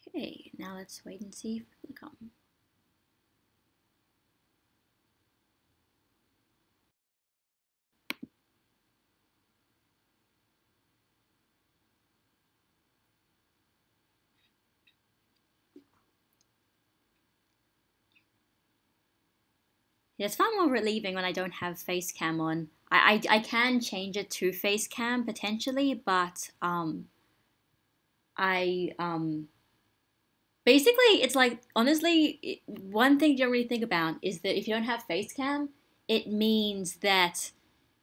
Okay, now let's wait and see if people come. Yeah, it's far more relieving when I don't have face cam on. I can change it to face cam potentially, but I basically it's like honestly one thing you don't really think about is that if you don't have face cam, it means that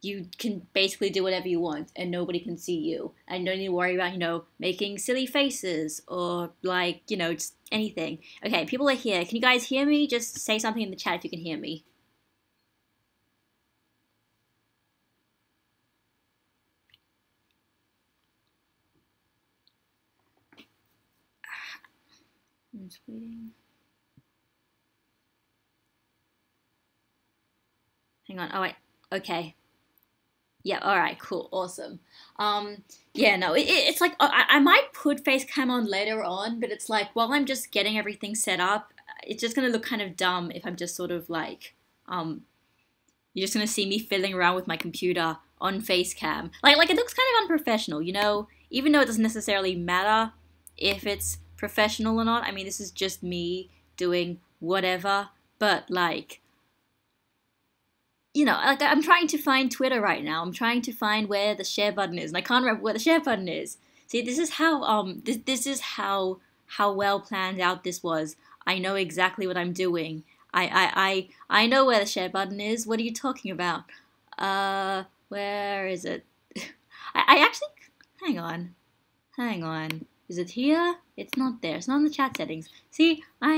you can basically do whatever you want and nobody can see you and you don't need to worry about making silly faces or like just anything. Okay, people are here. Can you guys hear me? Just say something in the chat if you can hear me. I'm just waiting. Hang on. Oh wait. Okay. Yeah, all right, cool, awesome. Yeah, no, it's like I might put face cam on later on, but it's like while I'm just getting everything set up, it's just gonna look kind of dumb if I'm just sort of like, you're just gonna see me fiddling around with my computer on face cam. Like it looks kind of unprofessional, even though it doesn't necessarily matter if it's professional or not. I mean, this is just me doing whatever, but like like I'm trying to find Twitter right now. I'm trying to find where the share button is, and I can't remember where the share button is. See, this is how this is how well planned out this was. I know exactly what I'm doing. I know where the share button is. What are you talking about? Where is it? I actually hang on. Is it here? It's not there. It's not in the chat settings. See, I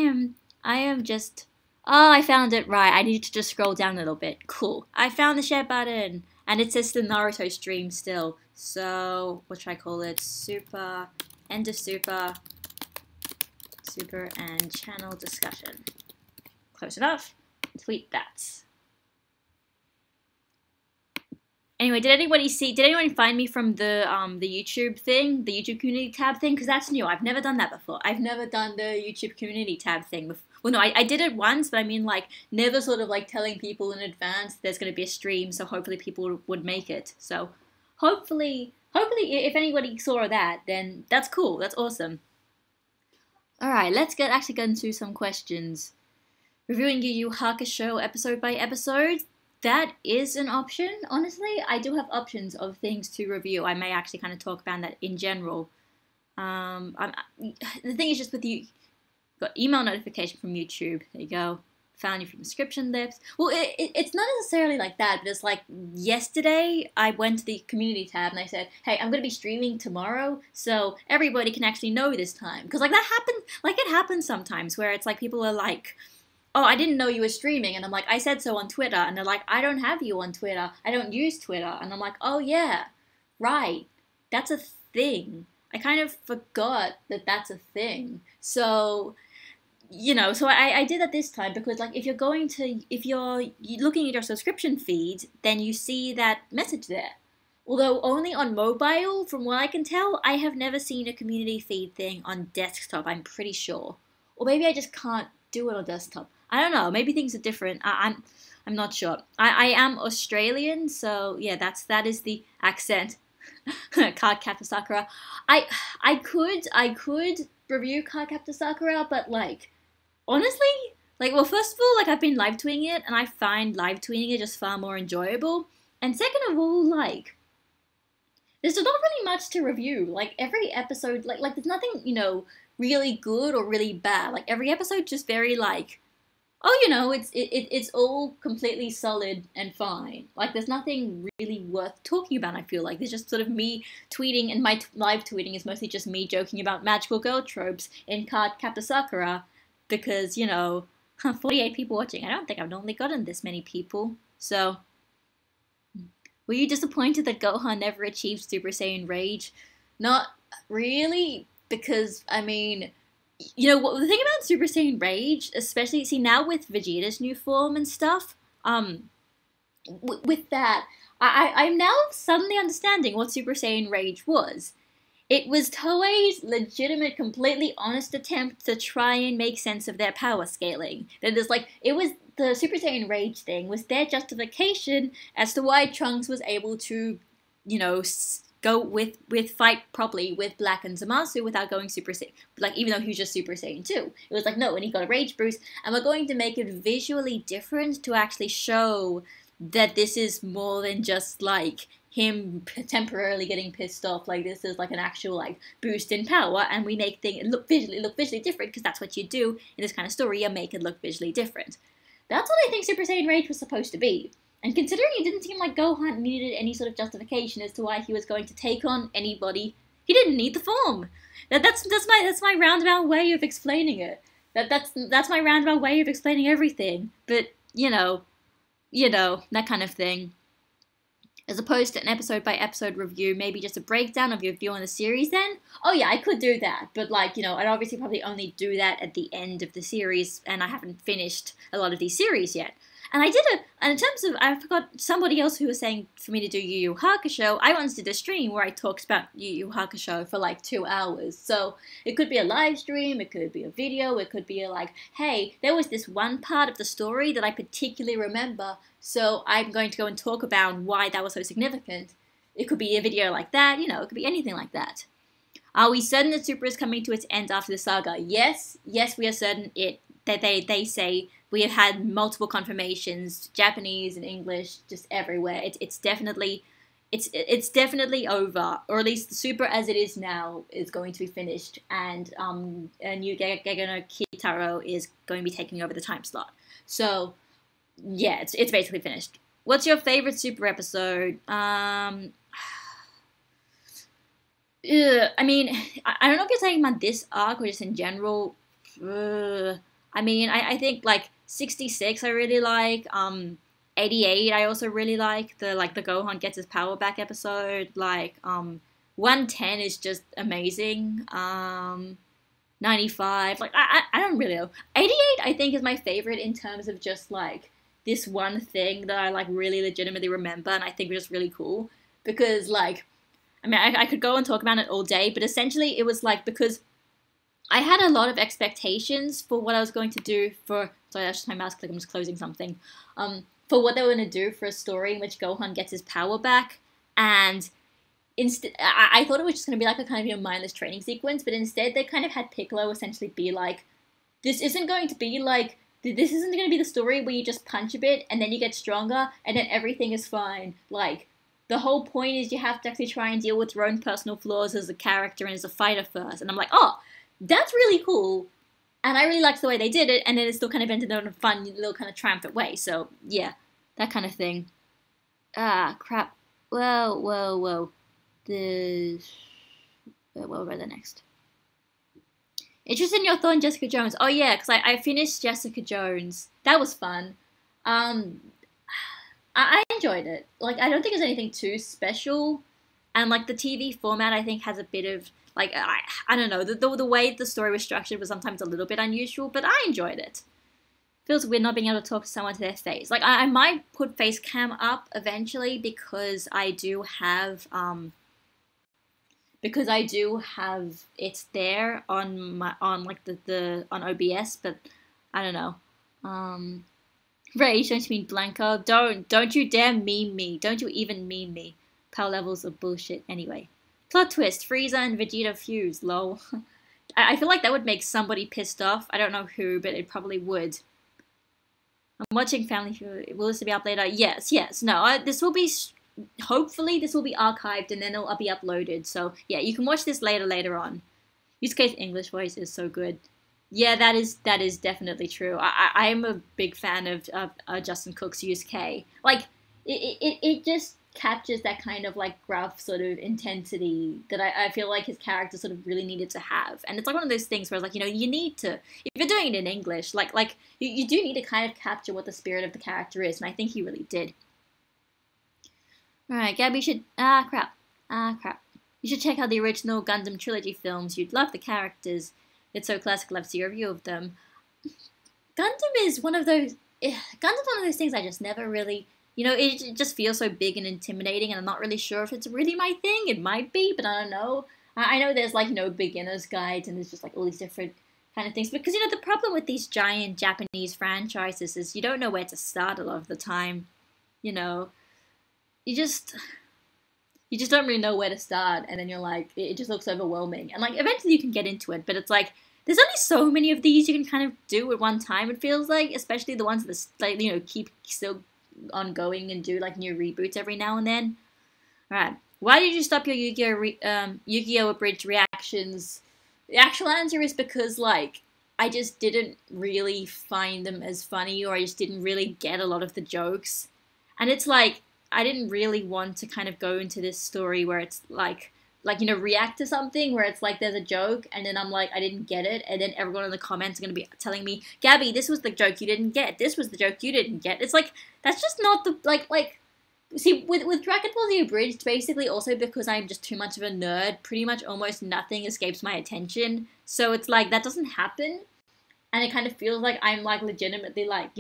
am just. Oh, I found it right. I need to just scroll down a little bit. Cool. I found the share button. And it says the Naruto stream still. So, what should I call it? Super, end of super, super and channel discussion. Close enough. Tweet that. Anyway, did anyone find me from the YouTube thing, the YouTube community tab thing? Because that's new. I've never done that before. I've never done the YouTube community tab thing before. Well, no, I did it once, but I mean, like, never sort of like telling people in advance there's going to be a stream, so hopefully people would make it. So, hopefully, if anybody saw that, then that's cool. That's awesome. All right, let's actually get into some questions. Reviewing Yu Yu Hakusho episode by episode. That is an option. Honestly, I do have options of things to review. I may actually kind of talk about that in general. The thing is just with you, got email notification from YouTube. There you go. Found you from description lips. Well, it's not necessarily like that, but it's like yesterday I went to the community tab and I said, hey, I'm going to be streaming tomorrow, so everybody can actually know this time. Because like that happens, like it happens sometimes where it's like people are like, oh, I didn't know you were streaming. And I'm like, I said so on Twitter. And they're like, I don't have you on Twitter. I don't use Twitter. And I'm like, oh, yeah, right. That's a thing. I kind of forgot that that's a thing. So, so I did that this time because, like, if you're looking at your subscription feed, then you see that message there. Although only on mobile, from what I can tell, I have never seen a community feed thing on desktop, I'm pretty sure. Or maybe I just can't do it on desktop. I don't know. Maybe things are different. I'm not sure. I am Australian, so yeah, that is the accent. Cardcaptor Sakura. I could review Cardcaptor Sakura, but like honestly, like well, first of all, like I've been live tweeting it, and I find live tweeting it just far more enjoyable. And second of all, like there's not really much to review. Like every episode, like there's nothing really good or really bad. Like every episode just very like, oh, it's all completely solid and fine. Like there's nothing really worth talking about. I feel like there's just sort of me tweeting, and my live tweeting is mostly just me joking about magical girl tropes in Cardcaptor Sakura, because 48 people watching. I don't think I've normally gotten this many people. So, were you disappointed that Gohan never achieved Super Saiyan Rage? Not really, because I mean, what the thing about Super Saiyan Rage, especially see now with Vegeta's new form and stuff, with that, I'm now suddenly understanding what Super Saiyan Rage was. It was Toei's legitimate, completely honest attempt to try and make sense of their power scaling. That is like, it was the Super Saiyan Rage thing was their justification as to why Trunks was able to, go with fight properly with Black and Zamasu without going Super Saiyan. Like, even though he was just Super Saiyan 2. It was like, no, and he got a Rage Boost, and we're going to make it visually different to actually show that this is more than just, like, him temporarily getting pissed off. Like, this is like an actual like boost in power, and we make things look visually different, because that's what you do in this kind of story. You make it look visually different. That's what I think Super Saiyan Rage was supposed to be. And considering it didn't seem like Gohan needed any sort of justification as to why he was going to take on anybody, he didn't need the form. That's my roundabout way of explaining it. That's my roundabout way of explaining everything. But that kind of thing. As opposed to an episode-by-episode review, maybe just a breakdown of your view on the series then? Oh yeah, I could do that, but I'd obviously probably only do that at the end of the series, and I haven't finished a lot of these series yet. And and in terms of, I forgot somebody else who was saying for me to do Yu Yu Hakusho, I once did a stream where I talked about Yu Yu Hakusho for like 2 hours. So it could be a live stream, it could be a video, it could be hey, there was this one part of the story that I particularly remember, so I'm going to go and talk about why that was so significant. It could be a video like that, it could be anything like that. Are we certain that Super is coming to its end after the saga? Yes, we are certain that they say. We have had multiple confirmations, Japanese and English, just everywhere. It's definitely over, or at least the Super as it is now is going to be finished, and a new Gegeno no Kitaro is going to be taking over the time slot. So yeah, it's basically finished. What's your favorite Super episode? I mean, I don't know if you're talking about this arc or just in general. I mean, I think 66 I really like. 88 I also really like. The Gohan gets his power back episode. 110 is just amazing. 95 I don't really know. 88 I think is my favorite in terms of just this one thing that I really legitimately remember, and I think was just really cool because I mean I could go and talk about it all day, but essentially it was because I had a lot of expectations for what I was going to do for... Sorry, that's just my mouse click. I'm just closing something. For what they were going to do for a story in which Gohan gets his power back. And I thought it was just going to be a kind of mindless training sequence. But instead, they kind of had Piccolo essentially be this isn't going to be this isn't going to be the story where you just punch a bit and then you get stronger and then everything is fine. The whole point is you have to actually try and deal with your own personal flaws as a character and as a fighter first. And I'm oh... That's really cool, and I really liked the way they did it, and then it still kind of ended in a fun little kind of triumphant way, so yeah, that kind of thing. Ah, crap. Whoa. We'll read the next. Interested in your thought on Jessica Jones? Oh yeah, because I finished Jessica Jones. That was fun. I enjoyed it. I don't think there's anything too special, and the TV format I think has a bit of... I don't know, the way the story was structured was sometimes a little bit unusual, but I enjoyed it. Feels weird not being able to talk to someone to their face. I might put face cam up eventually because I do have it there on OBS, but I don't know. Ray, don't you mean Blanco? Don't you dare meme me. Don't you even meme me. Power levels are bullshit anyway. Plot twist, Frieza and Vegeta fuse, lol. I feel like that would make somebody pissed off. I don't know who, but it probably would. I'm watching Family Feud. Will this be up later? Yes. No, this will be... Hopefully this will be archived and then it'll be uploaded. So, yeah, you can watch this later on. Use case English voice is so good. Yeah, that is definitely true. I am a big fan of Justin Cook's use K. It just... captures that kind of gruff sort of intensity that I feel his character sort of really needed to have. And it's one of those things where you need to, if you're doing it in English, you do need to kind of capture what the spirit of the character is, and I think he really did. Alright, Gabby should... crap. You should check out the original Gundam trilogy films. You'd love the characters. It's so classic, love to see a review of them. Gundam is one of those... Gundam's one of those things I just never really... it just feels so big and intimidating, and I'm not really sure if it's really my thing. It might be, but I don't know. I know there's like, beginner's guides and there's just like all these different kind of things. Because, the problem with these giant Japanese franchises is you don't know where to start a lot of the time. You know, you just don't really know where to start, and then you're like, it just looks overwhelming. And like eventually you can get into it, but it's like there's only so many of these you can kind of do at one time. It feels like, especially the ones that like keep still ongoing and do like new reboots every now and then. All right, why did you stop your Yu-Gi-Oh! Abridged reactions? The actual answer is because like I just didn't really find them as funny, or I just didn't really get a lot of the jokes, and it's like I didn't really want to kind of go into this story where it's like react to something where it's like there's a joke and then I'm like I didn't get it, and then everyone in the comments are going to be telling me, Gabby, this was the joke you didn't get, this was the joke you didn't get. It's like that's just not the like see with Dragon Ball Z Abridged, basically also because I'm just too much of a nerd, pretty much almost nothing escapes my attention, so it's like that doesn't happen, and it kind of feels like I'm like legitimately like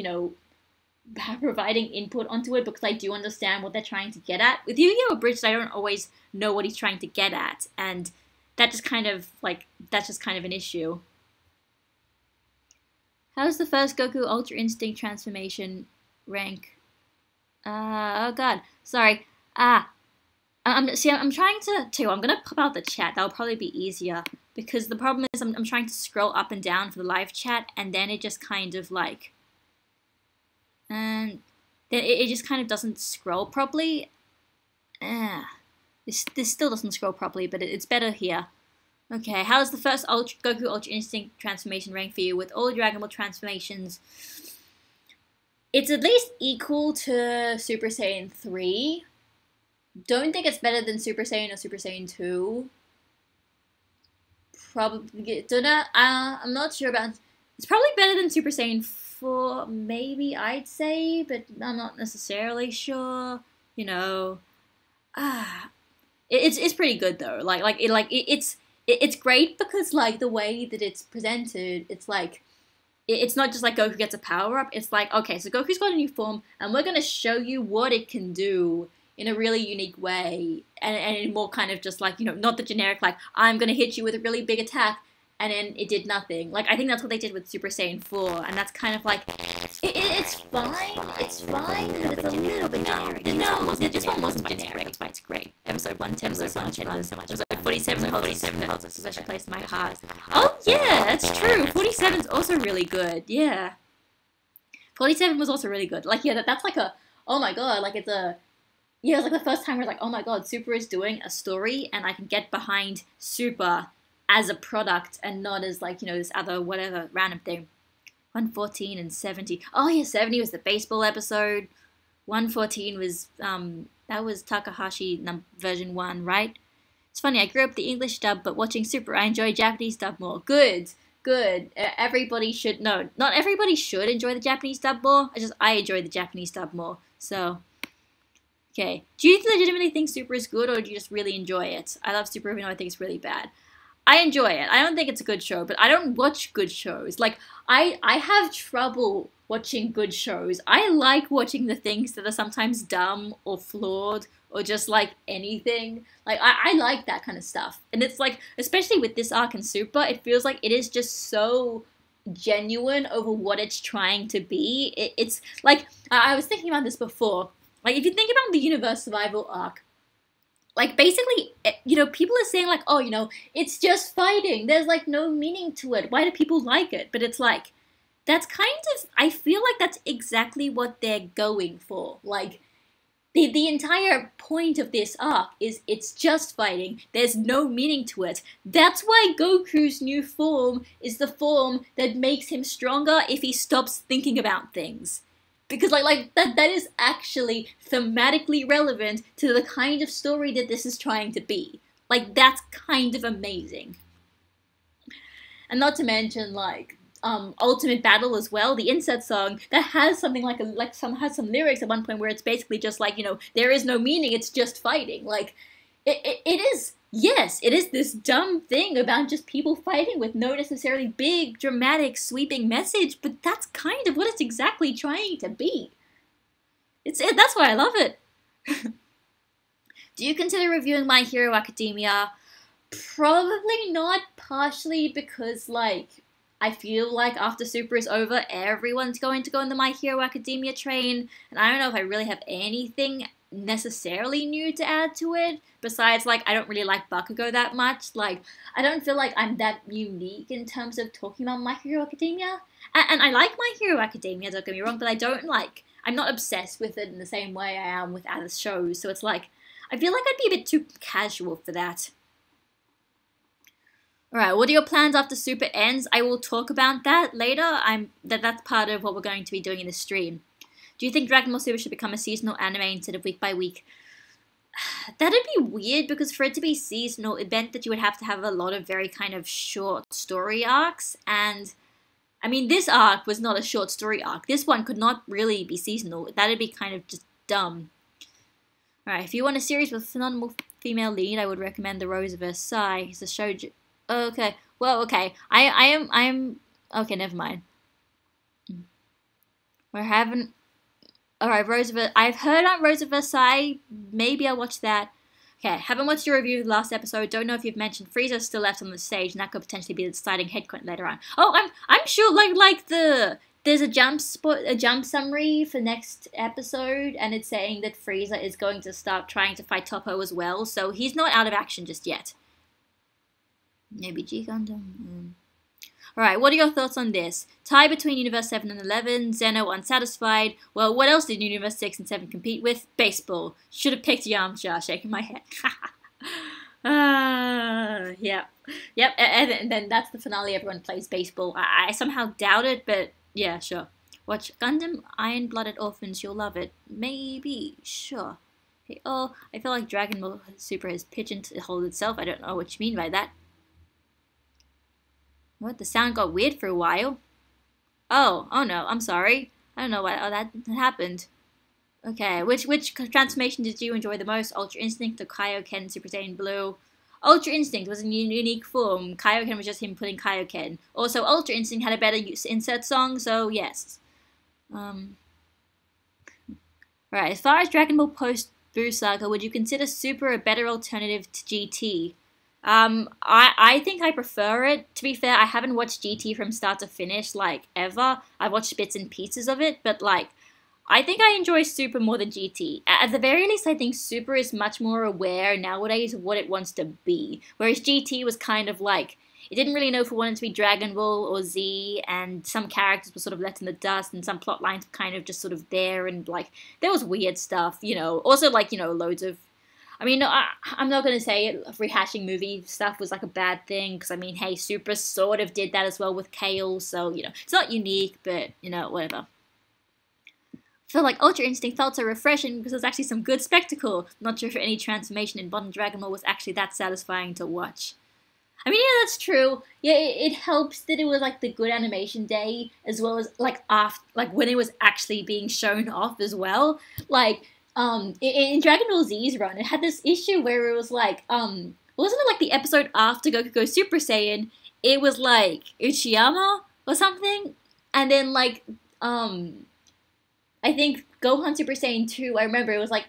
providing input onto it because I do understand what they're trying to get at. With Yu-Gi-Oh! Abridged, I don't always know what he's trying to get at, and that just kind of that's just kind of an issue. How does the first Goku Ultra Instinct transformation rank? Oh god, sorry. I'm trying to I'm gonna pop out the chat. That'll probably be easier because the problem is I'm trying to scroll up and down for the live chat, and then it just kind of like. And then it just kind of doesn't scroll properly. This still doesn't scroll properly, but it's better here. Okay, how is the first Goku Ultra Instinct transformation rank for you? With all Dragon Ball transformations, it's at least equal to Super Saiyan 3. Don't think it's better than Super Saiyan or Super Saiyan 2. Probably, don't know. I'm not sure about. It's probably better than Super Saiyan 4, maybe I'd say, but I'm not necessarily sure. It's pretty good though. It's great because like the way that it's presented, it's like it's not just like Goku gets a power up. It's like, okay, so Goku's got a new form, and we're gonna show you what it can do in a really unique way, and in more kind of just like not the generic like I'm gonna hit you with a really big attack. And then it did nothing. Like, I think that's what they did with Super Saiyan 4, and that's kind of like, it's fine, but it's a little bit generic. No, this one wasn't generic, that's why it's great. Episode 1, episode 1, so much. Episode 47 holds a special place in my heart. Oh, yeah, that's true. 47's also really good, yeah. 47 was also really good. Like, yeah, that's like a, oh my god, like it's a, yeah, it was like the first time where it's like, oh my god, Super is doing a story, and I can get behind Super as a product and not as like this other whatever random thing. 114 and 70. Oh yeah, 70 was the baseball episode. 114 was that was Takahashi version 1, right? It's funny, I grew up the English dub, but watching Super I enjoy Japanese dub more. Good. Everybody should, no, not everybody should enjoy the Japanese dub more. I enjoy the Japanese dub more. So okay, do you legitimately think Super is good, or do you just really enjoy it? I love Super even though I think it's really bad. I enjoy it. I don't think it's a good show, but I don't watch good shows. Like, I have trouble watching good shows. I like watching the things that are sometimes dumb or flawed or just, like, anything. Like, I like that kind of stuff. And it's, like, especially with this arc in Super, it feels like it is just so genuine over what it's trying to be. It's, like, I was thinking about this before. Like, if you think about the Universe Survival arc, like, basically, people are saying, like, oh, it's just fighting. There's, like, no meaning to it. Why do people like it? But it's like, that's kind of, I feel like that's exactly what they're going for. Like, the entire point of this arc is it's just fighting. There's no meaning to it. That's why Goku's new form is the form that makes him stronger if he stops thinking about things. Because like that is actually thematically relevant to the kind of story that this is trying to be. Like, that's kind of amazing. And not to mention like Ultimate Battle as well, the insert song that has something has some lyrics at one point where it's basically just like, there is no meaning, it's just fighting. Like it is, yes, it is this dumb thing about just people fighting with no necessarily big, dramatic, sweeping message, but that's kind of what it's exactly trying to be. That's why I love it. Do you consider reviewing My Hero Academia? Probably not, partially because, like, I feel like after Super is over, everyone's going to go on the My Hero Academia train, and I don't know if I really have anything necessarily new to add to it, besides, like, I don't really like Bakugo that much. Like, I don't feel like I'm that unique in terms of talking about My Hero Academia, and I like My Hero Academia, don't get me wrong, but I'm not obsessed with it in the same way I am with other shows, so it's like, I feel like I'd be a bit too casual for that. Alright, what are your plans after Super ends? I will talk about that later. That's part of what we're going to be doing in the stream. Do you think Dragon Ball Super should become a seasonal anime instead of week by week? That'd be weird, because for it to be seasonal, it meant that you would have to have a lot of very kind of short story arcs, and I mean, this arc was not a short story arc. This one could not really be seasonal. That'd be kind of just dumb. Alright, if you want a series with a phenomenal female lead, I would recommend The Rose of Versailles. It's a shoujo. Okay, well, okay. I'm okay, never mind. We're having, alright, I've heard on Rose of Versailles, maybe I'll watch that. Okay, haven't watched your review of the last episode, don't know if you've mentioned Frieza's still left on the stage, and that could potentially be the deciding headcount later on. Oh, I'm sure, there's a jump summary for next episode, and it's saying that Frieza is going to start trying to fight Toppo as well, so he's not out of action just yet. Maybe G Gundam. Alright, what are your thoughts on this? Tie between Universe 7 and 11, Zeno unsatisfied. Well, what else did Universe 6 and 7 compete with? Baseball. Should have picked Yamcha, shaking my head. Yep. And then that's the finale, everyone plays baseball. I somehow doubt it, but yeah, sure. Watch Gundam Iron-Blooded Orphans, you'll love it. Maybe, sure. Okay, oh, I feel like Dragon Ball Super has pigeonholed itself. I don't know what you mean by that. What? The sound got weird for a while. Oh no, I'm sorry. I don't know why that happened. Okay, which transformation did you enjoy the most? Ultra Instinct or Kaioken Super Saiyan Blue? Ultra Instinct was a unique form. Kaioken was just him putting Kaioken. Also, Ultra Instinct had a better insert song, so yes. Right, as far as Dragon Ball post Buu Saga, would you consider Super a better alternative to GT? I think I prefer it. To be fair, I haven't watched GT from start to finish, like, ever. I've watched bits and pieces of it, but, like, I think I enjoy Super more than GT. At the very least, I think Super is much more aware nowadays of what it wants to be, whereas GT was kind of like, it didn't really know if it wanted to be Dragon Ball or Z, and some characters were sort of left in the dust, and some plot lines were kind of just sort of there, and, like, there was weird stuff, you know. Also, like, you know, loads of, I mean, no, I'm not going to say rehashing movie stuff was, like, a bad thing, because, I mean, hey, Super sort of did that as well with Kale, so, you know, it's not unique, but, you know, whatever. I feel like Ultra Instinct felt so refreshing because there's actually some good spectacle. Not sure if any transformation in modern Dragon Ball was actually that satisfying to watch. I mean, yeah, that's true. Yeah, it helps that it was, like, the good animation day, as well as, like, after, like, when it was actually being shown off as well. Like, in Dragon Ball Z's run, it had this issue where it was like, wasn't it like the episode after Goku goes Super Saiyan? It was like Uchiyama or something, and then like, I think Gohan Super Saiyan 2, I remember it was like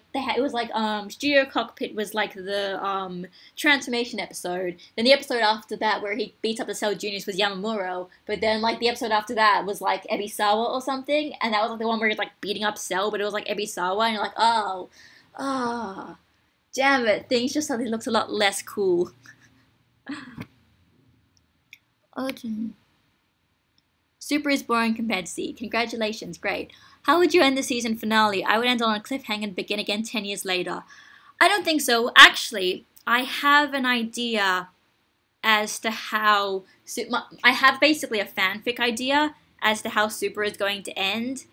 Studio Cockpit was like the transformation episode. Then the episode after that where he beats up the Cell Juniors was Yamamuro. But then like the episode after that was like Ebisawa or something, and that was like the one where he's like beating up Cell, but it was like Ebisawa, and you're like, oh, damn it, things just suddenly looks a lot less cool. Super is boring compared to Z. Congratulations, great. How would you end the season finale? I would end on a cliffhanger and begin again 10 years later. I don't think so. Actually, I have an idea as to how... I have basically a fanfic idea as to how Super is going to end.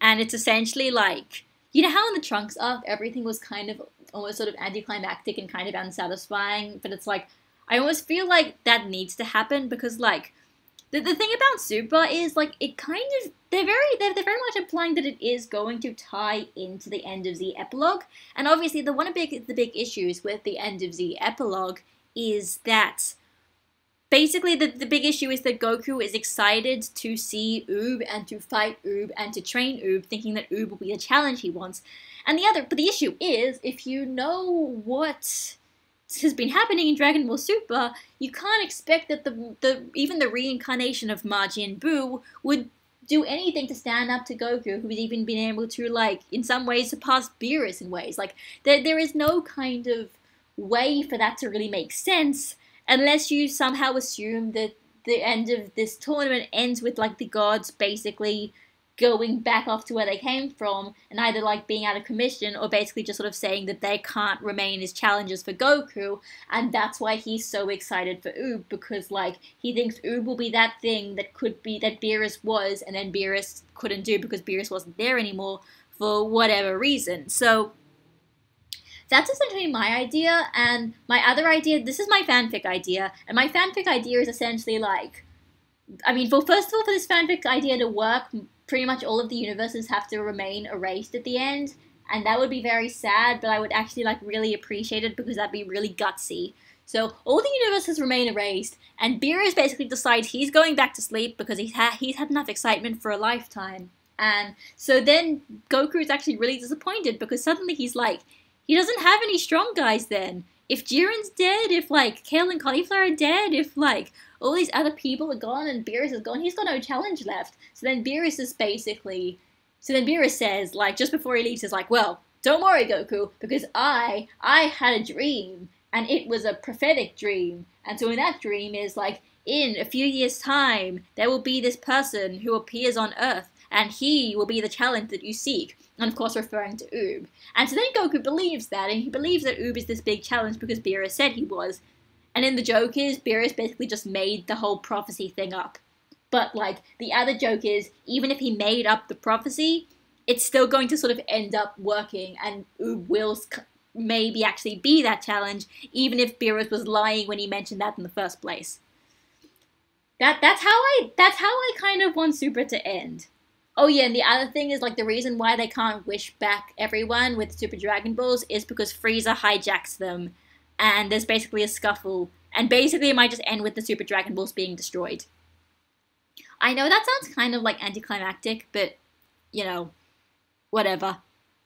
And it's essentially like... You know how in the Trunks arc, everything was kind of almost sort of anticlimactic and kind of unsatisfying? But it's like, I almost feel like that needs to happen because, like... The thing about Super is, like, it kind of, they're very much implying that it is going to tie into the end of Z epilogue. And obviously, the big issues with the end of Z epilogue is that, basically, the big issue is that Goku is excited to see Oob and to fight Oob and to train Oob, thinking that Oob will be the challenge he wants. And but the issue is, if you know what has been happening in Dragon Ball Super, you can't expect that even the reincarnation of Majin Buu would do anything to stand up to Goku, who's even been able to, like, in some ways surpass Beerus in ways. Like, there is no kind of way for that to really make sense unless you somehow assume that the end of this tournament ends with, like, the gods basically going back off to where they came from and either, like, being out of commission or basically just sort of saying that they can't remain as challengers for Goku, and that's why he's so excited for Oob, because, like, he thinks Oob will be that thing that could be that Beerus was, and then Beerus couldn't do because Beerus wasn't there anymore for whatever reason. So that's essentially my idea, and my other idea, this is my fanfic idea, and my fanfic idea is essentially like, I mean, first of all, for this fanfic idea to work, pretty much all of the universes have to remain erased at the end, and that would be very sad, but I would actually, like, really appreciate it because that'd be really gutsy. So all the universes remain erased, and Beerus basically decides he's going back to sleep because he's had enough excitement for a lifetime. And so then Goku is actually really disappointed because suddenly he's like, he doesn't have any strong guys then. If Jiren's dead, if, like, Kale and Cauliflower are dead, if, like, all these other people are gone and Beerus is gone, he's got no challenge left. So then Beerus says, like, just before he leaves, he's like, well, don't worry, Goku, because I had a dream, and it was a prophetic dream. And so in that dream is, like, in a few years' time, there will be this person who appears on Earth, and he will be the challenge that you seek. And of course referring to Oob. And so then Goku believes that, and he believes that Oob is this big challenge because Beerus said he was. And then the joke is, Beerus basically just made the whole prophecy thing up. But, like, the other joke is, even if he made up the prophecy, it's still going to sort of end up working, and Oob will maybe actually be that challenge, even if Beerus was lying when he mentioned that in the first place. That's how I kind of want Super to end. Oh yeah, and the other thing is, like, the reason why they can't wish back everyone with Super Dragon Balls is because Frieza hijacks them, and there's basically a scuffle, and basically it might just end with the Super Dragon Balls being destroyed. I know that sounds kind of, like, anticlimactic, but, you know, whatever.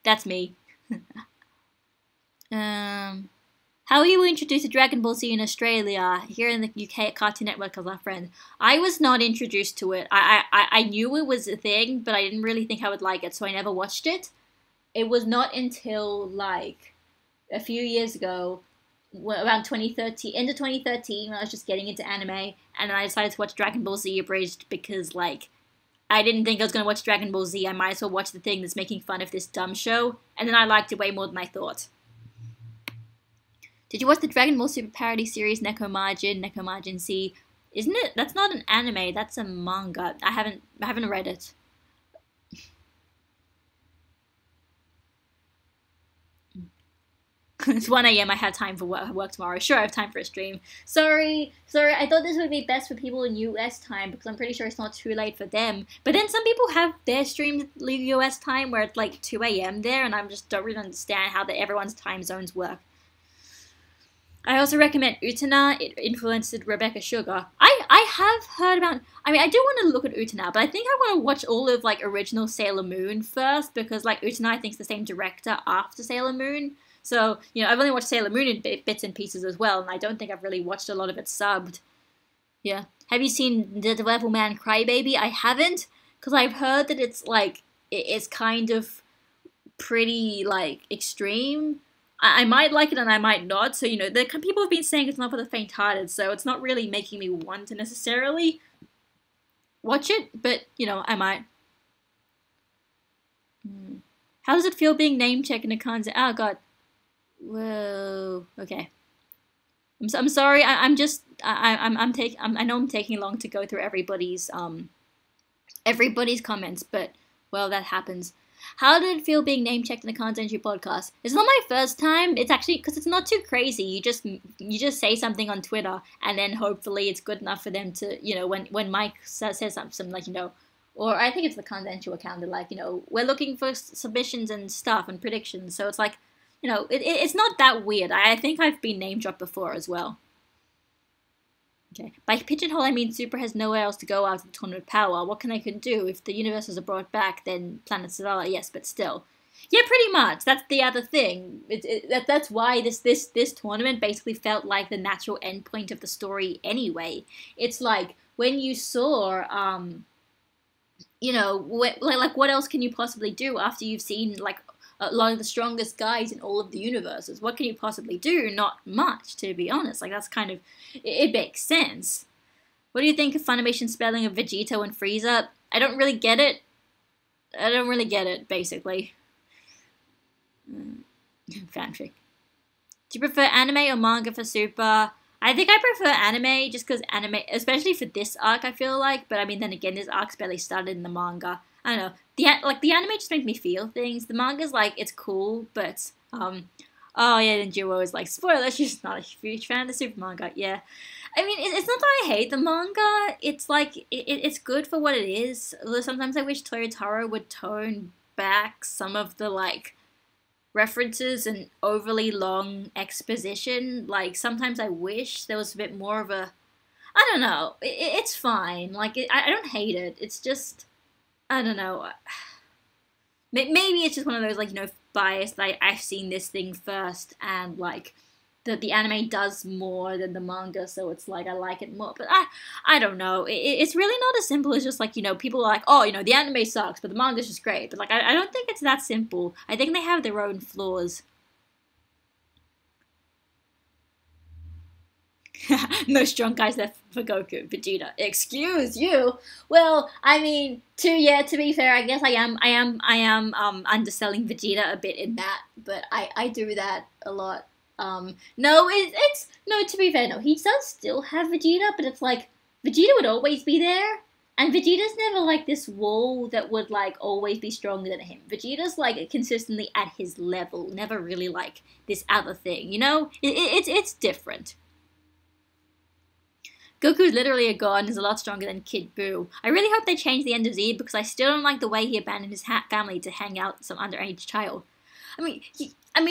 That's me. How were you introduced to Dragon Ball Z in Australia? Here in the UK at Cartoon Network as our friend. I was not introduced to it. I knew it was a thing, but I didn't really think I would like it, so I never watched it. It was not until, like, a few years ago, around 2013, end of 2013, when I was just getting into anime, and I decided to watch Dragon Ball Z Abridged because, like, I didn't think I was going to watch Dragon Ball Z. I might as well watch the thing that's making fun of this dumb show, and then I liked it way more than I thought. Did you watch the Dragon Ball Super parody series Nekomajin Z? Isn't it? That's not an anime. That's a manga. I haven't read it. It's 1 a.m. I have time for work tomorrow. Sure, I have time for a stream. Sorry. I thought this would be best for people in US time because I'm pretty sure it's not too late for them. But then some people have their streams at US time where it's like 2 a.m. there, and I just don't really understand how everyone's time zones work. I also recommend Utena. It influenced Rebecca Sugar. I have heard about... I mean, I do want to look at Utena, but I think I want to watch all of, like, original Sailor Moon first, because, like, Utena, I think, is the same director after Sailor Moon. So, you know, I've only watched Sailor Moon in bits and pieces as well, and I don't think I've really watched a lot of it subbed. Yeah. Have you seen The Devilman Crybaby? I haven't, because I've heard that it's, like, it's kind of pretty, like, extreme. I might like it and I might not, so, you know, people have been saying it's not for the faint-hearted, so it's not really making me want to necessarily watch it, but, you know, I might. How does it feel being name-checked in a Kanza? Oh, God. Whoa. Okay. I'm sorry, I know I'm taking long to go through everybody's comments, but, well, that happens. How did it feel being name-checked in a Kanzenju podcast? It's not my first time. It's actually, because it's not too crazy. You just say something on Twitter, and then hopefully it's good enough for them to, you know, when Mike says something like, you know, or I think it's the Kanzenju account, they're like, you know, we're looking for submissions and stuff and predictions. So it's like, you know, it's not that weird. I think I've been name-dropped before as well. Okay. By pigeonhole, I mean Super has nowhere else to go after the Tournament of Power. What can they do? If the universes are brought back, then Planet Zavala, yes, but still. Yeah, pretty much. That's the other thing. That's why this tournament basically felt like the natural endpoint of the story anyway. It's like when you saw like what else can you possibly do after you've seen like a lot of the strongest guys in all of the universes? What can you possibly do? Not much, to be honest. Like that's kind of it makes sense. What do you think of Funimation's spelling of Vegito and Frieza? I don't really get it. I don't really get it, basically. Fanfic. Do you prefer anime or manga for Super? I think I prefer anime just because anime, especially for this arc, I feel like. But I mean, then again, this arc's barely started in the manga. I don't know. The anime just makes me feel things. The manga's like it's cool, but oh yeah, then Duo is like spoiler. She's just not a huge fan of the Super manga. Yeah, I mean, it's not that I hate the manga. It's like it's good for what it is. Although sometimes I wish Toyotaro would tone back some of the like references and overly long exposition. Like sometimes I wish there was a bit more of a. I don't know. It's fine. Like I don't hate it. It's just I don't know. Maybe it's just one of those like biased. Like I've seen this thing first, and like the anime does more than the manga, so it's like I like it more. But I don't know. It's really not as simple as just like people are like, oh, the anime sucks, but the manga's just great. But like I don't think it's that simple. I think they have their own flaws. No strong guys left for Goku, Vegeta. Excuse you. Well, I mean, to be fair, I guess I am underselling Vegeta a bit in that, but I do that a lot. No, it's no. To be fair, no, he does still have Vegeta, but it's like Vegeta would always be there, and Vegeta's never like this wall that would like always be stronger than him. Vegeta's like consistently at his level, never really like this other thing. It's different. Goku's literally a god and is a lot stronger than Kid Buu. I really hope they change the end of Z because I still don't like the way he abandoned his family to hang out with some underage child. I mean,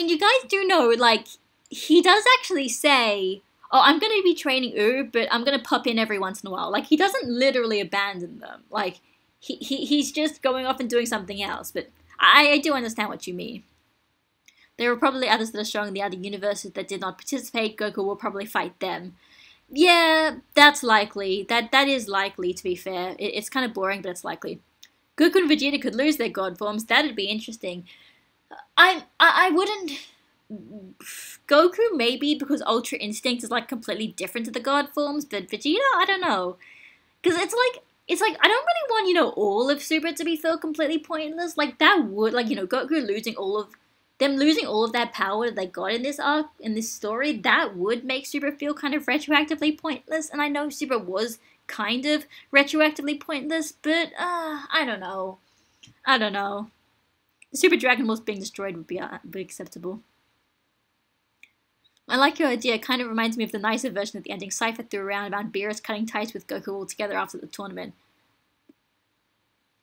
you guys do know, like, he does actually say, oh, I'm going to be training Oob, but I'm going to pop in every once in a while. Like, he doesn't literally abandon them. Like, he's just going off and doing something else. But I do understand what you mean. There were probably others that are strong in the other universes that did not participate. Goku will probably fight them. Yeah, that's likely. That is likely, to be fair. It's kind of boring, but it's likely. Goku and Vegeta could lose their god forms. That'd be interesting. I wouldn't. Goku maybe because Ultra Instinct is like completely different to the god forms, but Vegeta, I don't know, because it's like I don't really want all of Super to be feel completely pointless. Like that would Goku losing all of that power that they got in this arc, in this story, that would make Super feel kind of retroactively pointless. And I know Super was kind of retroactively pointless, but I don't know. The Super Dragon Balls being destroyed would be acceptable. I like your idea. It kind of reminds me of the nicer version of the ending Cypher threw around about Beerus cutting ties with Goku altogether after the tournament.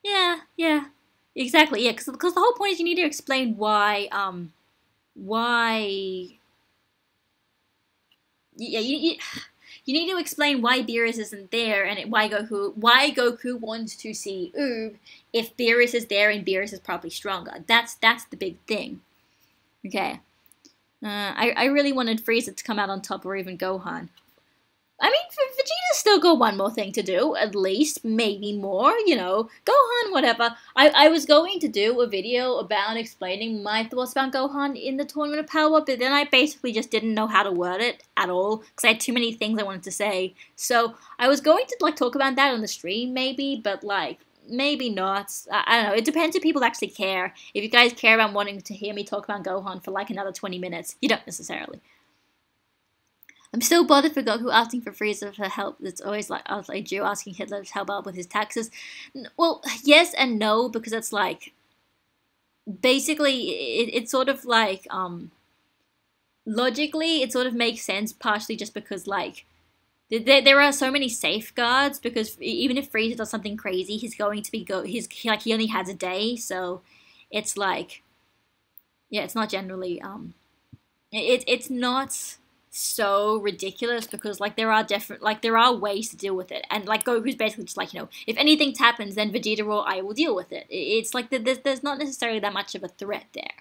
Yeah. Exactly, yeah, because the whole point is you need to explain why, yeah, you need to explain why Beerus isn't there and why Goku wants to see Oob if Beerus is there and Beerus is probably stronger. That's the big thing. Okay. I really wanted Frieza to come out on top or even Gohan. I mean, Vegeta's still got one more thing to do, at least, maybe more, Gohan, whatever. I was going to do a video about explaining my thoughts about Gohan in the Tournament of Power, but then I basically just didn't know how to word it at all, because I had too many things I wanted to say. So, I was going to, talk about that on the stream, maybe, but, maybe not. I don't know, it depends if people actually care. If you guys care about wanting to hear me talk about Gohan for, another 20 minutes, you don't necessarily. I'm still bothered for Goku asking for Frieza for help. It's always like Joe asking Hitler to help out with his taxes. Well, yes and no, because it's basically, it's sort of logically, it sort of makes sense, partially just because, there are so many safeguards, because even if Frieza does something crazy, he's going to be, he only has a day, so it's yeah, it's not generally, it's not so ridiculous because like there are different like there are ways to deal with it, and like Goku's basically just like, if anything happens, then Vegeta or I will deal with it. It's like there's not necessarily that much of a threat there.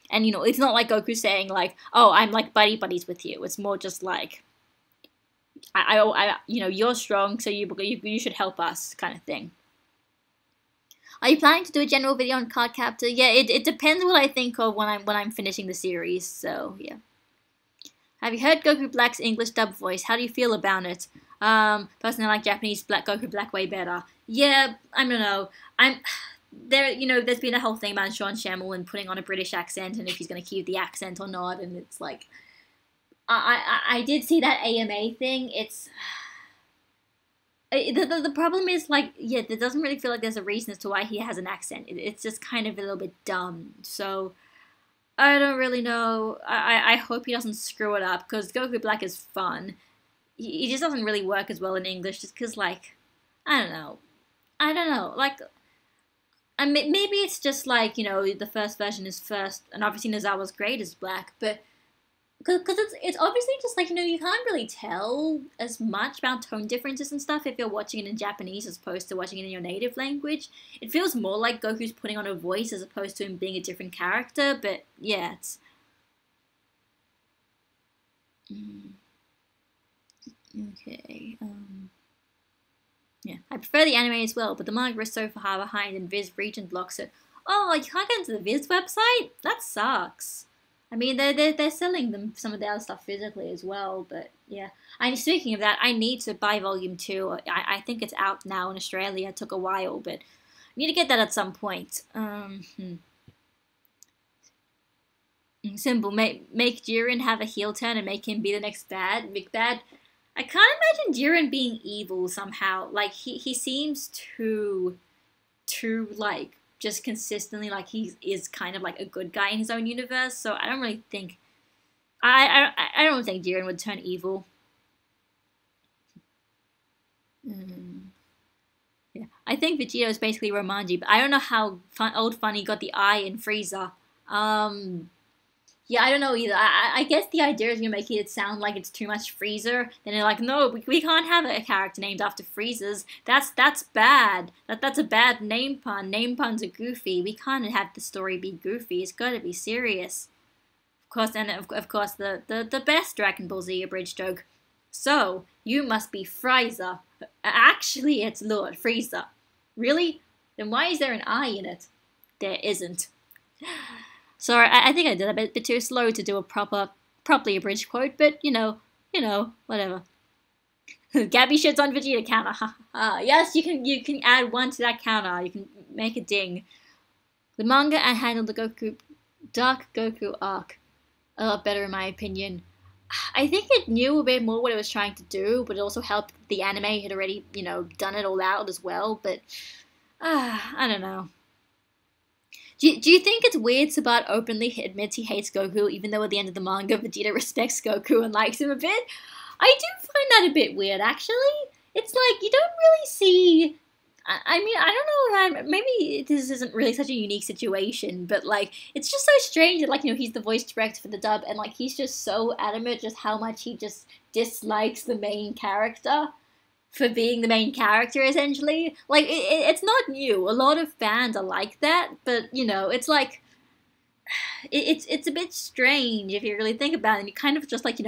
And it's not like Goku saying like, "Oh, I'm like buddies with you." It's more just like, you're strong, so you should help us, kind of thing. Are you planning to do a general video on Cardcaptor? Yeah, it depends what I think of when I'm finishing the series. So yeah. Have you heard Goku Black's English dub voice? How do you feel about it? Personally, I like Japanese Goku Black way better. Yeah, I don't know. There's been a whole thing about Sean Shamlin putting on a British accent and if he's going to keep the accent or not, and it's like, I did see that AMA thing. It's the problem is like, yeah, there doesn't really feel like there's a reason as to why he has an accent. It's just kind of a little bit dumb. So I don't really know. I hope he doesn't screw it up because Goku Black is fun. He just doesn't really work as well in English just because like, I don't know. Like, maybe it's just like, the first version is first, and obviously Nozawa's great as Black, but because it's obviously just like, you can't really tell as much about tone differences and stuff if you're watching it in Japanese as opposed to watching it in your native language. It feels more like Goku's putting on a voice as opposed to him being a different character, but yeah, it's... Okay, yeah, I prefer the anime as well, but the manga is so far behind and Viz region blocks it. Oh, you can't get into the Viz website? That sucks. I mean, they're selling them some of the other stuff physically as well, but yeah. And speaking of that, I need to buy Volume 2. I think it's out now in Australia. It took a while, but I need to get that at some point. Simple. Make Jiren have a heel turn and make him be the next big bad. I can't imagine Jiren being evil somehow. Like, he seems too, like, just consistently, like, he is kind of, like, a good guy in his own universe, so I don't really think... I don't think Jiren would turn evil. Yeah, I think Vegeta is basically Romanji, but I don't know how Old Funny got the eye in Frieza. Yeah, I don't know either. I guess the idea is you're making it sound like it's too much Freezer. Then they're like, no, we can't have a character named after Freezers. That's bad. That's a bad name pun. Name puns are goofy. We can't have the story be goofy. It's got to be serious. Of course, and of course the best Dragon Ball Z abridged joke. So you must be Frieza. Actually, it's Lord Frieza. Really? Then why is there an I in it? There isn't. Sorry, I think I did a bit too slow to do a properly abridged quote, but whatever. Gabby shits on Vegeta counter. Yes, you can add one to that counter. You can make a ding. The manga handled the Dark Goku arc a lot better in my opinion. I think it knew a bit more what it was trying to do, but it also helped the anime had already, done it all out as well, but I don't know. Do you think it's weird Sabat openly admits he hates Goku, even though at the end of the manga Vegeta respects Goku and likes him a bit? I do find that a bit weird, actually. It's like, you don't really see... I mean, I don't know, maybe this isn't really such a unique situation, but, like, it's just so strange that, like, he's the voice director for the dub, and, like, he's just so adamant just how much he just dislikes the main character for being the main character, essentially. Like, it's not new. A lot of fans are like that, but, it's like... It's a bit strange if you really think about it, and you kind of just, like,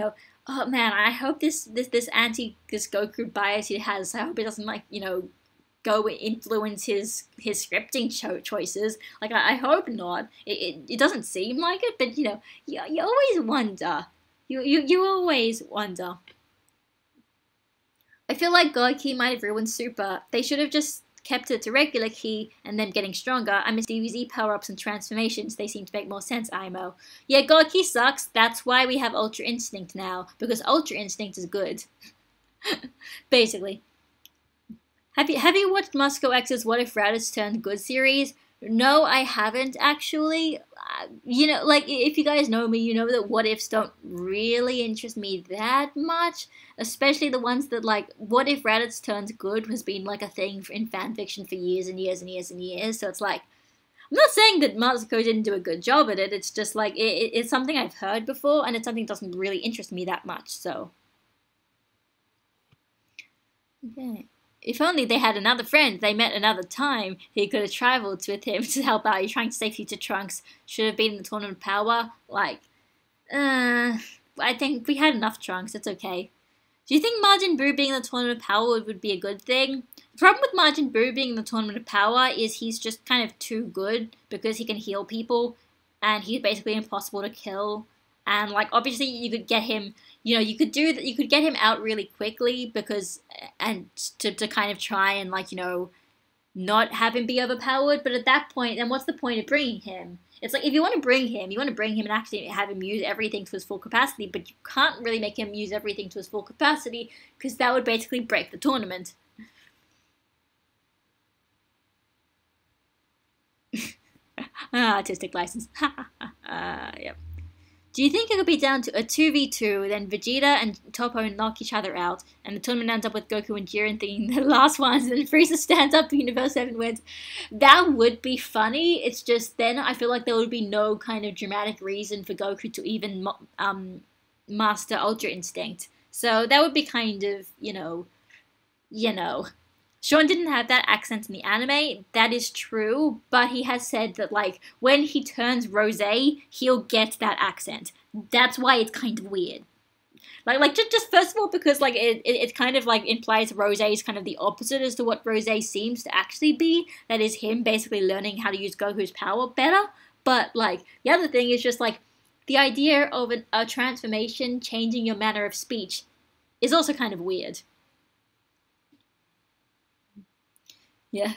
oh, man, I hope this Goku bias he has, I hope it doesn't, like, go influence his scripting choices. Like, I hope not. It doesn't seem like it, but, you always wonder. You always wonder. I feel like God Ki might have ruined Super. They should have just kept it to regular Ki and then getting stronger. I miss DBZ power-ups and transformations. They seem to make more sense, Imo. Yeah, God Ki sucks. That's why we have Ultra Instinct now. Because Ultra Instinct is good. Basically. Have you watched Moscow X's What If Raditz Turned Good series? No, I haven't, actually. Like, if you guys know me, you know that what ifs don't really interest me that much. Especially the ones that, like, what if Raditz turns good has been, like, a thing in fanfiction for years and years and years and years. So it's like, I'm not saying that Matsuko didn't do a good job at it. It's just like it's something I've heard before, and it's something that doesn't really interest me that much. So, okay. If only they had another friend they met another time, he could have traveled with him to help out. You're trying to say future Trunks should have been in the Tournament of Power. Like, I think we had enough Trunks. It's okay. Do you think Majin Buu being in the Tournament of Power would be a good thing? The problem with Majin Buu being in the Tournament of Power is he's just kind of too good because he can heal people, and he's basically impossible to kill. And like, obviously, you could get him. You could do that. You could get him out really quickly because, and to kind of try and like not have him be overpowered. But at that point, then what's the point of bringing him? It's like if you want to bring him and actually have him use everything to his full capacity, but you can't really make him use everything to his full capacity because that would basically break the tournament. Artistic license. Yep. Do you think it could be down to a 2v2, then Vegeta and Toppo knock each other out, and the tournament ends up with Goku and Jiren thinking the last ones, and then Frieza stands up, Universe 7 wins? That would be funny. It's just then I feel like there would be no kind of dramatic reason for Goku to even master Ultra Instinct. So that would be kind of, Sean didn't have that accent in the anime, that is true, but he has said that, like, when he turns rosé, he'll get that accent. That's why it's kind of weird. Like just first of all, because, like, it kind of, like, implies rosé is kind of the opposite as to what rosé seems to actually be. That is him basically learning how to use Goku's power better. But, like, the other thing is just, like, the idea of a transformation changing your manner of speech is also kind of weird. Yeah,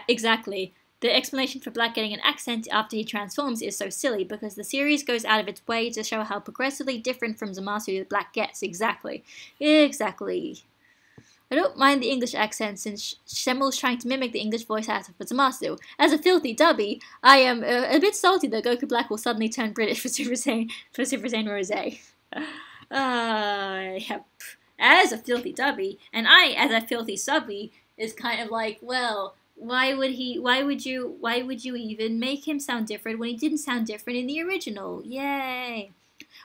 exactly. The explanation for Black getting an accent after he transforms is so silly because the series goes out of its way to show how progressively different from Zamasu Black gets. Exactly. I don't mind the English accent since Shemel's trying to mimic the English voice actor for Zamasu. As a filthy dubby, I am a bit salty that Goku Black will suddenly turn British for Super Saiyan Rosé. Yep. As a filthy dubby, and I, as a filthy subby, is kind of like, well, why would you even make him sound different when he didn't sound different in the original? Yay.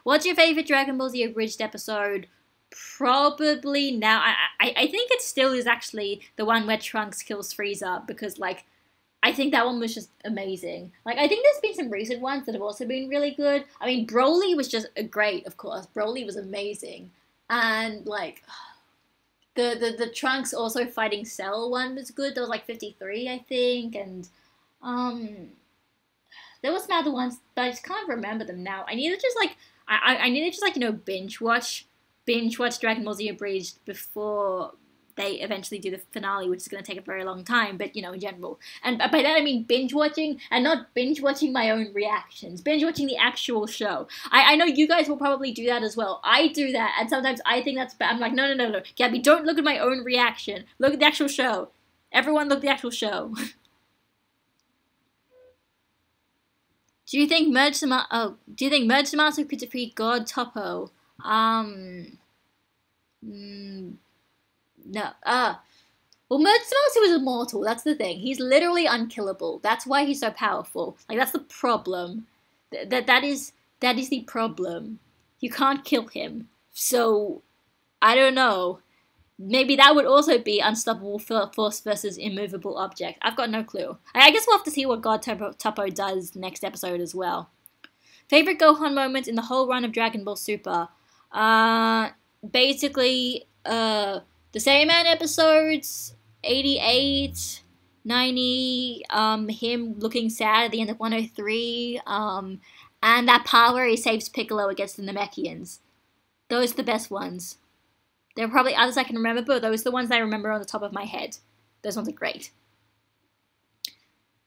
What's your favorite Dragon Ball Z Abridged episode? Probably now, I think it still is actually the one where Trunks kills Frieza, because, like, I think that one was just amazing. Like, I think there's been some recent ones that have also been really good. I mean, Broly was just great, of course. Broly was amazing. And, like, the Trunks also fighting Cell one was good. There was like 53, I think, and there was some other ones, but I just can't remember them now. I need to just binge watch Dragon Ball Z Abridged before they eventually do the finale, which is going to take a very long time, but, in general. And by that I mean binge watching, and not binge watching my own reactions. Binge watching the actual show. I know you guys will probably do that as well. I do that, and sometimes I think that's bad. I'm like, no. Gabby, don't look at my own reaction. Look at the actual show. Everyone look at the actual show. Do you think Merge Zamasu could defeat God Toppo? No. Well, Merge Zamasu is immortal. That's the thing. He's literally unkillable. That's why he's so powerful. Like, that's the problem. That is the problem. You can't kill him. So, I don't know. Maybe that would also be unstoppable force versus immovable object. I've got no clue. I guess we'll have to see what God Toppo does next episode as well. Favorite Gohan moment in the whole run of Dragon Ball Super? Basically, the Saiyaman episodes, 88, 90, him looking sad at the end of 103, and that part where he saves Piccolo against the Namekians. Those are the best ones. There are probably others I can remember, but those are the ones that I remember on the top of my head. Those ones are great.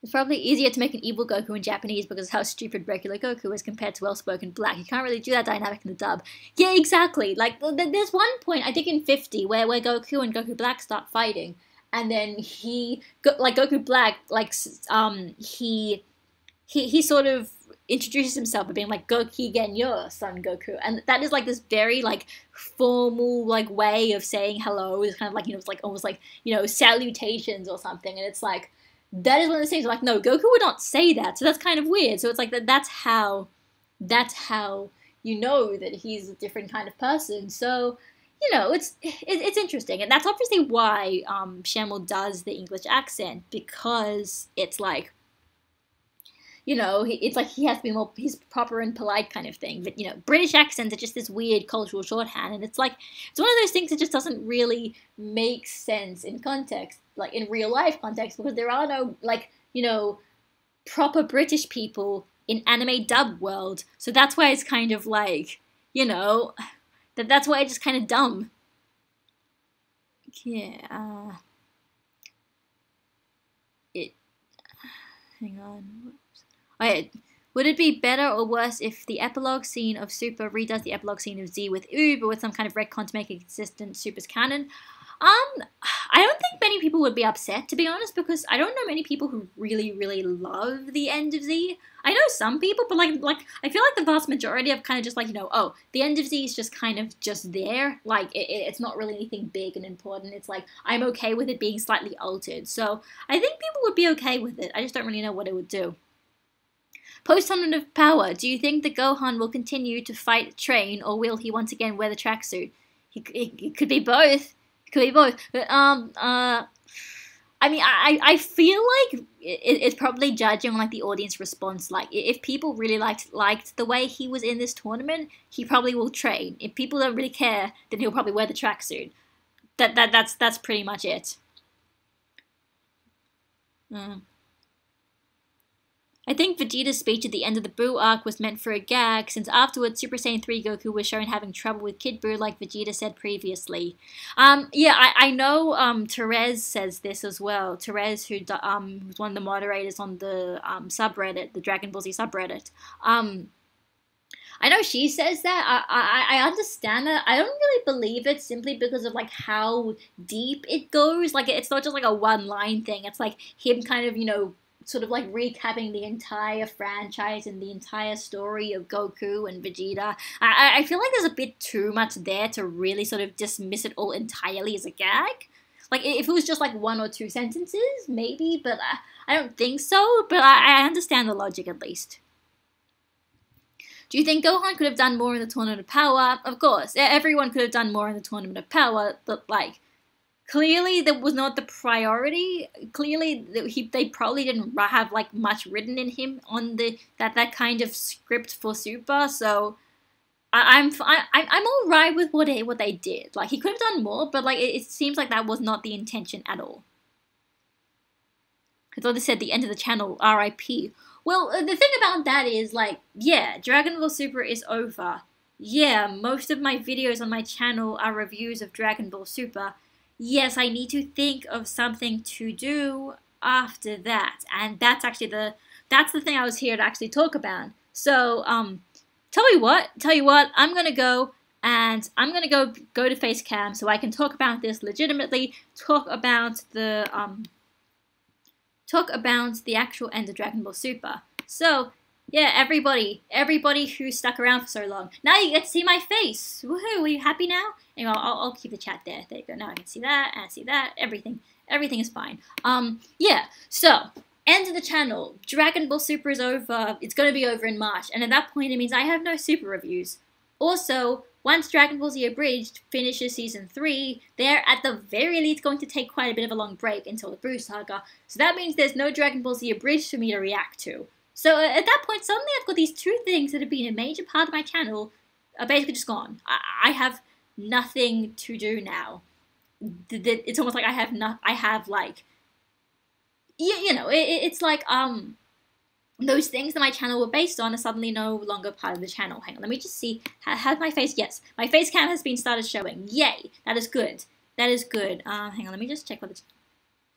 It's probably easier to make an evil Goku in Japanese because of how stupid regular Goku is compared to well-spoken Black. You can't really do that dynamic in the dub. Yeah, exactly. Like, there's one point, I think in 50, where Goku and Goku Black start fighting, and then Goku Black, like, he sort of introduces himself by being like, Gokigen yo, son Goku. And that is, like, this very, like, formal, like, way of saying hello. It's kind of like, it's like, almost like, salutations or something. And it's like, that is one of the things. Like, no, Goku would not say that, so that's kind of weird. So it's like that's how you know that he's a different kind of person. So it's interesting, and that's obviously why Shamel does the English accent, because it's like, it's like he has to be more, he's proper and polite kind of thing. But British accents are just this weird cultural shorthand, and it's like it's one of those things that just doesn't really make sense in context, like in real life context, because there are no like proper British people in anime dub world. So that's why it's kind of like that's why it's just kind of dumb. Yeah. Hang on. Okay. Would it be better or worse if the epilogue scene of Super redoes the epilogue scene of Z with Oob, or with some kind of retcon to make it consistent Super's canon? I don't think many people would be upset, to be honest, because I don't know many people who really, really love the end of Z. I know some people, but like I feel like the vast majority of kind of just like, oh, the end of Z is just kind of just there. Like, it's not really anything big and important. It's like, I'm okay with it being slightly altered. So I think people would be okay with it. I just don't really know what it would do. Post-Tournament of Power, do you think that Gohan will continue to fight Train, or will he once again wear the tracksuit? It could be both. Could be both. But, I mean, I feel like it's probably judging on like the audience response. Like, if people really liked the way he was in this tournament, he probably will train. If people don't really care, then he'll probably wear the tracksuit. That's pretty much it. I think Vegeta's speech at the end of the Buu arc was meant for a gag, since afterwards Super Saiyan 3 Goku was shown having trouble with Kid Buu, like Vegeta said previously. Yeah, I know Therese says this as well. Therese, who was one of the moderators on the subreddit, the Dragon Ball Z subreddit. I know she says that. I understand that. I don't really believe it, simply because of like how deep it goes. Like, it's not just like a one-line thing. It's like him kind of, sort of like recapping the entire franchise and the entire story of Goku and Vegeta. I feel like there's a bit too much there to really sort of dismiss it all entirely as a gag. Like, if it was just like one or two sentences, maybe, but I don't think so. But I understand the logic, at least. Do you think Gohan could have done more in the Tournament of Power? Of course, everyone could have done more in the Tournament of Power, but like, clearly that was not the priority. Clearly they probably didn't have like much written in him on that kind of script for Super. So I'm all right with what they did. Like, he could have done more, but like it seems like that was not the intention at all. I thought they said the end of the channel, RIP. Well, the thing about that is, like, yeah, Dragon Ball Super is over. Yeah, most of my videos on my channel are reviews of Dragon Ball Super. Yes, I need to think of something to do after that, and that's actually the thing I was here to actually talk about. So, tell you what, I'm gonna go and I'm gonna go to Facecam so I can talk about this legitimately. Talk about the actual end of Dragon Ball Super. So, yeah, everybody who stuck around for so long, now you get to see my face. Woohoo! Are you happy now? Anyway, I'll keep the chat there. There you go. Now I can see that, and I see that. Everything is fine. Yeah. So, end of the channel. Dragon Ball Super is over. It's gonna be over in March, and at that point, it means I have no Super reviews. Also, once Dragon Ball Z Abridged finishes Season 3, they're at the very least going to take quite a bit of a long break until the Buu Saga. So that means there's no Dragon Ball Z Abridged for me to react to. So at that point, suddenly I've got these two things that have been a major part of my channel are basically just gone. I have nothing to do now. It's almost like it's like, those things that my channel were based on are suddenly no longer part of the channel. Hang on, let me just see. Has my face? Yes, my face cam has been started showing. Yay, that is good. That is good. Hang on, let me just check what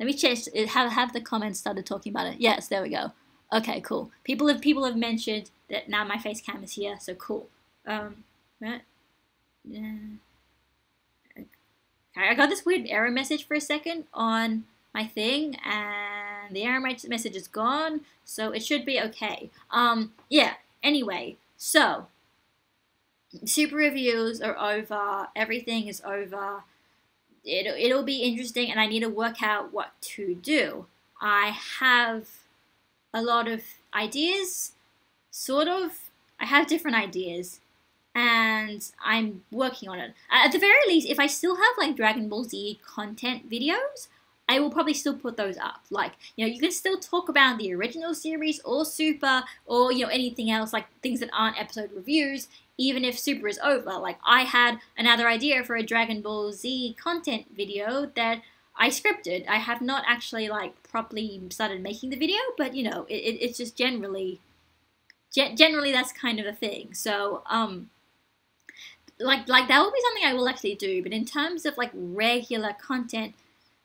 let me check. Have the comments started talking about it? Yes, there we go. Okay, cool. People have mentioned that now my face cam is here, so cool. Right. Yeah. I got this weird error message for a second on my thing, and the error message is gone, so it should be okay. Yeah, anyway, so Super reviews are over, everything is over. It'll be interesting, and I need to work out what to do. I have a lot of ideas, sort of. I have different ideas, and I'm working on it. At the very least, if I still have like Dragon Ball Z content videos, I will probably still put those up. Like, you can still talk about the original series or Super or, anything else, like things that aren't episode reviews, even if Super is over. Like, I had another idea for a Dragon Ball Z content video that I scripted. I have not actually, like, properly started making the video, but, it's just generally that's kind of a thing. So, like that will be something I will actually do, but in terms of, like, regular content,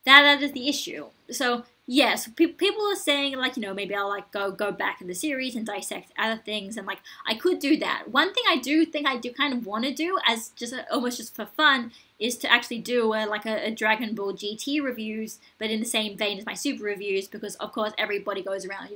that is the issue. So yes, people are saying like, maybe I'll like go back in the series and dissect other things, and like I could do that. One thing I do think I do kind of want to do, as just almost just for fun, is to actually do a Dragon Ball GT reviews, but in the same vein as my Super reviews, because of course everybody goes around,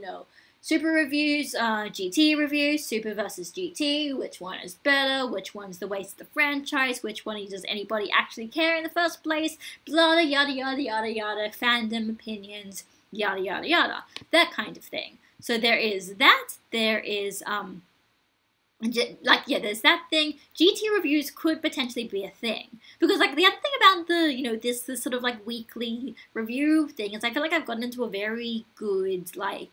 Super reviews, GT reviews, Super versus GT, which one is better, which one's the waste of the franchise, which one does anybody actually care in the first place, blah, yada, yada, yada, yada, fandom opinions, yada, yada, yada, that kind of thing. So there is that, there is, there's that thing. GT reviews could potentially be a thing. Because, like, the other thing about the, this sort of, like, weekly review thing is I feel like I've gotten into a very good, like,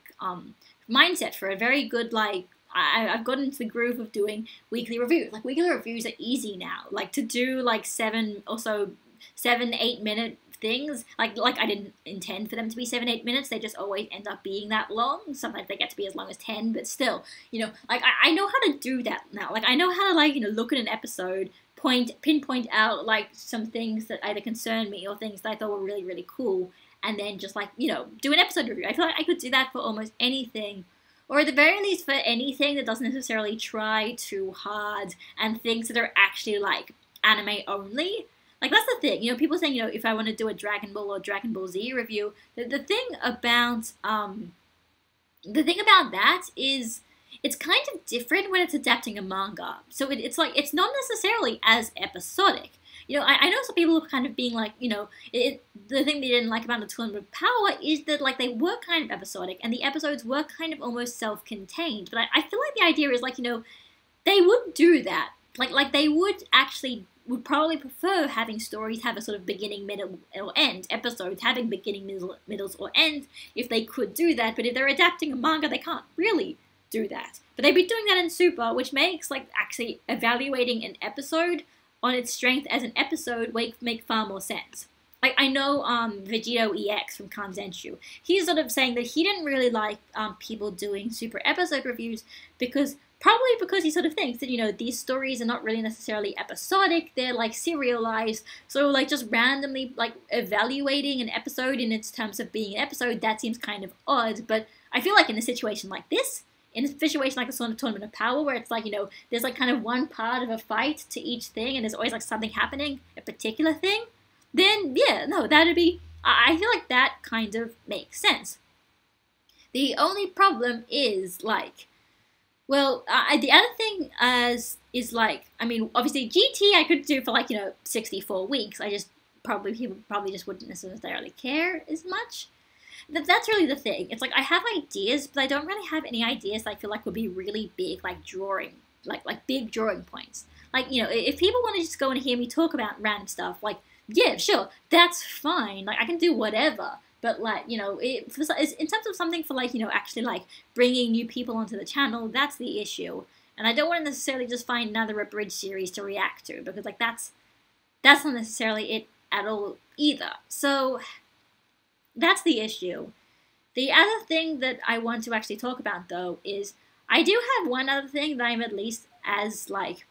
mindset for a very good, like, I've gotten into the groove of doing weekly reviews. Like, weekly reviews are easy now. Like, to do, like, 7, 8 minute things, like I didn't intend for them to be 7-8 minutes. They just always end up being that long. Sometimes they get to be as long as 10, but still, like I know how to do that now. Like, I know how to, like, look at an episode, pinpoint out like some things that either concern me or things that I thought were really, really cool, and then just like, do an episode review. I feel like I could do that for almost anything, or at the very least for anything that doesn't necessarily try too hard and things that are actually like anime only. Like, that's the thing, people saying, if I want to do a Dragon Ball or Dragon Ball Z review, the thing about that is it's kind of different when it's adapting a manga. So it's like, it's not necessarily as episodic. I know some people are kind of being like, the thing they didn't like about the Tournament of Power is that, like, they were kind of episodic, and the episodes were kind of almost self-contained. But I feel like the idea is, like, they would do that. Like they would probably prefer having stories have a sort of beginning, middle, or end. Episodes having beginning, middles, or end, if they could do that. But if they're adapting a manga, they can't really do that. But they'd be doing that in Super, which makes, like, actually evaluating an episode on its strength as an episode make far more sense. Like, I know Vegito EX from Kanzenshu, he's sort of saying that he didn't really like people doing Super episode reviews probably because he sort of thinks that, these stories are not really necessarily episodic, they're, like, serialized, so, like, just randomly, like, evaluating an episode in its terms of being an episode, that seems kind of odd. But I feel like in a situation like this, in a situation like the sort of Tournament of Power, where it's like, there's, like, kind of one part of a fight to each thing, and there's always, like, something happening, a particular thing, then, yeah, no, that'd be, I feel like that kind of makes sense. The only problem is, like, well, the other thing is, like, I mean, obviously GT I could do for, like, 64 weeks. People probably just wouldn't necessarily care as much. That's really the thing. It's like, I have ideas, but I don't really have any ideas that I feel like would be really big, like, big drawing points. Like, if people want to just go and hear me talk about random stuff, like, yeah, sure, that's fine. Like, I can do whatever. But, like, in terms of something for, like, actually, like, bringing new people onto the channel, that's the issue. And I don't want to necessarily just find another Abridged series to react to, because, like, that's not necessarily it at all either. So that's the issue. The other thing that I want to actually talk about, though, is I do have one other thing that I'm at least as, like,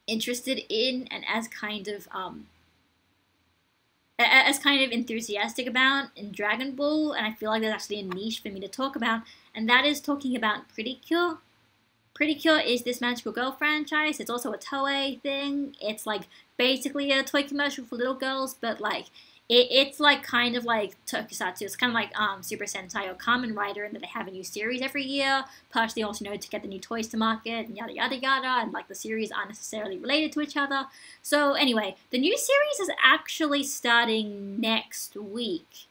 interested in and as kind of enthusiastic about in Dragon Ball, and I feel like there's actually a niche for me to talk about, and that is talking about Pretty Cure. Pretty Cure is this magical girl franchise. It's also a Toei thing. It's, like, basically a toy commercial for little girls, but, like, it's like kind of like Tokusatsu. It's kind of like Super Sentai or Kamen Rider, in that they have a new series every year, partially also to get the new toys to market, and yada yada yada, and, like, the series aren't necessarily related to each other. So anyway, the new series is actually starting next week.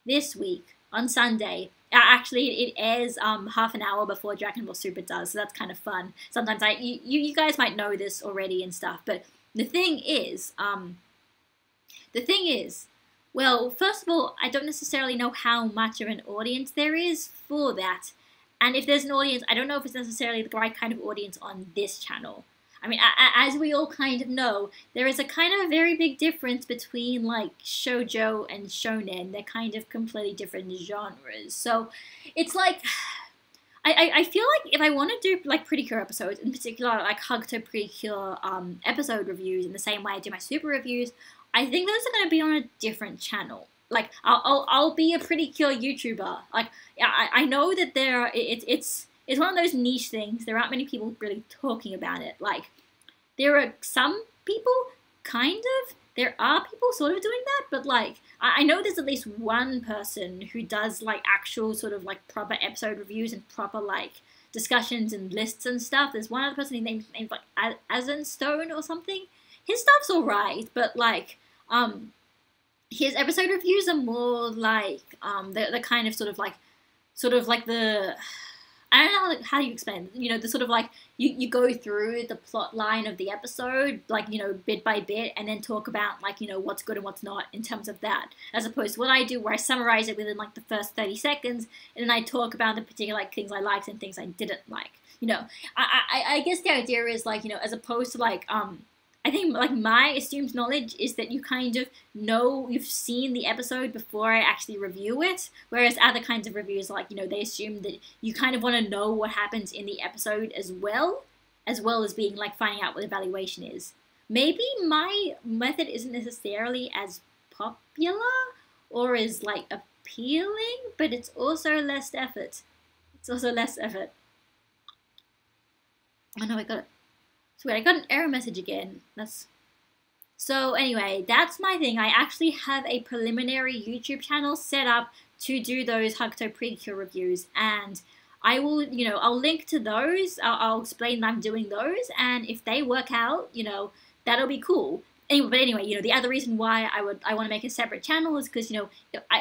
This week. on Sunday. Actually, it airs half an hour before Dragon Ball Super does, so that's kind of fun. Sometimes you guys might know this already and stuff, but the thing is, well, first of all, I don't necessarily know how much of an audience there is for that. And if there's an audience, I don't know if it's necessarily the right kind of audience on this channel. I mean, as we all kind of know, there is a kind of very big difference between, like, shoujo and shonen. They're kind of completely different genres. So, it's like, I feel like if I want to do, like, Pretty Cure episodes, in particular, like, Hugto Pretty Cure episode reviews, in the same way I do my super reviews, I think those are going to be on a different channel. Like, I'll be a Pretty Cure YouTuber. Like, I know that it's one of those niche things. There aren't many people really talking about it. Like, there are some people, kind of. There are people sort of doing that, but, like, I know there's at least one person who does, like, actual sort of, like, proper episode reviews and proper, like, discussions and lists and stuff. There's one other person named like, Azen Stone or something. His stuff's alright, but, like, his episode reviews are more like, the kind of sort of like the, I don't know how you explain it. You know, the sort of like, you go through the plot line of the episode, like, you know, bit by bit, and then talk about, like, you know, what's good and what's not in terms of that. As opposed to what I do, where I summarize it within, like, the first 30 seconds, and then I talk about the particular, like, things I liked and things I didn't like. You know, I guess the idea is, like, you know, as opposed to, like, I think, like, my assumed knowledge is that you kind of know, you've seen the episode before I actually review it, whereas other kinds of reviews, like, you know, they assume that you kind of want to know what happens in the episode as well as being, like, finding out what the evaluation is. Maybe my method isn't necessarily as popular or as, like, appealing, but it's also less effort. Oh no, I got it. So wait, I got an error message again. So anyway, that's my thing. I actually have a preliminary YouTube channel set up to do those Hugto Precure reviews, and I will, you know, I'll link to those. I'll explain that I'm doing those, and if they work out, you know, that'll be cool. Anyway, you know, the other reason why I want to make a separate channel is because, you know,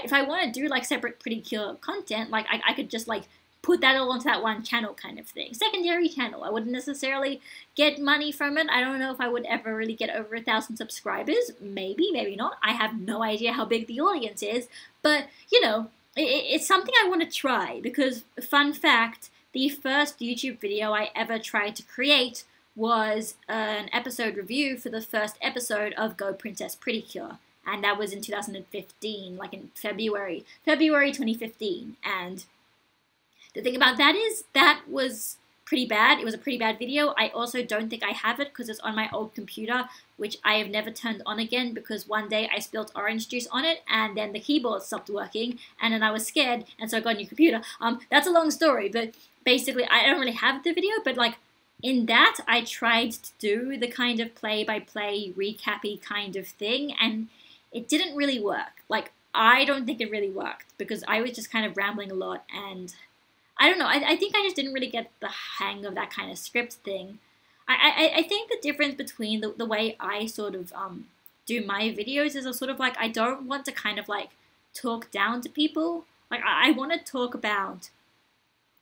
if I want to do, like, separate Pretty Cure content, like, I could just, like, put that all onto that one channel kind of thing. Secondary channel. I wouldn't necessarily get money from it. I don't know if I would ever really get over 1,000 subscribers. Maybe, maybe not. I have no idea how big the audience is. But, you know, it's something I want to try. Because, fun fact, the first YouTube video I ever tried to create was an episode review for the first episode of Go Princess Pretty Cure. And that was in 2015, like in February 2015. And the thing about that is, that was pretty bad. It was a pretty bad video. I also don't think I have it because it's on my old computer, which I have never turned on again because one day I spilled orange juice on it and then the keyboard stopped working and then I was scared and so I got a new computer. That's a long story, but basically I don't really have the video, but, like, in that I tried to do the kind of play-by-play recappy kind of thing and it didn't really work. Like, I don't think it really worked because I was just kind of rambling a lot and I don't know, I think I just didn't really get the hang of that kind of script thing. I think the difference between the way I sort of do my videos is sort of like, I don't want to kind of, like, talk down to people. Like, I want to talk about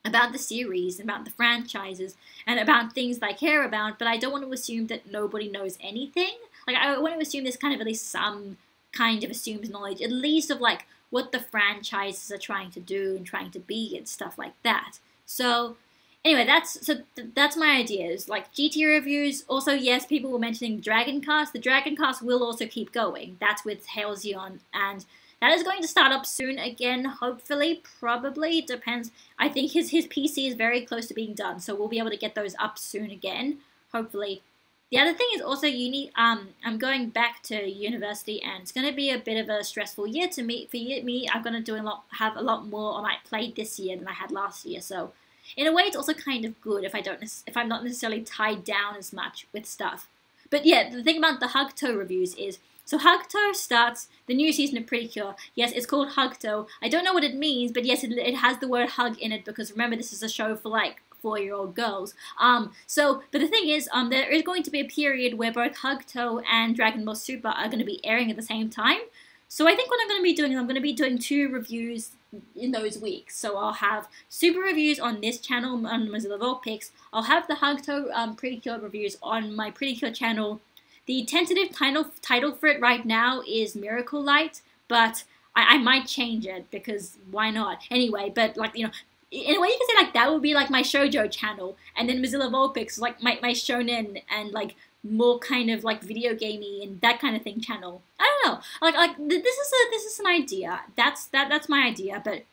the series, about the franchises, and about things that I care about, but I don't want to assume that nobody knows anything. Like, I want to assume there's kind of at least some kind of assumed knowledge, at least of, like, what the franchises are trying to do and trying to be and stuff like that. So anyway, that's my ideas. Like, GT reviews. Also, yes, people were mentioning Dragon Cast. The Dragon Cast will also keep going. That's with Halcyon, and that is going to start up soon again, hopefully, probably, depends. I think his PC is very close to being done, so we'll be able to get those up soon again, hopefully. The other thing is also I'm going back to university, and it's going to be a bit of a stressful year for me. I'm going to have a lot more on my plate this year than I had last year. So, in a way, it's also kind of good if I'm not necessarily tied down as much with stuff. But yeah, the thing about the Hugto reviews is, so Hugto starts the new season of Pretty Cure. Yes, it's called Hugto. I don't know what it means, but yes, it has the word hug in it because remember, this is a show for, like, 4-year-old girls. But the thing is, there is going to be a period where both Hugto and Dragon Ball Super are going to be airing at the same time. So I think what I'm going to be doing is I'm going to be doing 2 reviews in those weeks. So I'll have super reviews on this channel on Mozilla Vault Picks. I'll have the Hugto Pretty Cure reviews on my Pretty Cure channel. The tentative title for it right now is Miracle Light, but I might change it because why not? Anyway, but like, you know, in a way you can say like that would be like my shoujo channel, and then Mozilla Vault Picks like my shonen and like more kind of like video gamey and that kind of thing channel. I don't know. This is an idea. That's my idea. But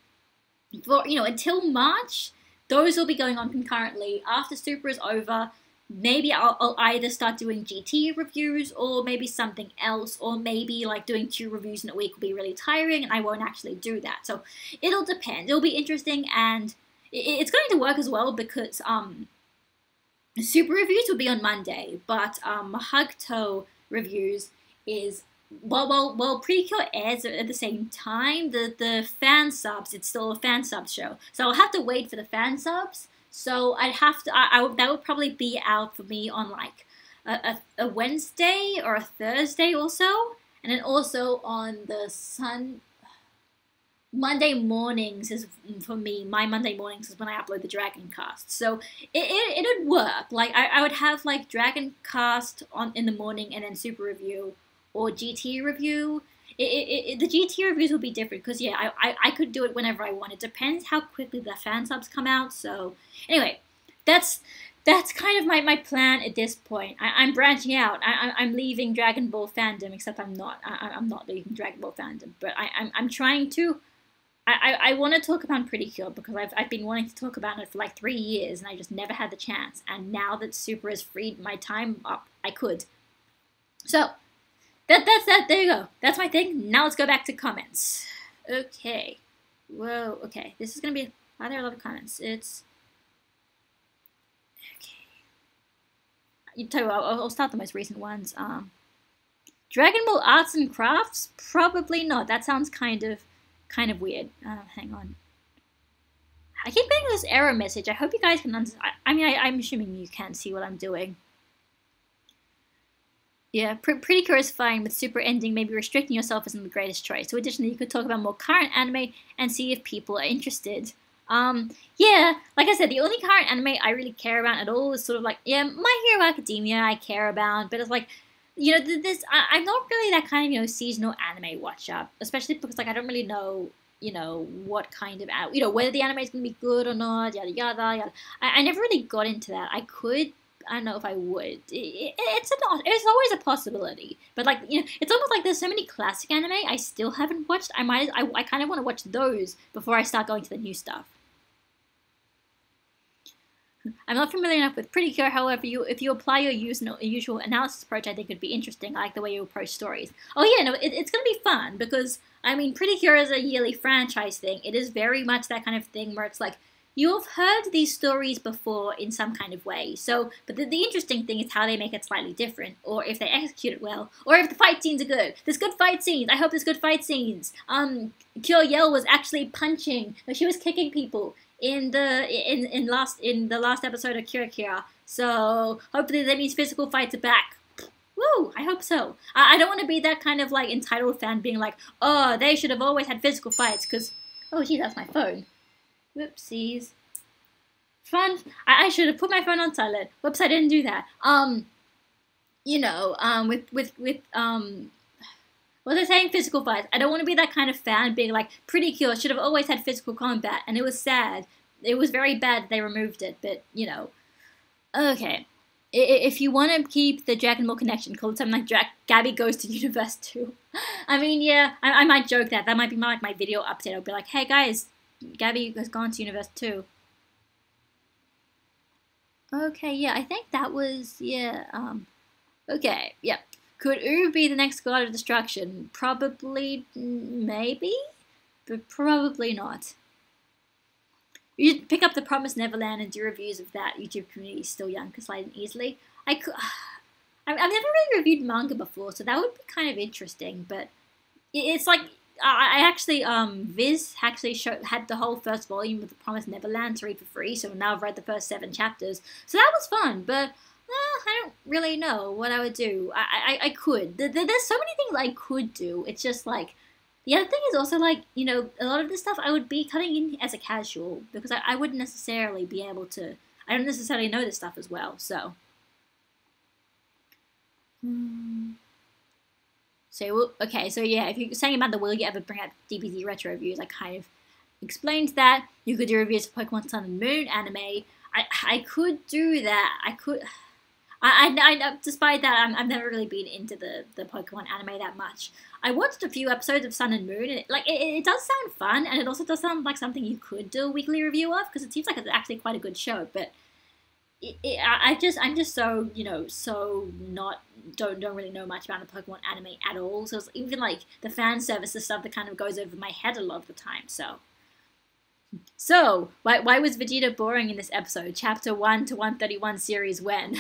for, you know, until March, those will be going on concurrently. After Super is over, maybe I'll either start doing GT reviews or maybe something else, or maybe like doing 2 reviews in a week will be really tiring and I won't actually do that. So it'll depend. It'll be interesting, and it's going to work as well because Super reviews will be on Monday, but Hugto reviews is well Pretty Cure airs at the same time. The fan subs, it's still a fan sub show, so I'll have to wait for the fan subs. So I'd have to that would probably be out for me on like a Wednesday or a Thursday also, and then also on the Monday mornings is for me. My Monday mornings is when I upload the Dragon Cast, so it would work. Like I would have like Dragon Cast in the morning, and then Super review or GT review. The GT reviews will be different because yeah, I could do it whenever I want. It depends how quickly the fan subs come out. So anyway, that's kind of my plan at this point. I'm branching out. I'm leaving Dragon Ball fandom, except I'm not. I'm not leaving Dragon Ball fandom, but I'm trying to. I want to talk about Pretty Cure because I've been wanting to talk about it for like 3 years and I just never had the chance. And now that Super has freed my time up, I could. So that's that. There you go. That's my thing. Now let's go back to comments. Okay. Whoa. Okay. This is gonna be. Are there a lot of comments? It's. Okay. You tell you what, I'll start the most recent ones. Dragon Ball Arts and Crafts? Probably not. That sounds kind of weird. Hang on. I keep getting this error message. I hope you guys can understand. I'm assuming you can see what I'm doing. Yeah, Pretty Cure is fine with Super ending. Maybe restricting yourself isn't the greatest choice. So additionally, you could talk about more current anime and see if people are interested. Yeah, like I said, the only current anime I really care about at all is sort of like, yeah, My Hero Academia I care about, but it's like, you know, I'm not really that kind of, you know, seasonal anime watcher, especially because, like, I don't really know, you know, what kind of, you know, whether the anime is going to be good or not, yada, yada, yada. I never really got into that. I don't know if I would. It's always a possibility. But, like, you know, it's almost like there's so many classic anime I still haven't watched. I kind of want to watch those before I start going to the new stuff. I'm not familiar enough with Pretty Cure, however, if you apply your usual analysis approach, I think it'd be interesting. I like the way you approach stories. Oh yeah, no, it's going to be fun, because, I mean, Pretty Cure is a yearly franchise thing. It is very much that kind of thing where it's like, you've heard these stories before in some kind of way, so, but the interesting thing is how they make it slightly different, or if they execute it well, or if the fight scenes are good. There's good fight scenes. I hope there's good fight scenes. Cure Yell was actually punching, like, she was kicking people in the last episode of Kira Kira. So hopefully that means physical fights are back. Woo! I hope so. I don't want to be that kind of like entitled fan being like, oh, they should have always had physical fights because, oh gee, that's my phone. Whoopsies. Fun. I should have put my phone on silent. Whoops, I didn't do that. You know, well, they're saying physical fights. I don't want to be that kind of fan being like, Pretty Cure should have always had physical combat, and it was sad. It was very bad that they removed it, but, you know. Okay. If you want to keep the Dragon Ball connection, call it something like Gabby Goes to Universe 2. I mean, yeah, I might joke that. That might be like my video update. I'll be like, hey guys, Gabby has gone to Universe 2. Okay, yeah, I think that was, yeah, okay, yep. Could Uru be the next god of destruction? Probably, maybe, but probably not. You pick up The Promised Neverland and do reviews of that. YouTube community is still young, can slide in easily. I've never really reviewed manga before, so that would be kind of interesting. But it's like I actually Viz actually had the whole first volume of The Promised Neverland to read for free. So now I've read the first 7 chapters. So that was fun, but. I don't really know what I would do. I could. There's so many things I could do. It's just like, The other thing is also like, you know, a lot of this stuff I would be cutting in as a casual because I wouldn't necessarily be able to. I don't necessarily know this stuff as well, so. So, okay, so yeah, if you're saying about the will you ever bring up DBZ retro reviews, I kind of explained that. You could do reviews of Pokemon Sun and Moon anime. I could do that. I could. Despite that, I've never really been into the Pokemon anime that much. I watched a few episodes of Sun and Moon, and it does sound fun, and it also does sound like something you could do a weekly review of, because it seems like it's actually quite a good show, but I'm just so, you know, so not, don't really know much about the Pokemon anime at all, so it's even like the fan service is stuff that kind of goes over my head a lot of the time, so. So, why was Vegeta boring in this episode? Chapter 1 to 131 series when?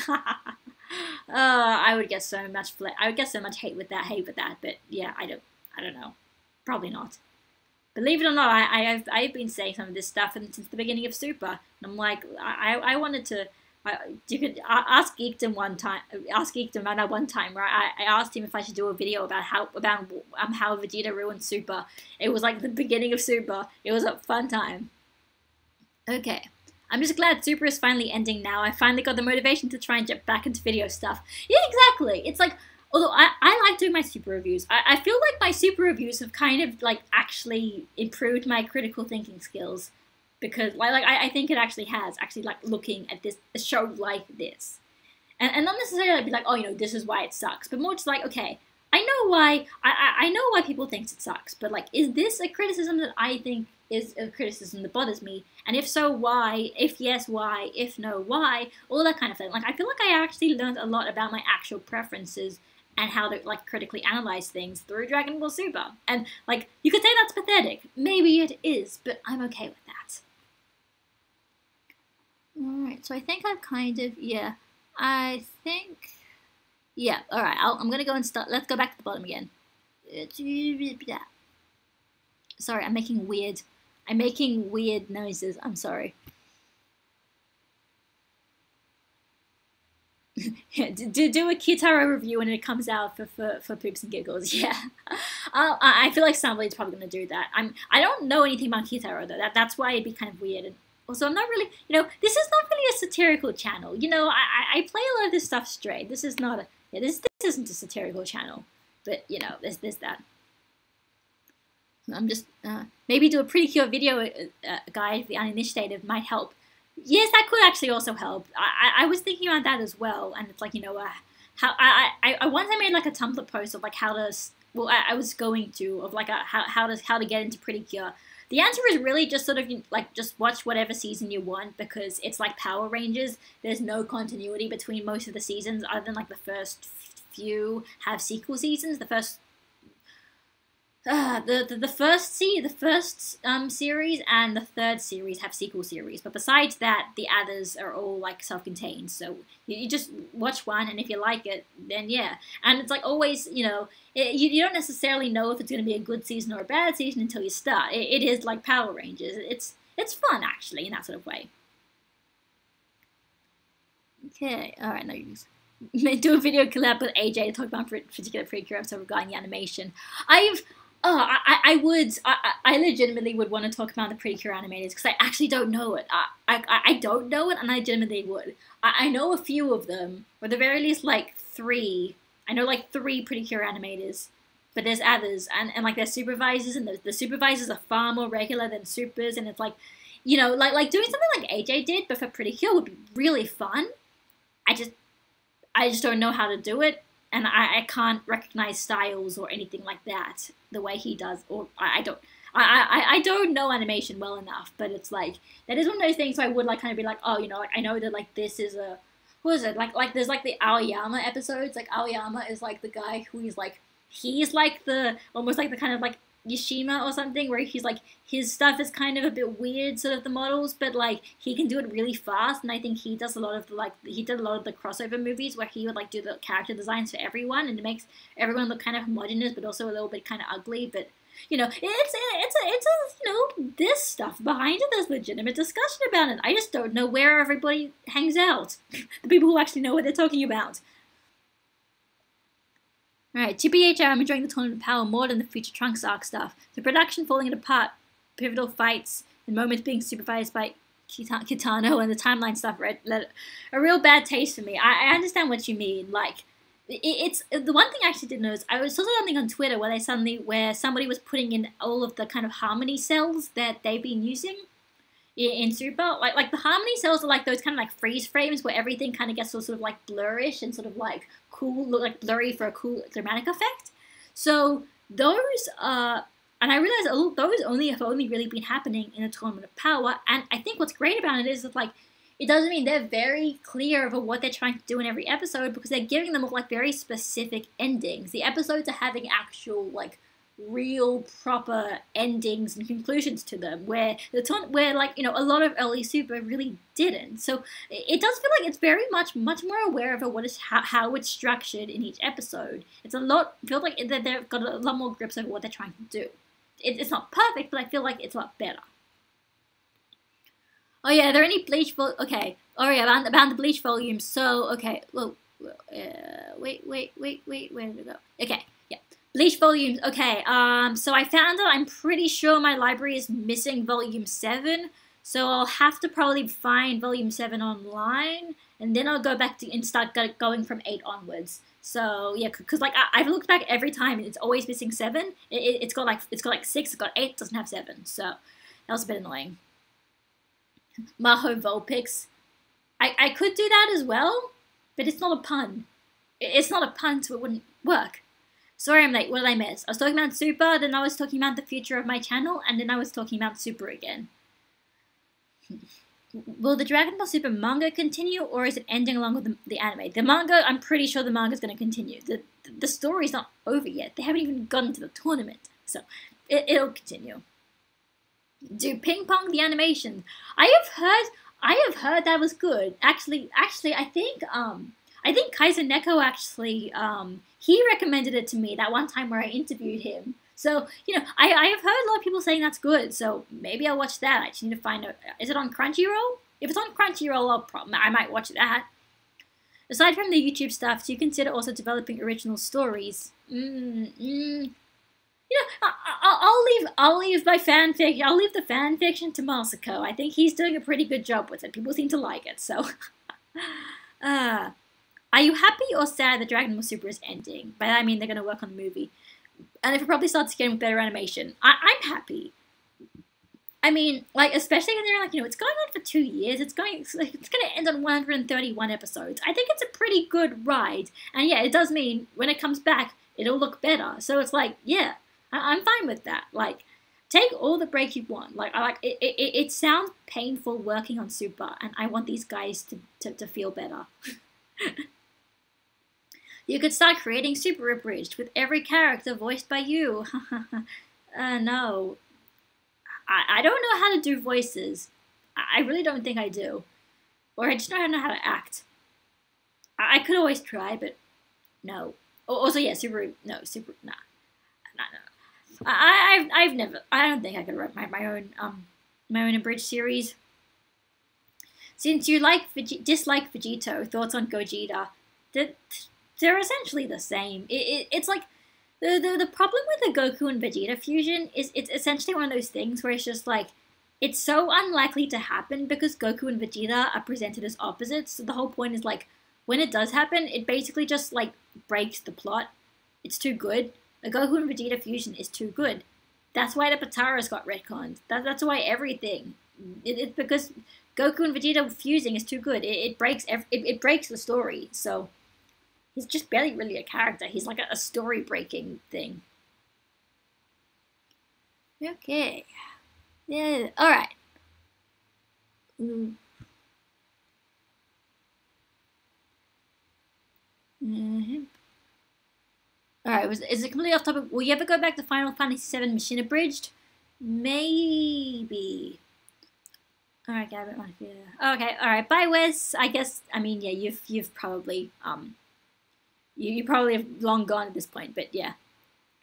I would get so much hate with that, but yeah, I don't know. Probably not. Believe it or not, I've been saying some of this stuff since the beginning of Super, and I'm like, I wanted to. You could ask Geekdom one time where I asked him if I should do a video about how Vegeta ruined Super. It was like the beginning of Super. It was a fun time. Okay. I'm just glad Super is finally ending now. I finally got the motivation to try and get back into video stuff. Yeah, exactly. It's like, although I like doing my Super reviews, I feel like my Super reviews have kind of like actually improved my critical thinking skills. Because I think it actually has, like looking at a show like this. And not necessarily be like, oh, you know, this is why it sucks. But more just like, okay, I know why people think it sucks. But like, is this a criticism that I think is a criticism that bothers me? And if so, why? If yes, why? If no, why? All that kind of thing. Like, I feel like I actually learned a lot about my actual preferences and how to like critically analyze things through Dragon Ball Super. And like, you could say that's pathetic. Maybe it is, but I'm okay with that. Alright, so I think I've kind of, yeah, alright, I'm gonna go and start, let's go back to the bottom again. Sorry, I'm making weird noises, I'm sorry. Yeah, do a Kitaro review when it comes out for poops and giggles, yeah. I feel like somebody's probably gonna do that. I don't know anything about Kitaro though, that's why it'd be kind of weird. And also, I'm not really, you know, this is not really a satirical channel. You know, I play a lot of this stuff straight. This is not this isn't a satirical channel. But, you know, there's that. I'm just, maybe do a pretty cure video guide for the uninitiated might help. Yes, that could actually also help. I was thinking about that as well. And it's like, you know, how, once I made like a Tumblr post of like how to, well, I was going to, of like how to get into pretty cure. The answer is really just sort of like just watch whatever season you want, because it's like Power Rangers. There's no continuity between most of the seasons other than like the first few have sequel seasons. The first series and the third series have sequel series, but besides that, the others are all like self-contained. So you just watch one, and if you like it, then yeah. And it's like always, you know, you don't necessarily know if it's going to be a good season or a bad season until you start. It is like Power Rangers. It's fun actually in that sort of way. Okay, all right, no use. Do a video collab with AJ to talk about particular pre-cure episode regarding the animation. I legitimately would want to talk about the Pretty Cure animators because I actually don't know it. I don't know it, and I legitimately would. I know a few of them, or at the very least like 3. I know like 3 Pretty Cure animators, but there's others, and like their supervisors, and the supervisors are far more regular than supers, and it's like, you know, like doing something like AJ did, but for Pretty Cure would be really fun. I just don't know how to do it. And I can't recognize styles or anything like that the way he does, or I don't know animation well enough. But it's like that is one of those things where I would like kind of be like, oh, you know, like I know that like this is a, what is it, like there's like the Aoyama episodes. Like Aoyama is like the guy who he's like the almost like the kind of like Yashima or something, where he's like his stuff is kind of a bit weird, sort of the models, but like he can do it really fast. And I think he does a lot of the crossover movies where he would like do the character designs for everyone, and it makes everyone look kind of homogenous but also a little bit kind of ugly. But you know, it's a you know, this stuff behind it. There's legitimate discussion about it. I just don't know where everybody hangs out. The people who actually know what they're talking about. Alright, TBHR, I'm enjoying the Tournament of Power more than the Future Trunks arc stuff. The production falling apart, pivotal fights, and moments being supervised by Kitano and the timeline stuff a real bad taste for me. I understand what you mean. Like, it's the one thing I actually did notice. I saw something on Twitter where somebody was putting in all of the kind of harmony cells that they've been using in Super. Like the harmony cells are like those kind of like freeze frames where everything kind of gets sort of like blurrish and sort of like cool, look like blurry for a cool dramatic effect. So those and I realized those have only really been happening in a Tournament of Power. And I think what's great about it is that like it doesn't mean they're very clear over what they're trying to do in every episode, because they're giving them like very specific endings. The episodes are having actual like real proper endings and conclusions to them, where like, you know, a lot of early Super really didn't. So it does feel like it's very much more aware of how it's structured in each episode. Feels like they've got a lot more grips over what they're trying to do. It's not perfect, but I feel like it's a lot better. Oh yeah, are there any Bleach okay. Oh yeah, about the Bleach volumes. So okay, well, wait, where did it go? Okay, yeah. Bleach volumes, okay, so I found out I'm pretty sure my library is missing volume 7, so I'll have to probably find volume 7 online, and then I'll go back and start going from 8 onwards. So, yeah, because like, I've looked back every time, and it's always missing 7. It's got like 6, it's got 8, it doesn't have 7, so that was a bit annoying. Maho Vulpix, I could do that as well, but it's not a pun. It's not a pun, so it wouldn't work. Sorry I'm late, what did I miss? I was talking about Super, then I was talking about the future of my channel, and then I was talking about Super again. Will the Dragon Ball Super manga continue, or is it ending along with the anime? The manga, I'm pretty sure the manga is going to continue. The story's not over yet. They haven't even gotten to the tournament, so it'll continue. Do Ping Pong the animation? I have heard that was good. Actually, I think Kaiser Neko actually, he recommended it to me that one time where I interviewed him. So, you know, I have heard a lot of people saying that's good, so maybe I'll watch that. I just need to find out, is it on Crunchyroll? If it's on Crunchyroll, I might watch that. Aside from the YouTube stuff, do you consider also developing original stories? You know, I'll leave my fanfic. I'll leave the fanfiction to Masako. I think he's doing a pretty good job with it. People seem to like it, so. Are you happy or sad that Dragon Ball Super is ending? By that I mean they're going to work on the movie. And if it probably starts getting better animation. I'm happy. I mean, like, especially when they're like, you know, it's going on for 2 years. It's going to end on 131 episodes. I think it's a pretty good ride. And yeah, it does mean when it comes back, it'll look better. So it's like, yeah, I'm fine with that. Like, take all the break you want. Like, it sounds painful working on Super, and I want these guys to feel better. You could start creating Super Abridged with every character voiced by you. No. I don't know how to do voices. I really don't think I do. Or I just don't know how to act. I could always try, but no. Also, yeah, nah. I don't think I could write my own Abridged series. Since you dislike Vegito, thoughts on Gogeta? They're essentially the same. It's like the problem with the Goku and Vegeta fusion is it's essentially one of those things where it's just like it's so unlikely to happen because Goku and Vegeta are presented as opposites. So the whole point is like when it does happen, it basically just like breaks the plot. It's too good. The Goku and Vegeta fusion is too good. That's why the Pataras got retconned. That's why everything. It's because Goku and Vegeta fusing is too good. It breaks the story. So. He's just barely really a character. He's like a story-breaking thing. Okay. Yeah, alright. Alright, is it completely off topic? Will you ever go back to Final Fantasy VII Machine Abridged? Maybe. Alright, Gavin. Okay, alright. Bye, Wes. I guess, I mean, yeah, you've probably, You probably have long gone at this point, but yeah.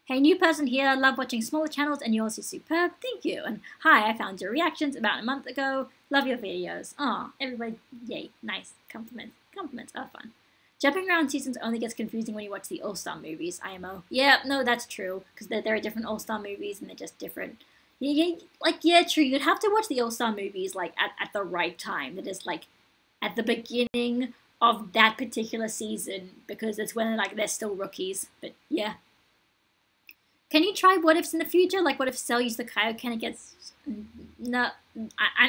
Hey, new person here. Love watching smaller channels, and yours is superb. Thank you. And hi, I found your reactions about a month ago. Love your videos. Aw, everybody, yay, nice. Compliments are fun. Jumping around seasons only gets confusing when you watch the All-Star movies, IMO. Yeah, no, that's true, because there are different All-Star movies, and they're just different. Yeah, true, you'd have to watch the All-Star movies, like, at the right time. That is, like, at the beginning of that particular season, because it's when, like, they're still rookies. But, yeah. Can you try what ifs in the future? Like, what if Cell used the Kaioken against... No,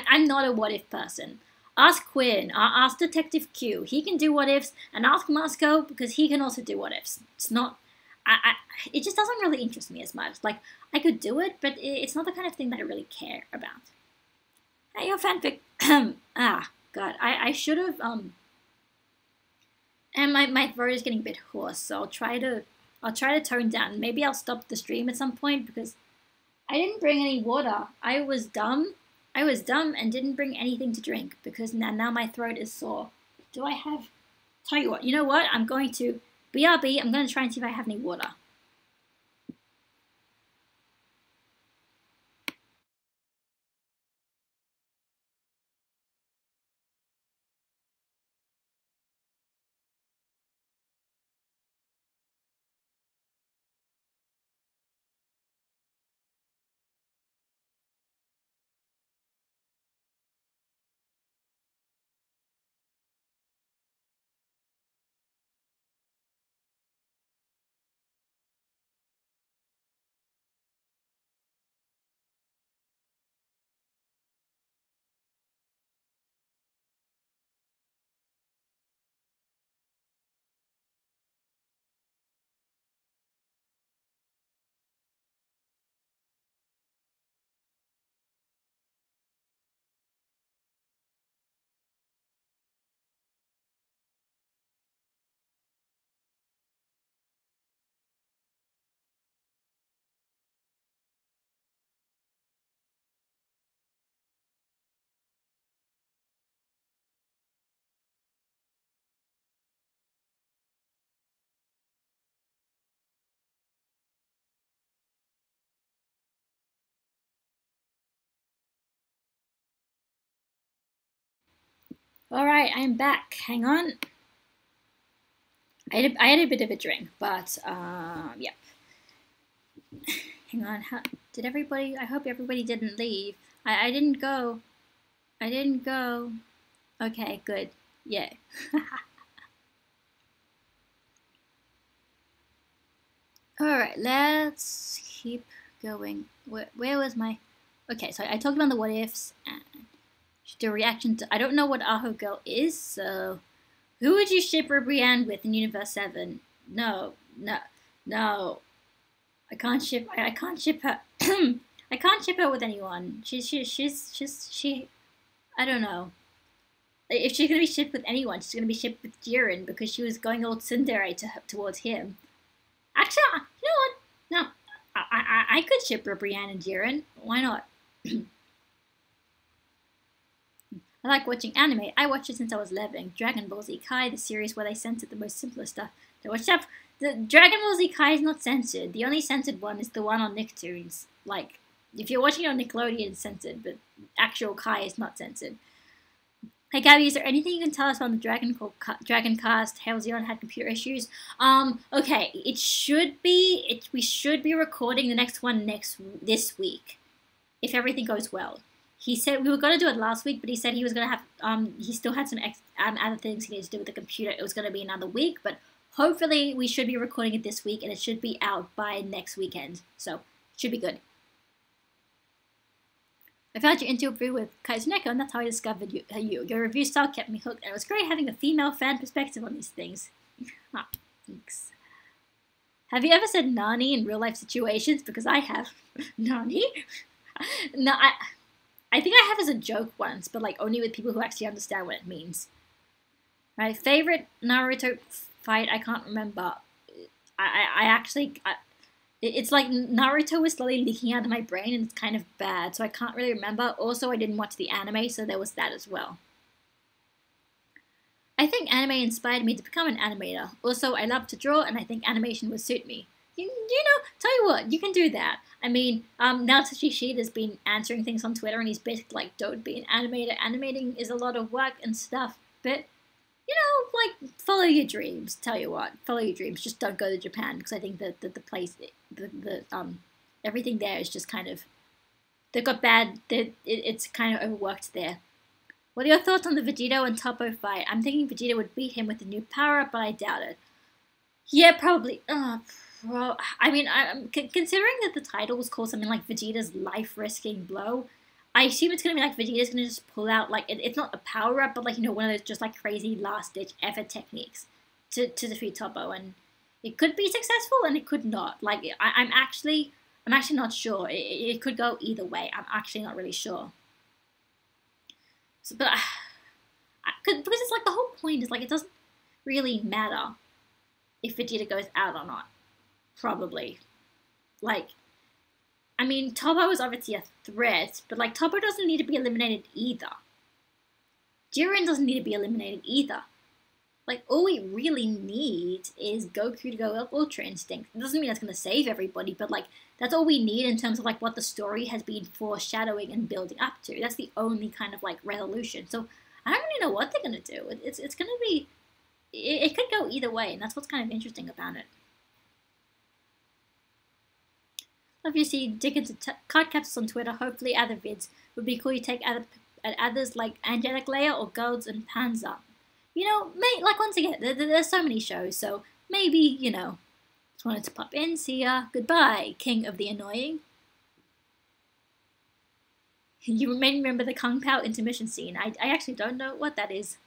I'm not a what if person. Ask Quinn, ask Detective Q. He can do what ifs, and ask Moscow because he can also do what ifs. It's not, it just doesn't really interest me as much. Like, I could do it, but it's not the kind of thing that I really care about. Hey, your fanfic. God, I should have, and my throat is getting a bit hoarse, so I'll try to tone down. Maybe I'll stop the stream at some point because I didn't bring any water. I was dumb and didn't bring anything to drink because now my throat is sore. Do I have... Tell you what, you know what? I'm going to... BRB, I'm going to try and see if I have any water. Alright, I'm back. Hang on. I had a bit of a drink, but, yeah. Hang on. Did everybody... I hope everybody didn't leave. I didn't go. I didn't go. Okay, good. Yeah. Alright, let's keep going. Where was my... Okay, so I talked about the what ifs and the reaction to... I don't know what Aho Girl is, so... Who would you ship Brienne with in Universe 7? No. I can't ship her. I can't ship her with anyone. She I don't know. If she's gonna be shipped with anyone, she's gonna be shipped with Jiren because she was going all tsundere towards him. Actually, you know what? No, I could ship Brienne and Jiren. Why not? I like watching anime. I watched it since I was 11. Dragon Ball Z Kai, the series where they censored the most simplest stuff. I watched that. The Dragon Ball Z Kai is not censored. The only censored one is the one on Nicktoons. Like, if you're watching it on Nickelodeon, it's censored, but actual Kai is not censored. Hey Gabby, is there anything you can tell us about the Dragon Cast? Halcyon had computer issues. Okay, we should be recording the next one this week, if everything goes well. He said we were going to do it last week, but he said he was going to have, he still had some other things he needed to do with the computer. It was going to be another week, but hopefully we should be recording it this week, and it should be out by next weekend. So, it should be good. I found your interview with Kaizuneko, and that's how I discovered you. Your review style kept me hooked, and it was great having a female fan perspective on these things. Thanks. Have you ever said Nani in real-life situations? Because I have. Nani? No, I think I have as a joke once, but like only with people who actually understand what it means. My favorite Naruto fight, I can't remember. It's like Naruto was slowly leaking out of my brain and it's kind of bad, so I can't really remember. Also, I didn't watch the anime, so there was that as well. I think anime inspired me to become an animator. Also, I love to draw and I think animation would suit me. You know, tell you what, you can do that. I mean, now Tsuchi has been answering things on Twitter and he's basically like, don't be an animator. Animating is a lot of work and stuff, but you know, like, follow your dreams. Tell you what, follow your dreams. Just don't go to Japan, because I think that the place, everything there is just kind of, they've got bad. It's kind of overworked there. What are your thoughts on the Vegito and Toppo fight? I'm thinking Vegeta would beat him with the new power up, but I doubt it. Yeah, probably. Well, I mean, I'm considering that the title was called something like Vegeta's life-risking blow. I assume it's gonna be like Vegeta's gonna just pull out like it's not a power up, but like one of those just like crazy last-ditch effort techniques to defeat Toppo, and it could be successful and it could not. Like I'm actually not sure. It could go either way. I'm actually not really sure. So, but because it's like the whole point is like it doesn't really matter if Vegeta goes out or not. Probably. Like, I mean, Toppo is obviously a threat, but like Toppo doesn't need to be eliminated either. Jiren doesn't need to be eliminated either. Like, all we really need is Goku to go Ultra Instinct. It doesn't mean that's going to save everybody, but like, that's all we need in terms of like what the story has been foreshadowing and building up to. That's the only kind of like resolution. So I don't really know what they're going to do. It's going to be, it could go either way, and that's what's kind of interesting about it. Love you see dig into card capsules on Twitter. Hopefully other vids would be cool. You take others like Angelic Layer or Golds and Panzer. You know, like once again, there's so many shows, so maybe, you know, just wanted to pop in, see ya, goodbye, King of the Annoying. You made me remember the Kung Pao intermission scene. I actually don't know what that is.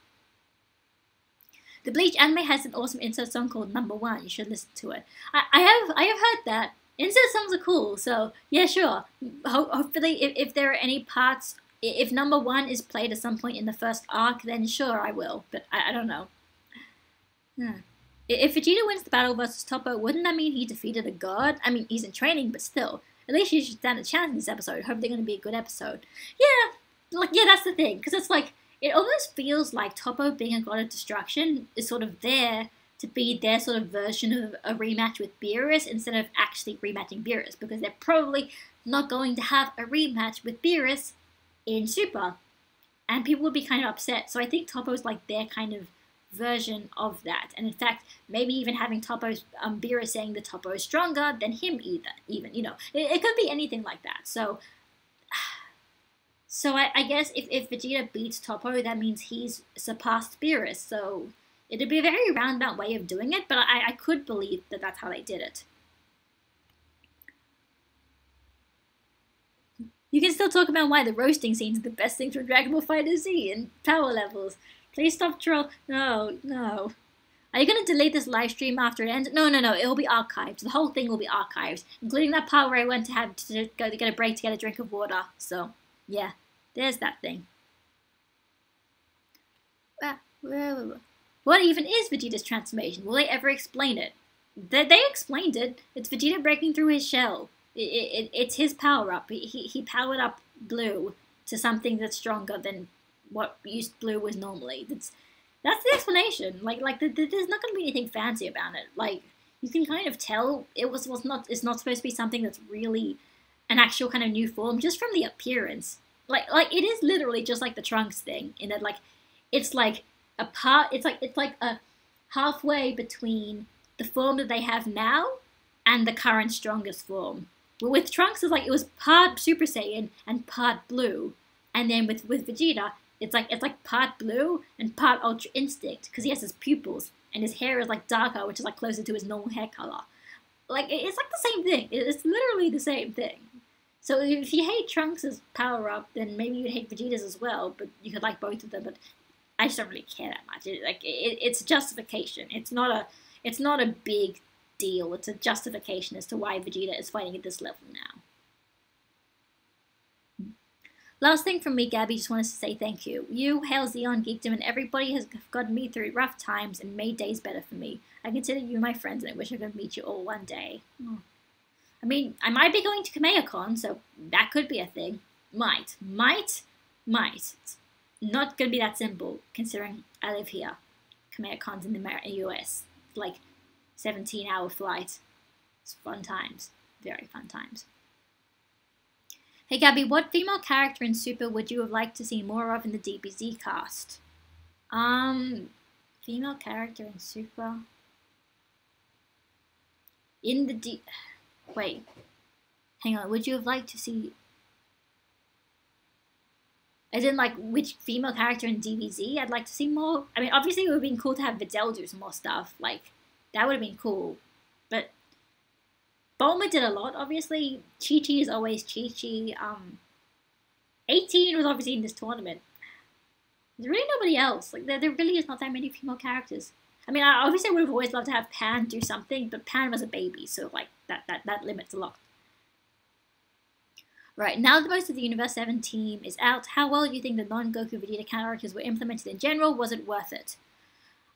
The Bleach anime has an awesome insert song called Number One. You should listen to it. I have heard that. Insert songs are cool, so yeah, sure. Hopefully, if there are any parts, if Number One is played at some point in the first arc, then sure, I will. But I don't know. If Vegeta wins the battle versus Toppo, wouldn't that mean he defeated a god? I mean, he's in training, but still. At least he should stand a chance in this episode. Hope they're going to be a good episode. Yeah, that's the thing. Because it's like, it almost feels like Toppo being a god of destruction is sort of there to be their sort of version of a rematch with Beerus instead of actually rematching Beerus, because they're probably not going to have a rematch with Beerus in Super, and people would be kind of upset. So I think Toppo's like their kind of version of that, and in fact, maybe even having Toppo's Beerus saying that Toppo is stronger than him even, you know, it could be anything like that. So I guess if Vegeta beats Toppo, that means he's surpassed Beerus, so it'd be a very roundabout way of doing it, but I could believe that that's how they did it. You can still talk about why the roasting scenes are the best things from Dragon Ball FighterZ and power levels. Please stop troll. No. Are you going to delete this live stream after it ends? No. It'll be archived. The whole thing will be archived, including that part where I went to have to go to get a break to get a drink of water. So, yeah, there's that thing. What even is Vegeta's transformation? Will they ever explain it? They explained it. It's Vegeta breaking through his shell. It's his power-up. He powered up Blue to something that's stronger than what Blue was normally. That's the explanation. Like there's not going to be anything fancy about it. Like, you can kind of tell it's not supposed to be something that's really an actual kind of new form just from the appearance. Like it is literally just like the Trunks thing, in that like it's like a part. It's like a halfway between the form that they have now and the current strongest form. But with Trunks, it's like it was part Super Saiyan and part Blue, and then with Vegeta, it's like part Blue and part Ultra Instinct, because he has his pupils and his hair is like darker, which is like closer to his normal hair color. Like, it's like the same thing. It's literally the same thing. So if you hate Trunks' power up, then maybe you'd hate Vegeta's as well. But you could like both of them. But I just don't really care that much. It's justification. It's not a big deal. It's a justification as to why Vegeta is fighting at this level now. Last thing from me, Gabby, just wanted to say thank you. You, Hail Xeon, Geekdom, and everybody has gotten me through rough times and made days better for me. I consider you my friends, and I wish I could meet you all one day. I mean, I might be going to KamehamehaCon, so that could be a thing. Might. It's not going to be that simple, considering I live here. KamehamehaCon's in the US. It's like 17-hour flight. It's fun times. Very fun times. Hey Gabby, what female character in Super would you have liked to see more of in the DBZ cast? Female character in Super. In the wait, hang on. Would you have liked to see? As in, like, which female character in DBZ I'd like to see more? I mean, obviously it would have been cool to have Videl do some more stuff. Like, that would have been cool. But Bulma did a lot, obviously. Chi-Chi is always Chi-Chi. 18 was obviously in this tournament. There's really nobody else. Like, there really is not that many female characters. I mean, I obviously would have always loved to have Pan do something, but Pan was a baby, so, like, that limits a lot. Right, now that most of the Universe 7 team is out, how well do you think the non-Goku Vegeta characters were implemented in general? Was it worth it?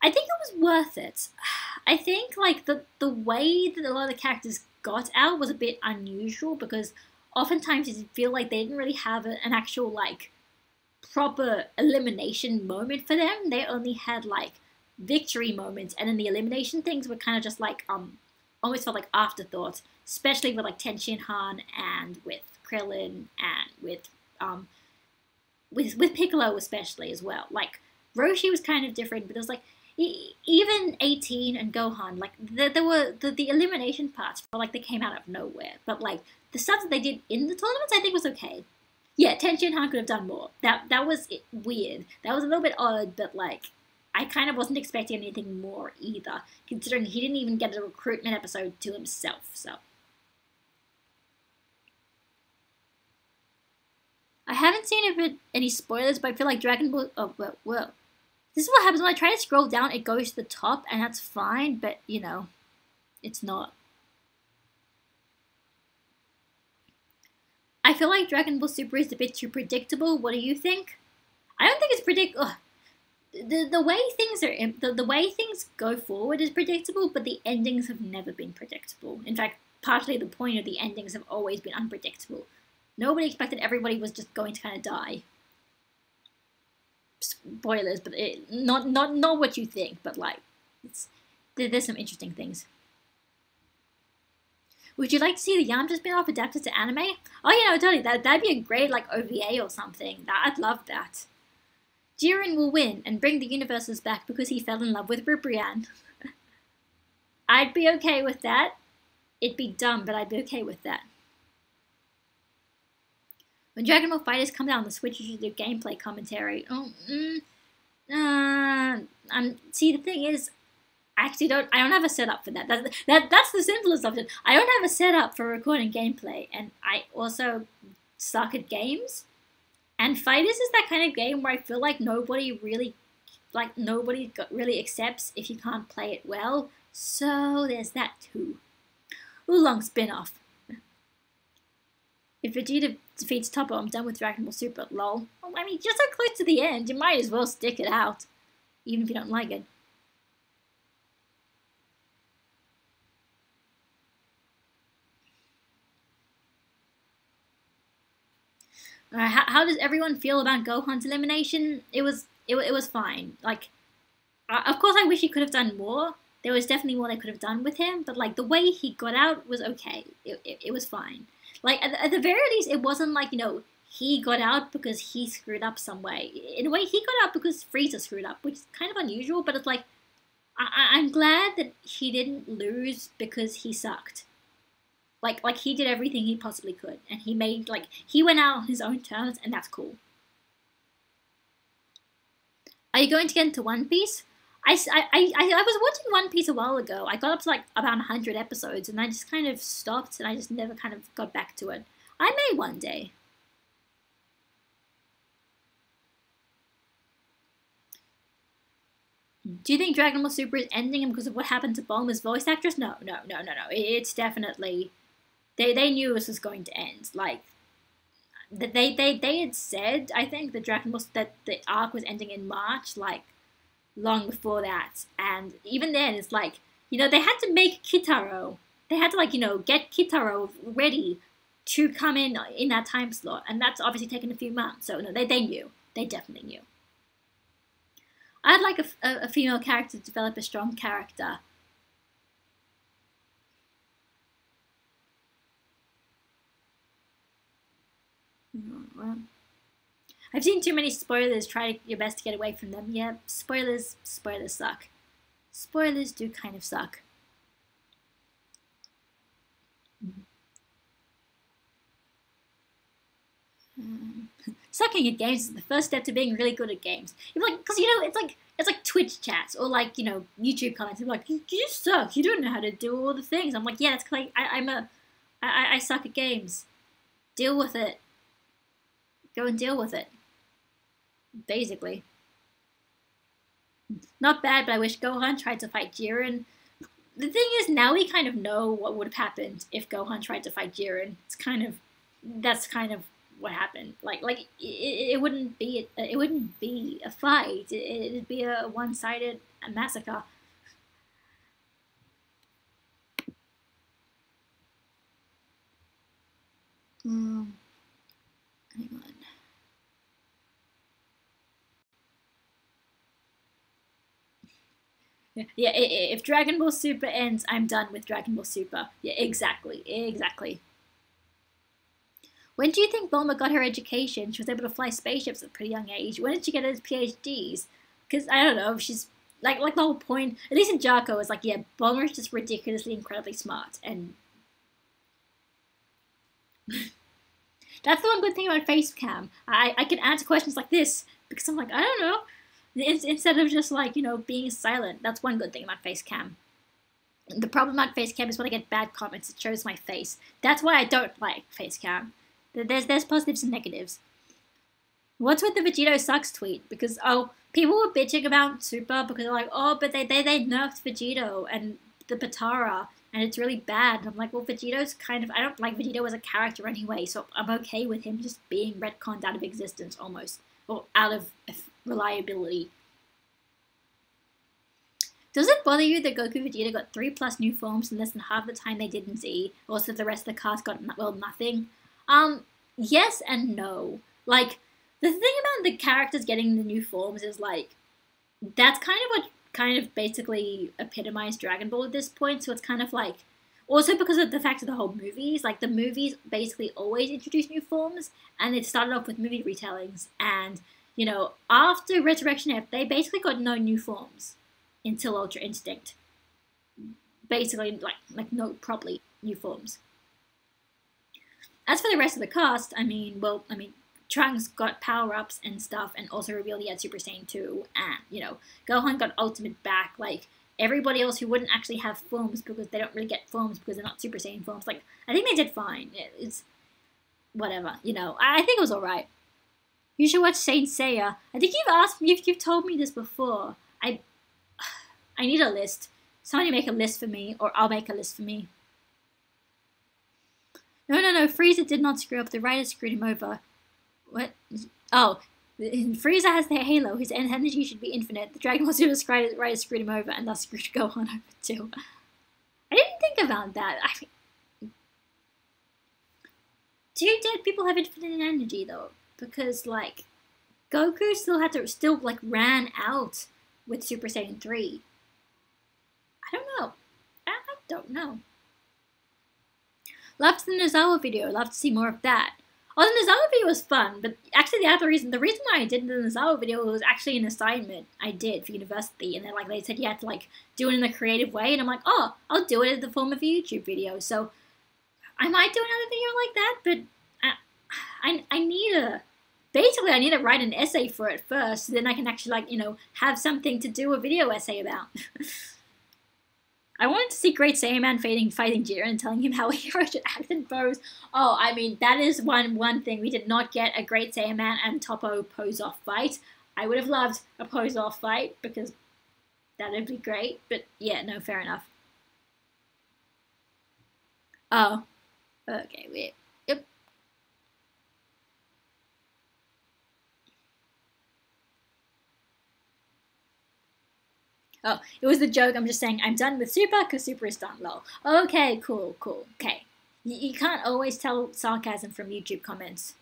I think it was worth it. I think, like, the way that a lot of the characters got out was a bit unusual, because oftentimes you feel like they didn't really have an actual, like, proper elimination moment for them. They only had, like, victory moments, and then the elimination things were kind of just, like, almost felt like afterthoughts, especially with, like, Tenshin Han and with Krillin and with Piccolo especially as well. Like, Roshi was kind of different, but it was like even 18 and Gohan, like there were the elimination parts felt like they came out of nowhere. But like the stuff that they did in the tournaments, I think was okay. Yeah, Tenshin Han could have done more. That was weird. That was a little bit odd, but like I kind of wasn't expecting anything more either, considering he didn't even get a recruitment episode to himself. So. I haven't seen any spoilers, but I feel like Dragon Ball. Oh, well. This is what happens when I try to scroll down. It goes to the top, and that's fine. But you know, it's not. I feel like Dragon Ball Super is a bit too predictable. What do you think? I don't think it's predictable. The way things are the way things go forward is predictable, but the endings have never been predictable. In fact, partly the point of the endings have always been unpredictable. Nobody expected everybody was just going to kind of die. Spoilers, but not what you think, but like, there's some interesting things. Would you like to see the Yamcha spin-off adapted to anime? Oh, yeah, no, totally. That'd be a great, like, OVA or something. I'd love that. Jiren will win and bring the universes back because he fell in love with Bribrian. I'd be okay with that. It'd be dumb, but I'd be okay with that. When Dragon Ball Fighters come out on the Switch, you should do gameplay commentary. See, the thing is, I don't have a setup for that. That's the simplest option. I don't have a setup for recording gameplay, and I also suck at games. And Fighters is that kind of game where I feel like nobody really accepts if you can't play it well. So there's that too. Oolong spin-off. If Vegeta defeats Toppo, I'm done with Dragon Ball Super. Lol. Well, I mean, you're so close to the end, you might as well stick it out. Even if you don't like it. How does everyone feel about Gohan's elimination? It was fine. Like, of course I wish he could have done more. There was definitely more they could have done with him, but like the way he got out was okay. It was fine. Like, at the very least, it wasn't like, you know, he got out because he screwed up some way. In a way, he got out because Frieza screwed up, which is kind of unusual, but it's like, I'm glad that he didn't lose because he sucked. Like he did everything he possibly could, and he went out on his own terms, and that's cool. Are you going to get into One Piece? I was watching One Piece a while ago. I got up to like about 100 episodes, and I just kind of stopped, and I just never kind of got back to it. I may one day. Do you think Dragon Ball Super is ending because of what happened to Bulma's voice actress? No. It's definitely they knew this was going to end. Like they had said, I think, the Dragon Ball that the arc was ending in March, like long before that. And even then, it's like, you know, they had to make Kitaro. They had to, like, you know, get Kitaro ready to come in that time slot, and that's obviously taken a few months. So no, they knew. They definitely knew. I'd like a female character to develop a strong character. I've seen too many spoilers. Try your best to get away from them. Yeah, spoilers suck. Spoilers do kind of suck. Sucking at games is the first step to being really good at games. You're like, because it's like Twitch chats or like YouTube comments. You're like, you suck. You don't know how to do all the things. I'm like, yeah, that's because I suck at games. Deal with it. Go and deal with it. Basically. Not bad, but I wish Gohan tried to fight Jiren. The thing is, now we kind of know what would have happened if Gohan tried to fight Jiren. That's kind of what happened. It wouldn't be a fight. It'd be a one-sided massacre. Hang on. Yeah, if Dragon Ball Super ends, I'm done with Dragon Ball Super. Yeah, exactly. When do you think Bulma got her education? She was able to fly spaceships at a pretty young age. When did she get her PhDs? Because, I don't know, she's, like the whole point, at least in Jarko, is like, yeah, Bulma is just ridiculously, incredibly smart, and that's the one good thing about Facecam. I can answer questions like this, because I'm like, I don't know. Instead of just like, being silent. That's one good thing about Facecam. The problem about Facecam is when I get bad comments, it shows my face. That's why I don't like Facecam. There's positives and negatives. What's with the Vegito sucks tweet? Because, people were bitching about Super because they're like, oh, but they nerfed Vegito and the Patara, and it's really bad. And I'm like, well, Vegito's kind of, I don't like Vegito as a character anyway, so I'm okay with him just being retconned out of existence almost. Or out of reliability. Does it bother you that Goku Vegeta got 3+ new forms in less than half the time they did in Z? Also, the rest of the cast got, nothing? Yes and no. Like, the thing about the characters getting the new forms is, like, that's kind of what kind of basically epitomized Dragon Ball at this point, so it's kind of like, also because of the fact of the whole movies, like the movies basically always introduce new forms, and it started off with movie retellings, and, after Resurrection F, they basically got no new forms until Ultra Instinct. Basically, like no properly new forms. As for the rest of the cast, Trunks got power-ups and stuff, and also revealed he had Super Saiyan 2, and, Gohan got Ultimate back, like, everybody else who wouldn't actually have forms because they don't really get forms because they're not Super Saiyan forms, like, I think they did fine. It's whatever, I think it was alright. You should watch Saint Seiya. I think you've told me this before. I need a list. Somebody make a list for me, or I'll make a list for me. No, Frieza did not screw up. The writer screwed him over. What? Oh, Frieza has the halo. His energy should be infinite. The Dragon Ball Super writer screwed him over, and thus screwed Gohan over too. I didn't think about that. Do dead people have infinite energy though? Because like, Goku still ran out with Super Saiyan 3. I don't know. I don't know. Loved the Nozawa video. Love to see more of that. Oh, the Nozawa video was fun, but actually the reason why I did the Nozawa video was actually an assignment I did for university, and then they said you had to do it in a creative way, and I'm like, oh, I'll do it in the form of a YouTube video. So I might do another video like that, but I need to write an essay for it first, so then I can actually have something to do a video essay about. I wanted to see Great Saiyaman fighting Jiren and telling him how a hero should act and pose. Oh, that is one thing. We did not get a Great Saiyaman and Toppo pose-off fight. I would have loved a pose-off fight because that would be great. But yeah, no, fair enough. Oh, okay, wait. Yep. Oh, it was the joke. I'm just saying I'm done with Super because Super is done. Lol. Okay, cool. Okay. You can't always tell sarcasm from YouTube comments.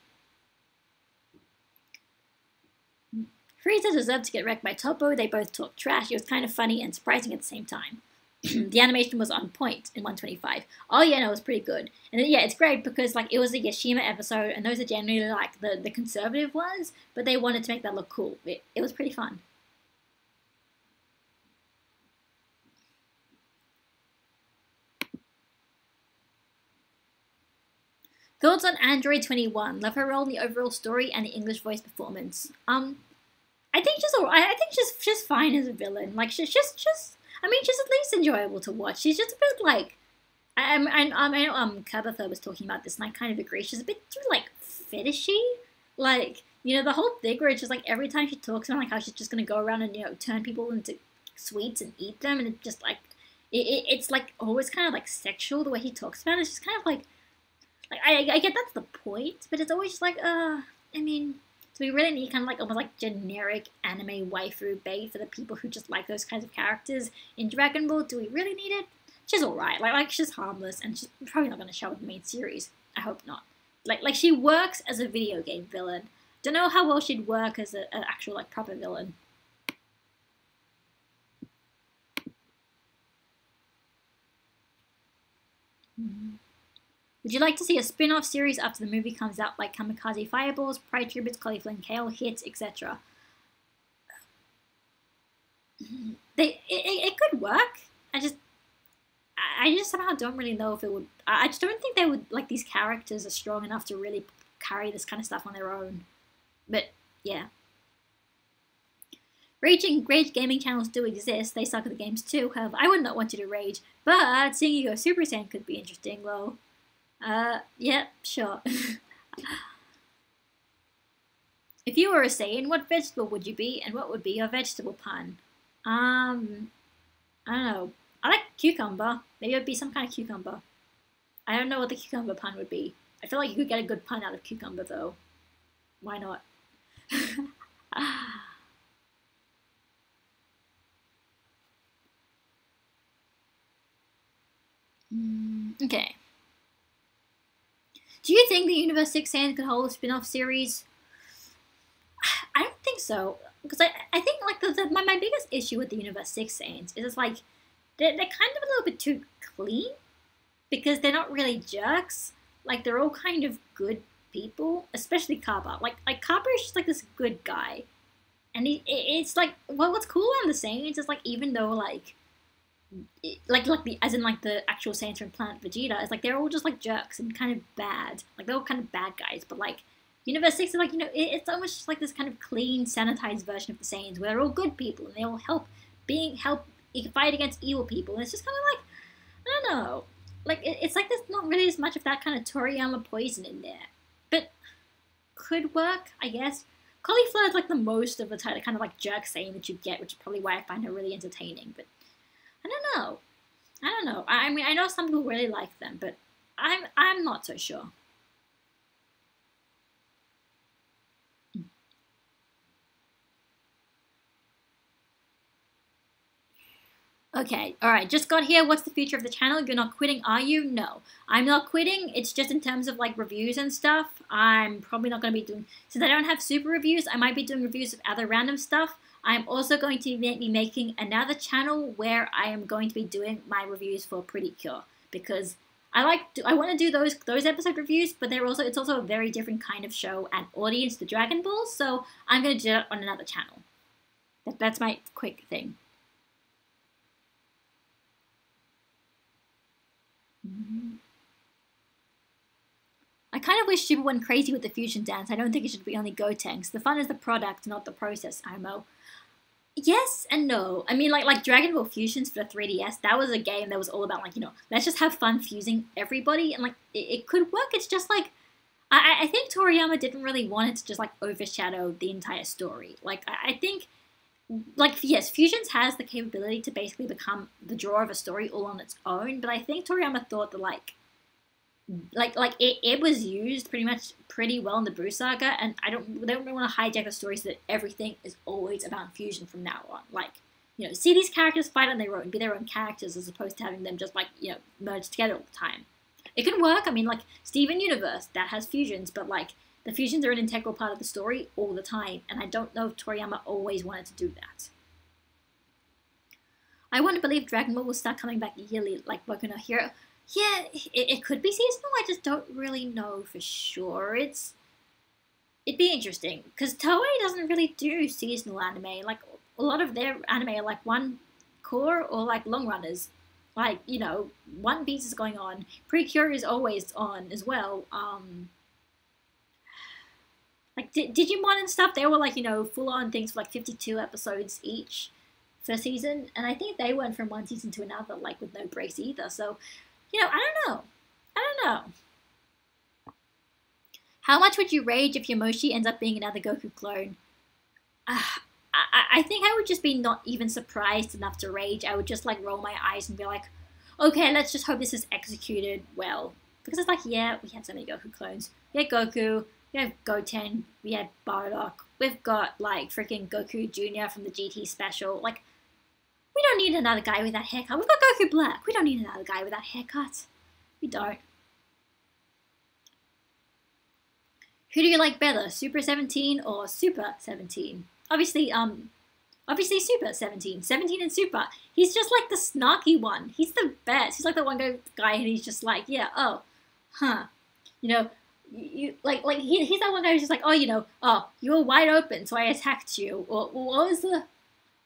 Frieza deserved to get wrecked by Toppo. They both talk trash. It was kind of funny and surprising at the same time. the animation was on point in 125. Oh yeah, no, it was pretty good. And then, yeah, it's great because like it was a Yashima episode, and those are generally like the conservative ones, but they wanted to make that look cool. It was pretty fun. Thoughts on Android 21? Love her role in the overall story and the English voice performance. I think she's alright. I think she's fine as a villain. Like she's just. I mean, she's at least enjoyable to watch. She's just a bit like. I know Kabatha was talking about this, and I kind of agree. She's a bit too like fetishy. Like the whole thing where it's just like every time she talks about like how she's just gonna go around and turn people into sweets and eat them, and it's just like it's like always kind of like sexual the way he talks about it. It's just kind of like I get that's the point, but it's always just like I mean. So we really need kind of like almost like generic anime waifu bait for the people who just like those kinds of characters in Dragon Ball. Do we really need it? She's alright. Like she's harmless, and she's probably not going to show up in the main series. I hope not. Like she works as a video game villain. Don't know how well she'd work as an actual like proper villain. Would you like to see a spin-off series after the movie comes out, like Kamikaze Fireballs, Pride Tributes, Cauliflower Kale, Hits, etc.? It could work. I just somehow don't really know if it would. I just don't think they would, like, these characters are strong enough to really carry this kind of stuff on their own. But yeah. Rage gaming channels do exist. They suck at the games too. However, I would not want you to rage. But seeing you go Super Saiyan could be interesting, though. Yeah, sure. If you were a Saiyan, what vegetable would you be, and what would be your vegetable pun? I don't know. I like cucumber. Maybe it would be some kind of cucumber. I don't know what the cucumber pun would be. I feel like you could get a good pun out of cucumber, though. Why not? Okay. Do you think the Universe 6 Saiyans could hold a spin-off series? I don't think so. Because I think like my biggest issue with the Universe 6 Saiyans is it's like they're kind of a little bit too clean because they're not really jerks. Like they're all kind of good people, especially Kappa. Like Kappa is just like this good guy. And it's like what's cool on the Saiyans is like even though like as in like the actual Saiyans from Planet Vegeta, it's like they're all just like jerks and kind of bad. Like they're all kind of bad guys, but like Universe 6 is like, it's almost just like this kind of clean, sanitized version of the Saiyans where they're all good people and they all help fight against evil people. And it's just kind of like, I don't know. Like it's like there's not really as much of that kind of Toriyama poison in there. But could work, I guess. Cauliflower is like the most of the kind of like jerk Saiyan that you get, which is probably why I find her really entertaining. But I don't know. I mean, I know some people really like them, but I'm not so sure. Okay, alright, just got here. What's the future of the channel? You're not quitting, are you? No. I'm not quitting. It's just in terms of like reviews and stuff. I'm probably not going to be doing, since I don't have super reviews, I might be doing reviews of other random stuff. I'm also going to be making another channel where I am going to be doing my reviews for Pretty Cure because I want to do those episode reviews, but it's also a very different kind of show and audience to Dragon Ball, so I'm going to do that on another channel. That's my quick thing. I kind of wish Super went crazy with the fusion dance. I don't think it should be only Gotenks. The fun is the product, not the process, IMO. Yes and no. I mean, like Dragon Ball Fusions for the 3DS, that was a game that was all about, like, let's just have fun fusing everybody, and, like, it could work. It's just, like, I think Toriyama didn't really want it to just, like, overshadow the entire story. Like, I think, like, yes, Fusions has the capability to basically become the draw of a story all on its own, but I think Toriyama thought that, like it was used pretty well in the Buu saga, and they don't really want to hijack the story so that everything is always about fusion from now on. Like, see these characters fight on their own, be their own characters, as opposed to having them just like, merge together all the time. It can work. I mean, like Steven Universe, that has fusions, but like the fusions are an integral part of the story all the time, and I don't know if Toriyama always wanted to do that. I want to believe Dragon Ball will start coming back yearly, like Boku no Hero. Yeah, it could be seasonal. I just don't really know for sure. It'd be interesting because Toei doesn't really do seasonal anime. Like a lot of their anime are like one core or like long runners. Like One Piece is going on. Precure is always on as well. Like Digimon and stuff, they were like full on things for like 52 episodes each per season, and I think they went from one season to another like with no breaks either. So I don't know. How much would you rage if Yomoshi ends up being another Goku clone? I think I would just be not even surprised enough to rage. I would just like roll my eyes and be like, okay, let's just hope this is executed well. Because it's like, yeah, we had so many Goku clones. We had Goku, we have Goten, we had Bardock, we've got like freaking Goku Jr. from the GT special. Like, we don't need another guy with that haircut. We've got Goku Black. We don't need another guy with that haircut. We don't. Who do you like better, Super 17 or Super 17? Obviously Super 17. 17 and Super. He's just like the snarky one. He's the best. He's like the one guy and he's just like, yeah, oh, huh. He's that one guy who's just like, oh, you were wide open, so I attacked you. Or what was the...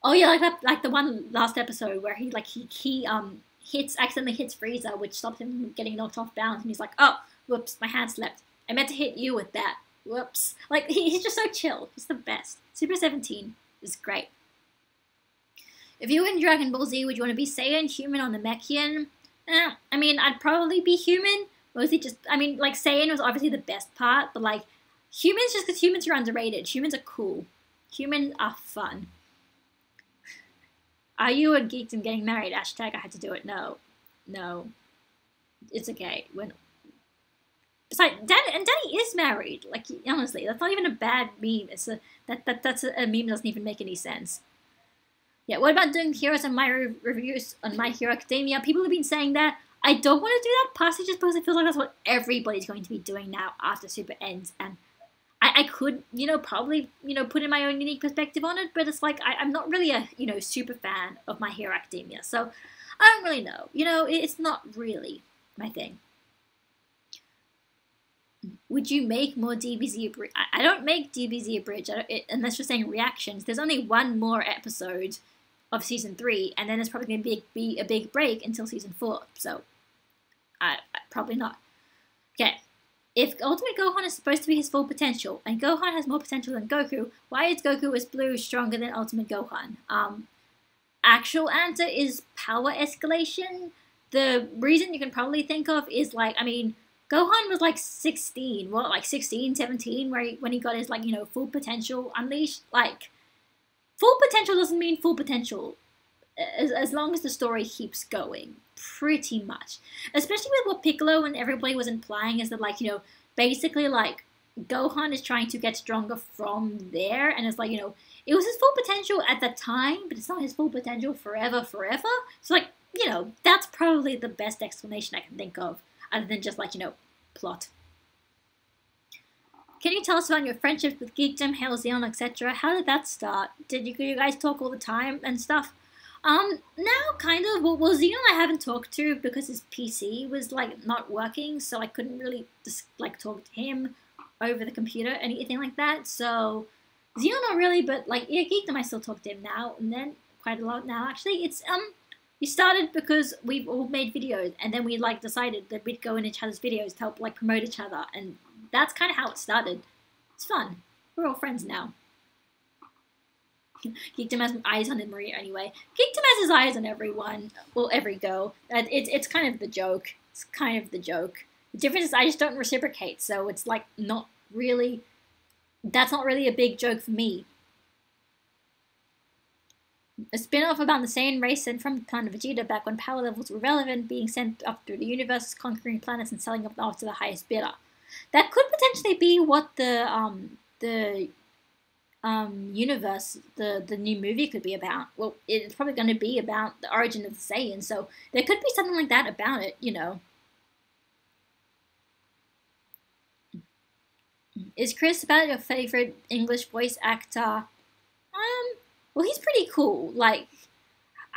Oh yeah, like the one last episode where he accidentally hits Frieza, which stops him from getting knocked off balance, and he's like, oh, whoops, my hand slipped. I meant to hit you with that. Whoops. Like, he's just so chill. He's the best. Super 17 is great. If you were in Dragon Ball Z, would you want to be Saiyan, human, or Namekian? I mean, I'd probably be human. Mostly just, like, Saiyan was obviously the best part, but, like, humans, just because humans are underrated. Humans are cool. Humans are fun. Are you a geek and getting married? Hashtag I had to do it. No. It's okay. Besides, Danny is married. Like, honestly, that's not even a bad meme. That's a meme that doesn't even make any sense. Yeah, what about doing heroes and my reviews on My Hero Academia? People have been saying that. I don't want to do that, partially just because it feels like that's what everybody's going to be doing now after Super ends, and I could, probably, put in my own unique perspective on it, but it's like, I'm not really a, super fan of My Hero Academia, so I don't really know. It's not really my thing. Would you make more DBZ Abridged? I don't make DBZ Abridged, unless you're saying reactions. There's only one more episode of Season 3, and then there's probably going to be a big break until Season 4, so probably not. Okay. If Ultimate Gohan is supposed to be his full potential, and Gohan has more potential than Goku, why is Goku as Blue stronger than Ultimate Gohan? Actual answer is power escalation. The reason you can probably think of is like, Gohan was like 16, 17, when he got his full potential unleashed. Like, full potential doesn't mean full potential, as long as the story keeps going. Pretty much, especially with what Piccolo and everybody was implying is that basically Gohan is trying to get stronger from there, and it's it was his full potential at the time, but it's not his full potential forever. So that's probably the best explanation I can think of, other than just plot. Can you tell us about your friendships with Geekdom, Hail Zeon, etc.? How did that start? Did you guys talk all the time and stuff? Now kind of. Well, Xeon I haven't talked to because his PC was not working, so I couldn't really just talk to him over the computer or anything like that. So Xeon not really, but Geekdom I still talk to him now and then, quite a lot now actually. It's we started because we've all made videos, and then we decided that we'd go in each other's videos to help promote each other, and that's kind of how it started. It's fun. We're all friends now. Geekdom has eyes on Maria anyway. Geekdom has his eyes on everyone. Well, every girl. It's kind of the joke. It's kind of the joke. The difference is I just don't reciprocate, so it's not really... That's not really a big joke for me. A spin-off about the Saiyan race sent from the planet Vegeta back when power levels were relevant, being sent up through the universe, conquering planets and selling them off to the highest bidder. That could potentially be what the universe, the new movie could be about. Well, it's probably going to be about the origin of the Saiyan, so there could be something like that about it, Is Chris about your favorite English voice actor? Well, he's pretty cool.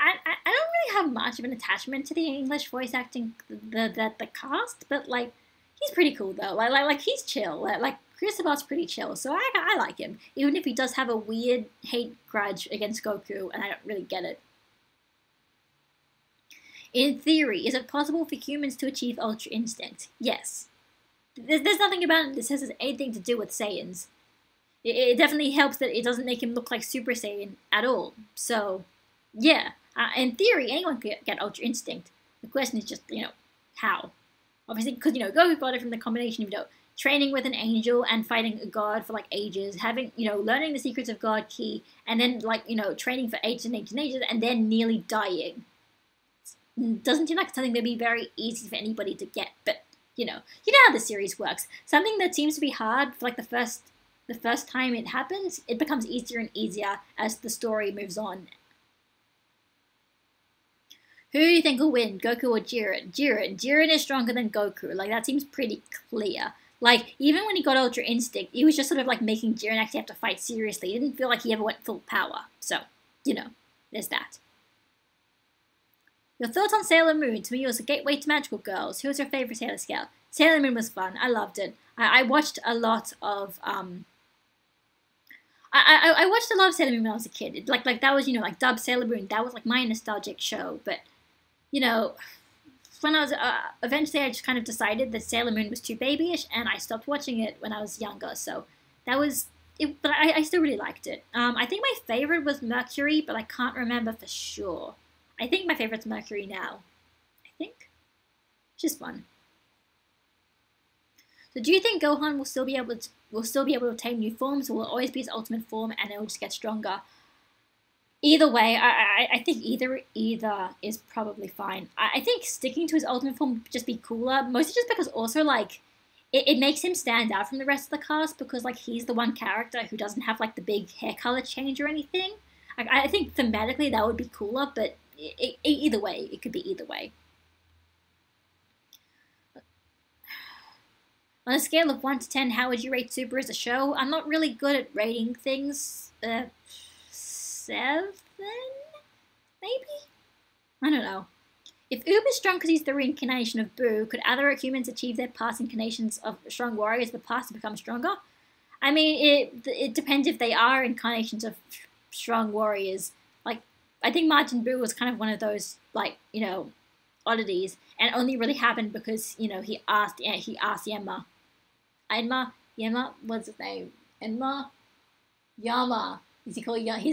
I don't really have much of an attachment to the English voice acting, the cast, but like he's pretty cool though. Like he's chill. Like Chris Sabat's pretty chill, so I like him, even if he does have a weird hate grudge against Goku, and I don't really get it. In theory, is it possible for humans to achieve Ultra Instinct? Yes. There's nothing about it that says it's anything to do with Saiyans. It definitely helps that it doesn't make him look like Super Saiyan at all. So, yeah. In theory, anyone could get Ultra Instinct. The question is just, how? Obviously, because, Goku got it from the combination of, training with an angel and fighting a god for, like, ages, having, learning the secrets of God Ki, and then, like, training for ages and ages and ages, and then nearly dying. Doesn't seem like something that'd be very easy for anybody to get, but, you know how the series works. Something that seems to be hard for, like, the first time it happens, it becomes easier and easier as the story moves on. Who do you think will win, Goku or Jiren? Jiren is stronger than Goku. Like, that seems pretty clear. Like, even when he got Ultra Instinct, he was just sort of, like, making Jiren actually have to fight seriously. He didn't feel like he ever went full power. So, there's that. Your thoughts on Sailor Moon? To me, it was a gateway to magical girls. Who was your favorite Sailor Scout? Sailor Moon was fun. I loved it. I watched a lot of I watched a lot of Sailor Moon when I was a kid. Like that was like dubbed Sailor Moon. That was like my nostalgic show. But when I was eventually I just kind of decided that Sailor Moon was too babyish, and I stopped watching it when I was younger. So that was it. But I still really liked it. I think my favorite was Mercury, but I can't remember for sure. I think my favorite's Mercury now. I think. It's just fun. So do you think Gohan will still be able to obtain new forms, or will it always be his ultimate form and it will just get stronger? Either way, I think either is probably fine. I think sticking to his ultimate form would just be cooler, mostly just because also like it makes him stand out from the rest of the cast, because like he's the one character who doesn't have like the big hair color change or anything. I think thematically that would be cooler, but either way, it could be either way. On a scale of 1 to 10, how would you rate Super as a show? I'm not really good at rating things. 7? Maybe? I don't know. If Uber's strong because he's the reincarnation of Boo, could other humans achieve their past incarnations of strong warriors the past to become stronger? I mean, it depends if they are incarnations of strong warriors. Like, I think Majin Buu was kind of one of those, like, oddities, and only really happened because, he asked Yama. Yama, what's his name? Yama. He's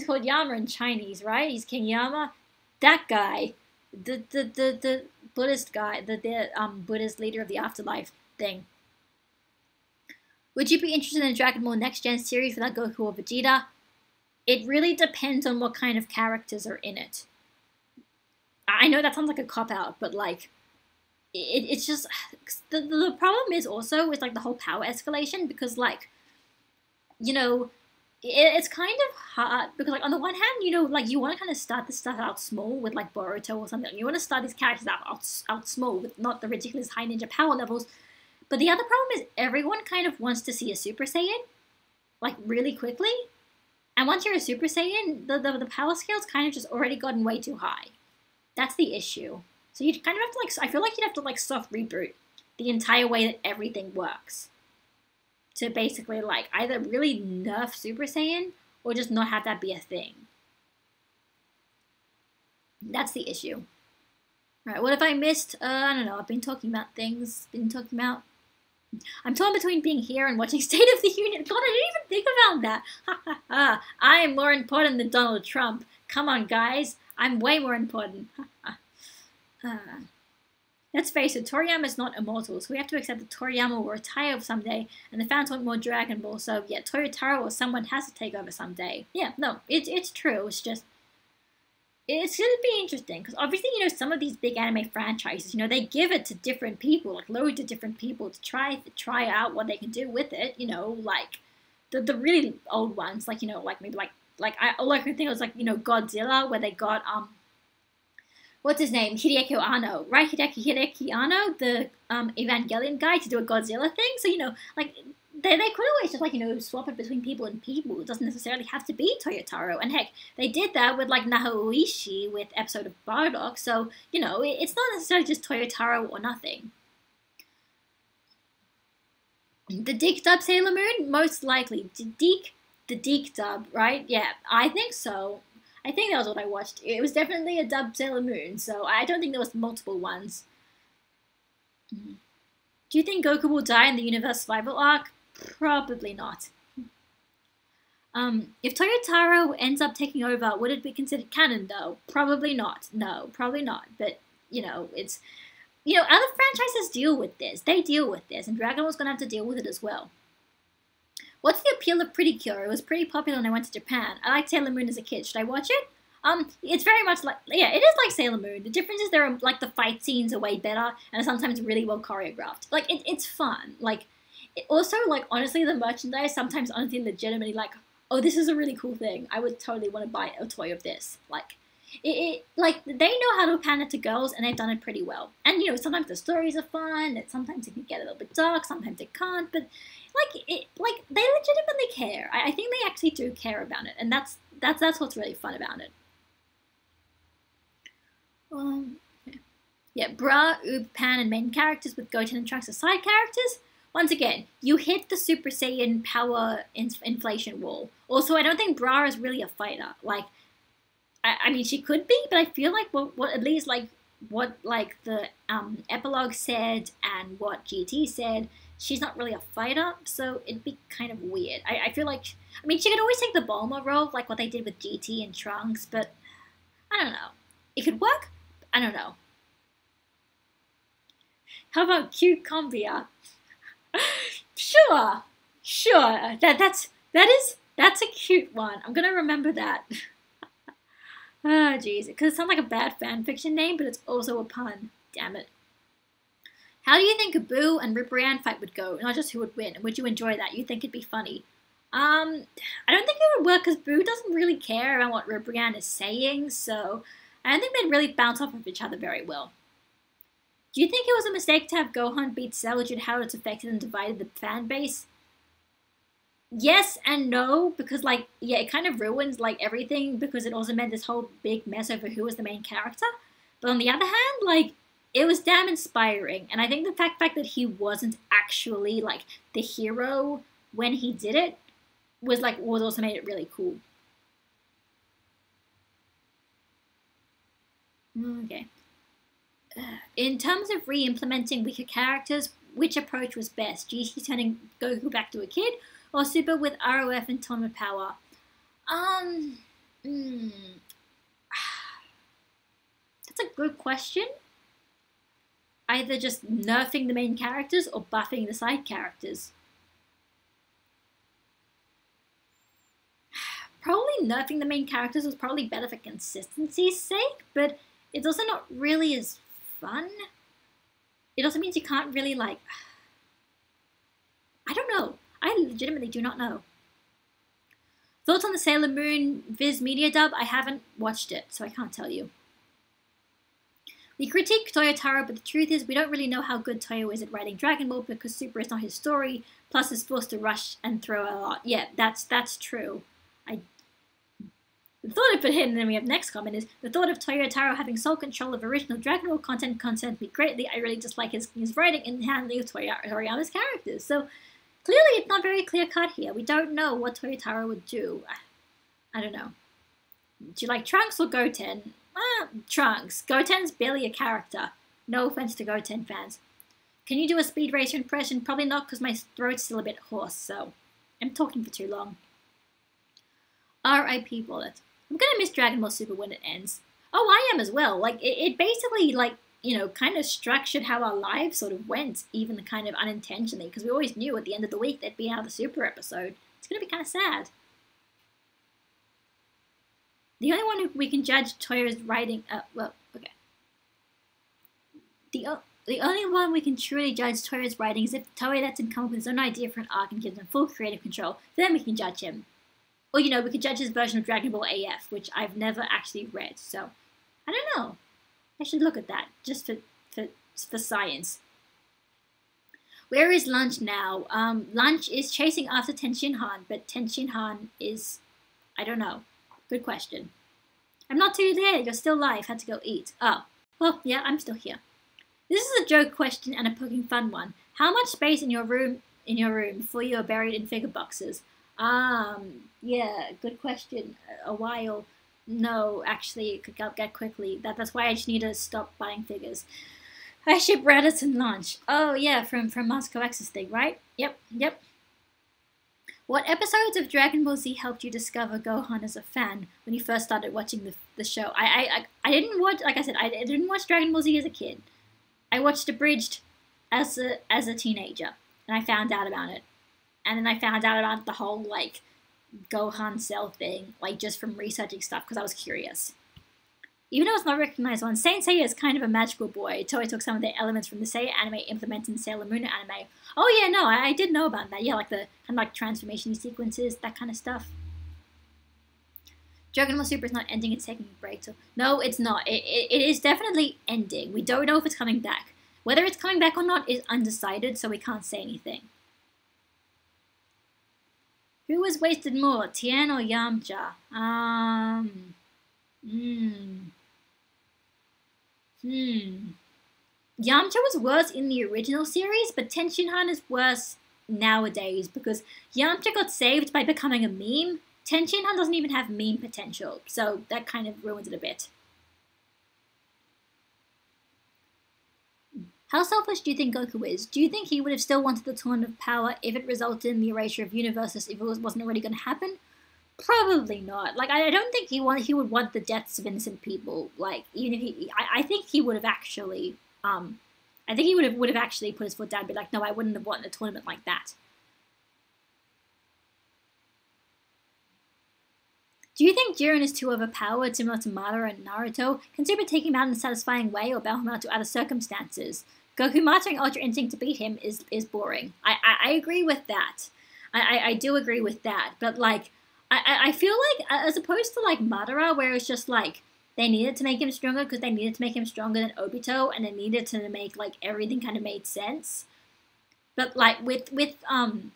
called Yama in Chinese, right? He's King Yama. That guy, the Buddhist guy, the Buddhist leader of the afterlife thing. Would you be interested in a Dragon Ball Next Gen series without Goku or Vegeta? It really depends on what kind of characters are in it. I know that sounds like a cop-out, but like, it's just, the problem is also with like the whole power escalation, because like, it's kind of hard, because like on the one hand, like you want to kind of start this stuff out small with like Boruto or something. You want to start these characters out small with not the ridiculous high ninja power levels. But the other problem is everyone kind of wants to see a Super Saiyan, like really quickly. And once you're a Super Saiyan, the power scale's kind of just already gotten way too high. That's the issue. So you kind of have to like, I feel like you'd have to like soft reboot the entire way that everything works, to basically like either really nerf Super Saiyan or just not have that be a thing. That's the issue. Alright, what have I missed? I don't know, I've been talking about things, I'm torn between being here and watching State of the Union. God, I didn't even think about that. Ha ha ha. I am more important than Donald Trump. Come on, guys. I'm way more important. Ha ha. Let's face it, Toriyama's not immortal, so we have to accept that Toriyama will retire someday, and the fans want more Dragon Ball, so yeah, Toyotaro or someone has to take over someday. Yeah, no, it's true, it's just, it's going to be interesting, because obviously, some of these big anime franchises, they give it to different people, like loads of different people to try out what they can do with it, like the really old ones, like, like maybe all I can think of was like, Godzilla, where they got, what's his name? Hideaki Anno, right? Hideaki Anno, the Evangelion guy, to do a Godzilla thing. So, like, they could always just, like, swap it between people and people. It doesn't necessarily have to be Toyotaro. And heck, they did that with, like, Nahoishi with episode of Bardock. So, it's not necessarily just Toyotaro or nothing. The Deke dub Sailor Moon? Most likely. The Deke dub, right? Yeah, I think so. I think that was what I watched. It was definitely a dub Sailor Moon, so I don't think there was multiple ones. Do you think Goku will die in the universe survival arc? Probably not. If Toyotaro ends up taking over, would it be considered canon though? Probably not. No, probably not. But, it's... other franchises deal with this. They deal with this, and Dragon Ball's going to have to deal with it as well. What's the appeal of Pretty Cure? It was pretty popular when I went to Japan. I liked Sailor Moon as a kid. Should I watch it? It's very much like, it is like Sailor Moon. The difference is there are, like, the fight scenes are way better and are sometimes really well choreographed. Like, it's fun. Like, also, like, honestly, the merchandise sometimes honestly legitimately, like, oh, this is a really cool thing. I would totally want to buy a toy of this. Like, like, they know how to pan it to girls, and they've done it pretty well. And, sometimes the stories are fun, and sometimes it can get a little bit dark, sometimes it can't, but, they legitimately care. I think they actually do care about it, and that's what's really fun about it. Yeah, Bra, Oob, Pan, and main characters with Goten and Trunks as side characters. Once again, you hit the Super Saiyan power inflation wall. Also, I don't think Bra is really a fighter. Like, I mean, she could be, but I feel like what at least, like, what, like, the epilogue said and what GT said, she's not really a fighter, so it'd be kind of weird. I feel like, I mean, she could always take the Bulma role, like what they did with GT and Trunks, but I don't know. It could work? I don't know. How about cute Combia? Sure. That's a cute one. I'm gonna remember that. Ah, jeez. Because it sounds like a bad fanfiction name, but it's also a pun. Damn it. How do you think a Boo and Ribrianne fight would go? Not just who would win. Would you enjoy that? You think it'd be funny? I don't think it would work because Boo doesn't really care about what Ribrianne is saying, so I don't think they'd really bounce off of each other very well. Do you think it was a mistake to have Gohan beat Cell due to how it's affected and divided the fan base? Yes and no, because, like, yeah, it kind of ruins, like, everything, because it also meant this whole big mess over who was the main character. But on the other hand, like, it was damn inspiring, and I think the fact that he wasn't actually, like, the hero when he did it was also made it really cool. Okay. In terms of re-implementing weaker characters, which approach was best? GT turning Goku back to a kid, or Super with ROF and Tournament power? That's a good question. Either just nerfing the main characters or buffing the side characters. Probably nerfing the main characters was probably better for consistency's sake, but it's also not really as fun. It also means you can't really, like... I don't know. I legitimately do not know. Thoughts on the Sailor Moon Viz Media dub? I haven't watched it, so I can't tell you. We critique Toyotaro, but the truth is we don't really know how good Toyo is at writing Dragon Ball because Super is not his story, plus is forced to rush and throw a lot. Yeah, that's true. The thought of it, and then we have next comment, is the thought of Toyotaro having sole control of original Dragon Ball content concerns me greatly. I really dislike his writing and handling of Toriyama's characters. So clearly it's not very clear cut here. We don't know what Toyotaro would do. I don't know. Do you like Trunks or Goten? Trunks. Goten's barely a character. No offense to Goten fans. Can you do a Speed Racer impression? Probably not because my throat's still a bit hoarse, so I'm talking for too long. R.I.P. Bullet. I'm gonna miss Dragon Ball Super when it ends. Oh, I am as well. Like, it basically, like, kind of structured how our lives sort of went, even kind of unintentionally, because we always knew at the end of the week there'd be another Super episode. It's gonna be kind of sad. The only one who we can judge Toyo's writing, the only one we can truly judge Toyo's writing is if Toyo lets him come up with his own idea for an arc and gives him full creative control. Then we can judge him. Or, we could judge his version of Dragon Ball AF, which I've never actually read, so I don't know. I should look at that, just for science. Where is Lunch now? Lunch is chasing after Ten Shin Han, but Ten Shin Han is, I don't know. Good question. I'm not too late. You're still alive. Had to go eat. Oh, well, yeah, I'm still here. This is a joke question and a poking fun one. How much space in your room before you are buried in figure boxes? Yeah, good question. A while. No, actually, it could get quickly. That's why I just need to stop buying figures. I ship Raditz and Lunch. Oh yeah, from Moscow X's thing, right? Yep. What episodes of Dragon Ball Z helped you discover Gohan as a fan when you first started watching the show? I didn't watch, like I said, I didn't watch Dragon Ball Z as a kid. I watched Abridged as a teenager, and I found out about it. And then I found out about the whole, like, Gohan Cell thing, like, just from researching stuff, because I was curious. Even though it's not recognized one, Saint Seiya is kind of a magical boy. Toei took some of the elements from the Seiya anime, implemented in Sailor Moon anime. Oh yeah, no, I did know about that. Yeah, like the kind of like transformation sequences, that kind of stuff. Dragon Ball Super is not ending, it's taking a break. So no, it's not. It is definitely ending. We don't know if it's coming back. Whether it's coming back or not is undecided, so we can't say anything. Who was wasted more, Tien or Yamcha? Yamcha was worse in the original series, but Ten Shin Han is worse nowadays because Yamcha got saved by becoming a meme. Ten Shin Han doesn't even have meme potential, so that kind of ruins it a bit. How selfish do you think Goku is? Do you think he would have still wanted the Tournament of Power if it resulted in the erasure of universes if it wasn't already going to happen? Probably not. Like, I don't think he would want the deaths of innocent people. Like, even if I think he would have actually, I think he would have actually put his foot down and be like, no, I wouldn't have wanted a tournament like that. Do you think Jiren is too overpowered, similar to Madara and Naruto? Can Super take him out in a satisfying way or bail him out to other circumstances? Goku mastering Ultra Instinct to beat him is boring. I agree with that. I do agree with that. But, like, I feel like, as opposed to, like, Madara, where it's just, like, they needed to make him stronger because they needed to make him stronger than Obito, and they needed to make, like, everything kind of made sense. But, like, with Jiren,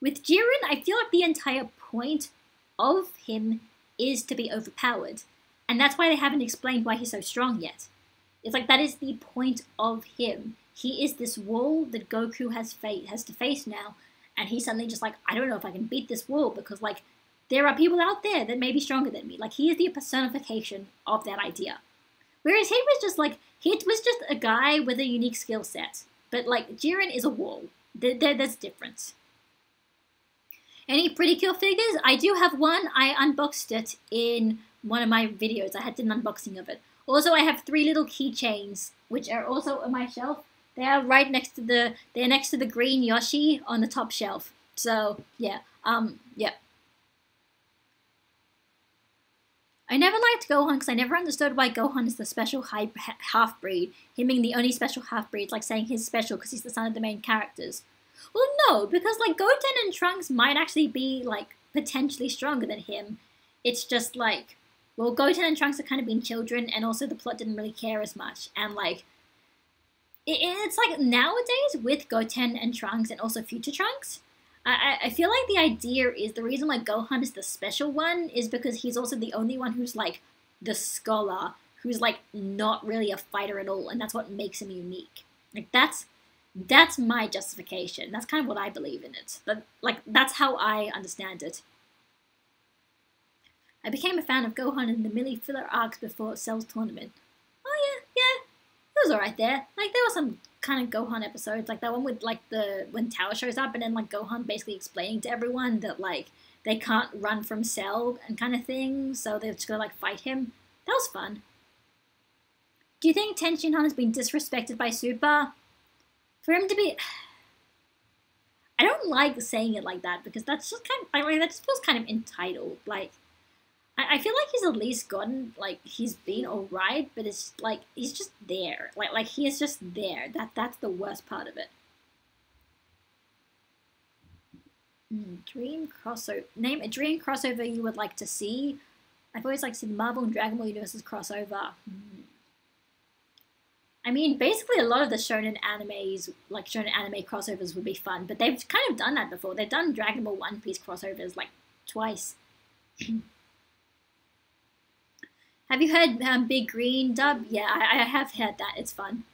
I feel like the entire point of him is to be overpowered. And that's why they haven't explained why he's so strong yet. It's like, that is the point of him. He is this wall that Goku has to face now, and he's suddenly just like, I don't know if I can beat this wall because, like, there are people out there that may be stronger than me. Like, he is the personification of that idea. Whereas he was just like, he was just a guy with a unique skill set. But, like, Jiren is a wall. There's a difference. Any Pretty Kill figures? I do have one. I unboxed it in one of my videos. I did an unboxing of it. Also, I have 3 little keychains, which are also on my shelf. They are right next to they're next to the green Yoshi on the top shelf. So, yeah. Yeah. I never liked Gohan because I never understood why Gohan is the special half-breed. Him being the only special half-breed, it's like saying he's special because he's the son of the main characters. Well, no, because, like, Goten and Trunks might actually be, like, potentially stronger than him. It's just, like, well, Goten and Trunks have kind of been children, and also the plot didn't really care as much. And, like, it's like, nowadays, with Goten and Trunks, and also Future Trunks, I feel like the idea is the reason why Gohan is the special one is because he's also the only one who's, like, the scholar, who's, like, not really a fighter at all, and that's what makes him unique. Like, that's my justification. That's kind of what I believe in it. But, like, that's how I understand it. I became a fan of Gohan in the Millie filler arcs before Cell's tournament. Oh, yeah. It was alright there. Like, there were some kind of Gohan episodes, like that one with, like, when Tower shows up and then, like, Gohan basically explaining to everyone that, like, they can't run from Cell and kind of thing, so they're just gonna, like, fight him. That was fun. Do you think Ten Shin Han has been disrespected by Super? For him to be... I don't like saying it like that, because that's just kind of... I mean, that just feels kind of entitled. Like, I feel like he's at least gotten... Like, he's been alright, but it's like, he's just there. Like he is just there. That's the worst part of it. Dream crossover. Name a dream crossover you would like to see. I've always liked to see Marvel and Dragon Ball Universes crossover. I mean, basically a lot of the shonen animes, like shonen anime crossovers would be fun, but they've kind of done that before. They've done Dragon Ball One Piece crossovers like twice. Have you heard Big Green dub? Yeah, I have heard that. It's fun.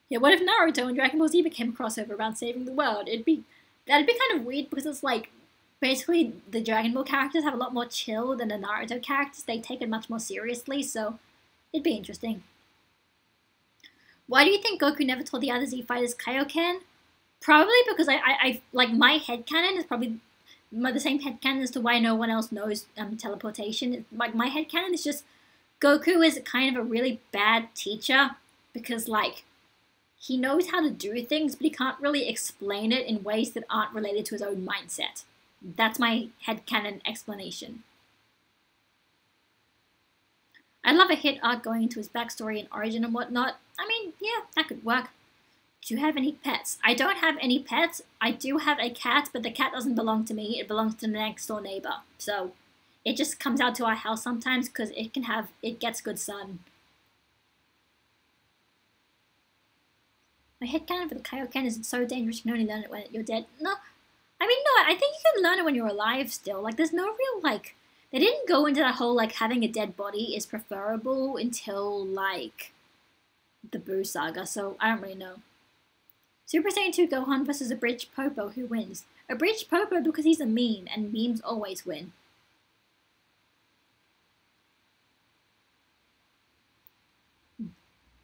Yeah, what if Naruto and Dragon Ball Z became a crossover around saving the world? That'd be kind of weird because it's like basically the Dragon Ball characters have a lot more chill than the Naruto characters. They take it much more seriously, so it'd be interesting. Why do you think Goku never told the other Z fighters Kaioken? Probably because I like my headcanon is probably the same headcanon as to why no one else knows teleportation. Like my headcanon is just Goku is kind of a really bad teacher because like he knows how to do things, but he can't really explain it in ways that aren't related to his own mindset. That's my headcanon explanation. I'd love a hit arc going into his backstory and origin and whatnot. I mean, yeah, that could work. Do you have any pets? I don't have any pets. I do have a cat, but the cat doesn't belong to me. It belongs to the next door neighbor. So it just comes out to our house sometimes because it gets good sun. My headcanon for the Kaioken is so dangerous you can only learn it when you're dead. No, I mean, no, I think you can learn it when you're alive still. Like, there's no real, like, they didn't go into that whole, like, having a dead body is preferable until, like, the Boo saga, so I don't really know. Super Saiyan 2 Gohan versus Abridged Popo, who wins? Abridged Popo because he's a meme, and memes always win.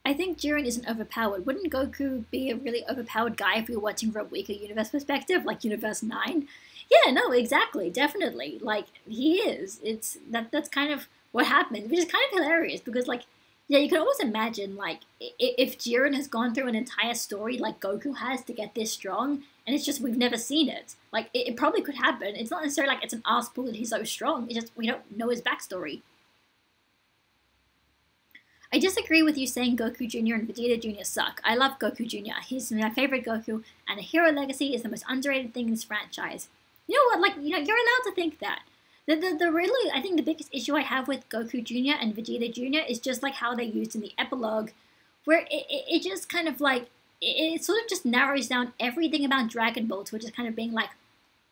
I think Jiren isn't overpowered. Wouldn't Goku be a really overpowered guy if we were watching from a weaker universe perspective, like Universe 9? Yeah, no, exactly, definitely. Like, he is. That's kind of what happened, which is kind of hilarious, because, like, yeah, you can always imagine, like, if Jiren has gone through an entire story like Goku has to get this strong, and it's just we've never seen it. Like, it probably could happen. It's not necessarily like it's an arse pull that he's so strong, it's just we don't know his backstory. I disagree with you saying Goku Jr. and Vegeta Jr. suck. I love Goku Jr. He's my favorite Goku, and a hero legacy is the most underrated thing in this franchise. You know what? Like, you know, you're allowed to think that. The really, I think the biggest issue I have with Goku Jr. and Vegeta Jr. is just like how they're used in the epilogue, where it just kind of like, it sort of just narrows down everything about Dragon Ball to just kind of being like,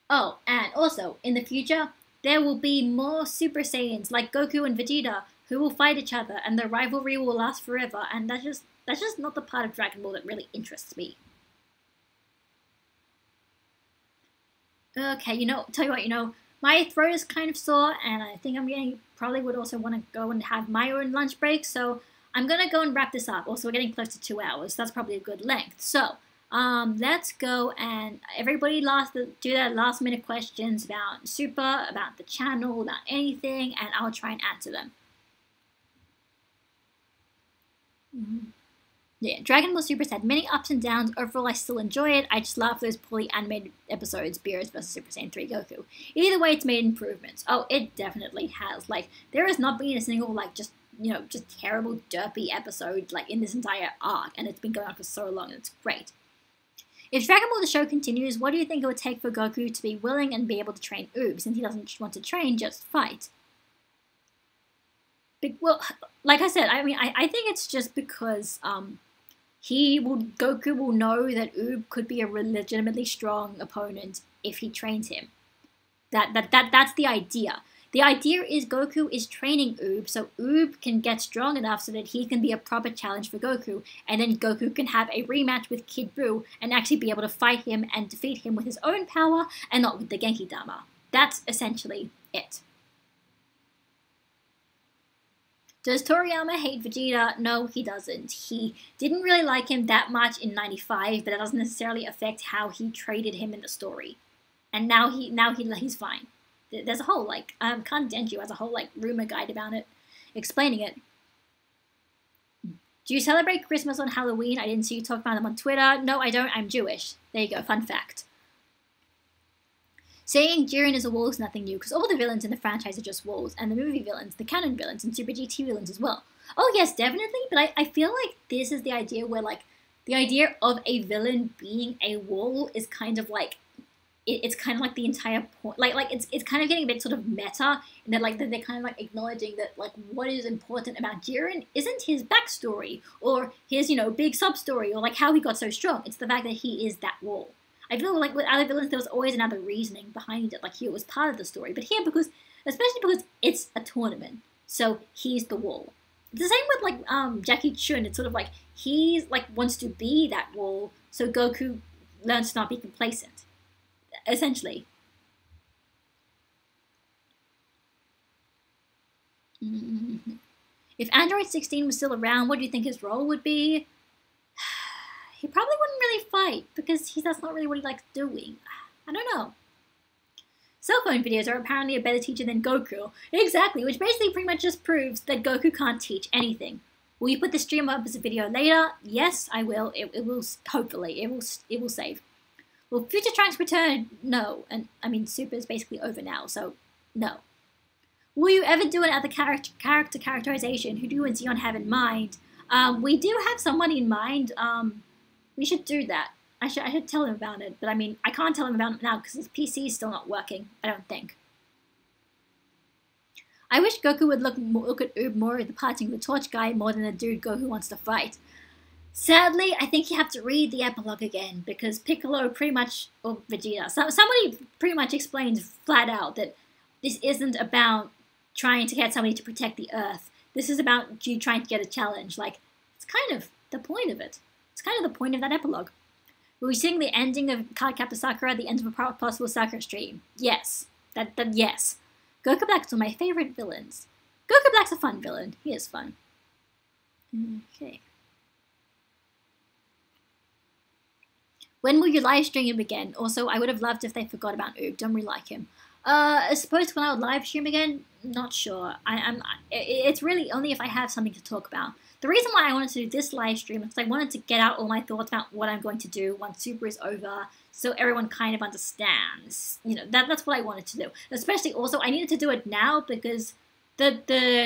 oh, and also, in the future, there will be more Super Saiyans like Goku and Vegeta who will fight each other, and the rivalry will last forever, and that's just not the part of Dragon Ball that really interests me. Okay, you know, tell you what, you know, my throat is kind of sore, and I think probably would also want to go and have my own lunch break, so I'm gonna go and wrap this up. Also, we're getting close to 2 hours, that's probably a good length. So, let's go and everybody do their last minute questions about Super, about the channel, about anything, and I'll try and answer them. Yeah, Dragon Ball Super's had many ups and downs. Overall, I still enjoy it. I just love those poorly animated episodes, Beerus vs. Super Saiyan 3 Goku. Either way, it's made improvements. Oh, it definitely has. Like, there has not been a single, like, just terrible, derpy episode, like, in this entire arc, and it's been going on for so long, and it's great. If Dragon Ball the show continues, what do you think it would take for Goku to be willing and be able to train Oob, since he doesn't want to train, just fight? Well, like I said, I mean, I think it's just because Goku will know that Oob could be a legitimately strong opponent if he trains him. That's the idea. The idea is Goku is training Oob, so Oob can get strong enough so that he can be a proper challenge for Goku, and then Goku can have a rematch with Kid Buu and actually be able to fight him and defeat him with his own power and not with the Genki Dama. That's essentially it. Does Toriyama hate Vegeta? No, he doesn't. He didn't really like him that much in 95, but that doesn't necessarily affect how he treated him in the story. And now he's fine. There's a whole, like, Khan Denju has a whole, like, rumor guide about it, explaining it. Do you celebrate Christmas on Halloween? I didn't see you talk about them on Twitter. No, I don't. I'm Jewish. There you go. Fun fact. Saying Jiren is a wall is nothing new, because all the villains in the franchise are just walls, and the movie villains, the canon villains, and Super GT villains as well. Oh yes, definitely, but I feel like this is the idea where, like, the idea of a villain being a wall is kind of like, it's kind of like the entire point, like it's kind of getting a bit sort of meta, and that like they're kind of like acknowledging that like what is important about Jiren isn't his backstory or his big sub story or like how he got so strong. It's the fact that he is that wall. I feel like with other villains there was always another reasoning behind it, like he was part of the story, but here especially because it's a tournament, so he's the wall. The same with like Jackie Chun. It's sort of like he's like wants to be that wall, so Goku learns to not be complacent. Essentially. If Android 16 was still around, what do you think his role would be? He probably wouldn't really fight because that's not really what he likes doing. I don't know. Cell phone videos are apparently a better teacher than Goku. Exactly, which basically pretty much just proves that Goku can't teach anything. Will you put the stream up as a video later? Yes, I will. It will, hopefully. It will save. Will Future Trunks return? No. And I mean, Super is basically over now, so no. Will you ever do another character characterization? Who do you and Xeon have in mind? We do have someone in mind. We should do that. I should tell him about it, but I mean, I can't tell him about it now because his PC is still not working, I don't think. I wish Goku would look at Oob more as the parting of the torch guy more than the dude Goku wants to fight. Sadly, I think you have to read the epilogue again, because Piccolo pretty much, or Vegeta, somebody pretty much explains flat out that this isn't about trying to get somebody to protect the Earth. This is about you trying to get a challenge. Like, it's kind of the point of it. It's kind of the point of that epilogue. Will we sing the ending of Cardcaptor Sakura at the end of a possible Sakura stream? Yes. Yes. Goku Black's one of my favorite villains. Goku Black's a fun villain. He is fun. Okay. When will you live stream him again? Also, I would have loved if they forgot about Oob. Don't really like him. I suppose when I would live stream again, not sure. It's really only if I have something to talk about. The reason why I wanted to do this live stream is because I wanted to get out all my thoughts about what I'm going to do once Super is over, so everyone kind of understands. That's what I wanted to do. Especially also, I needed to do it now because the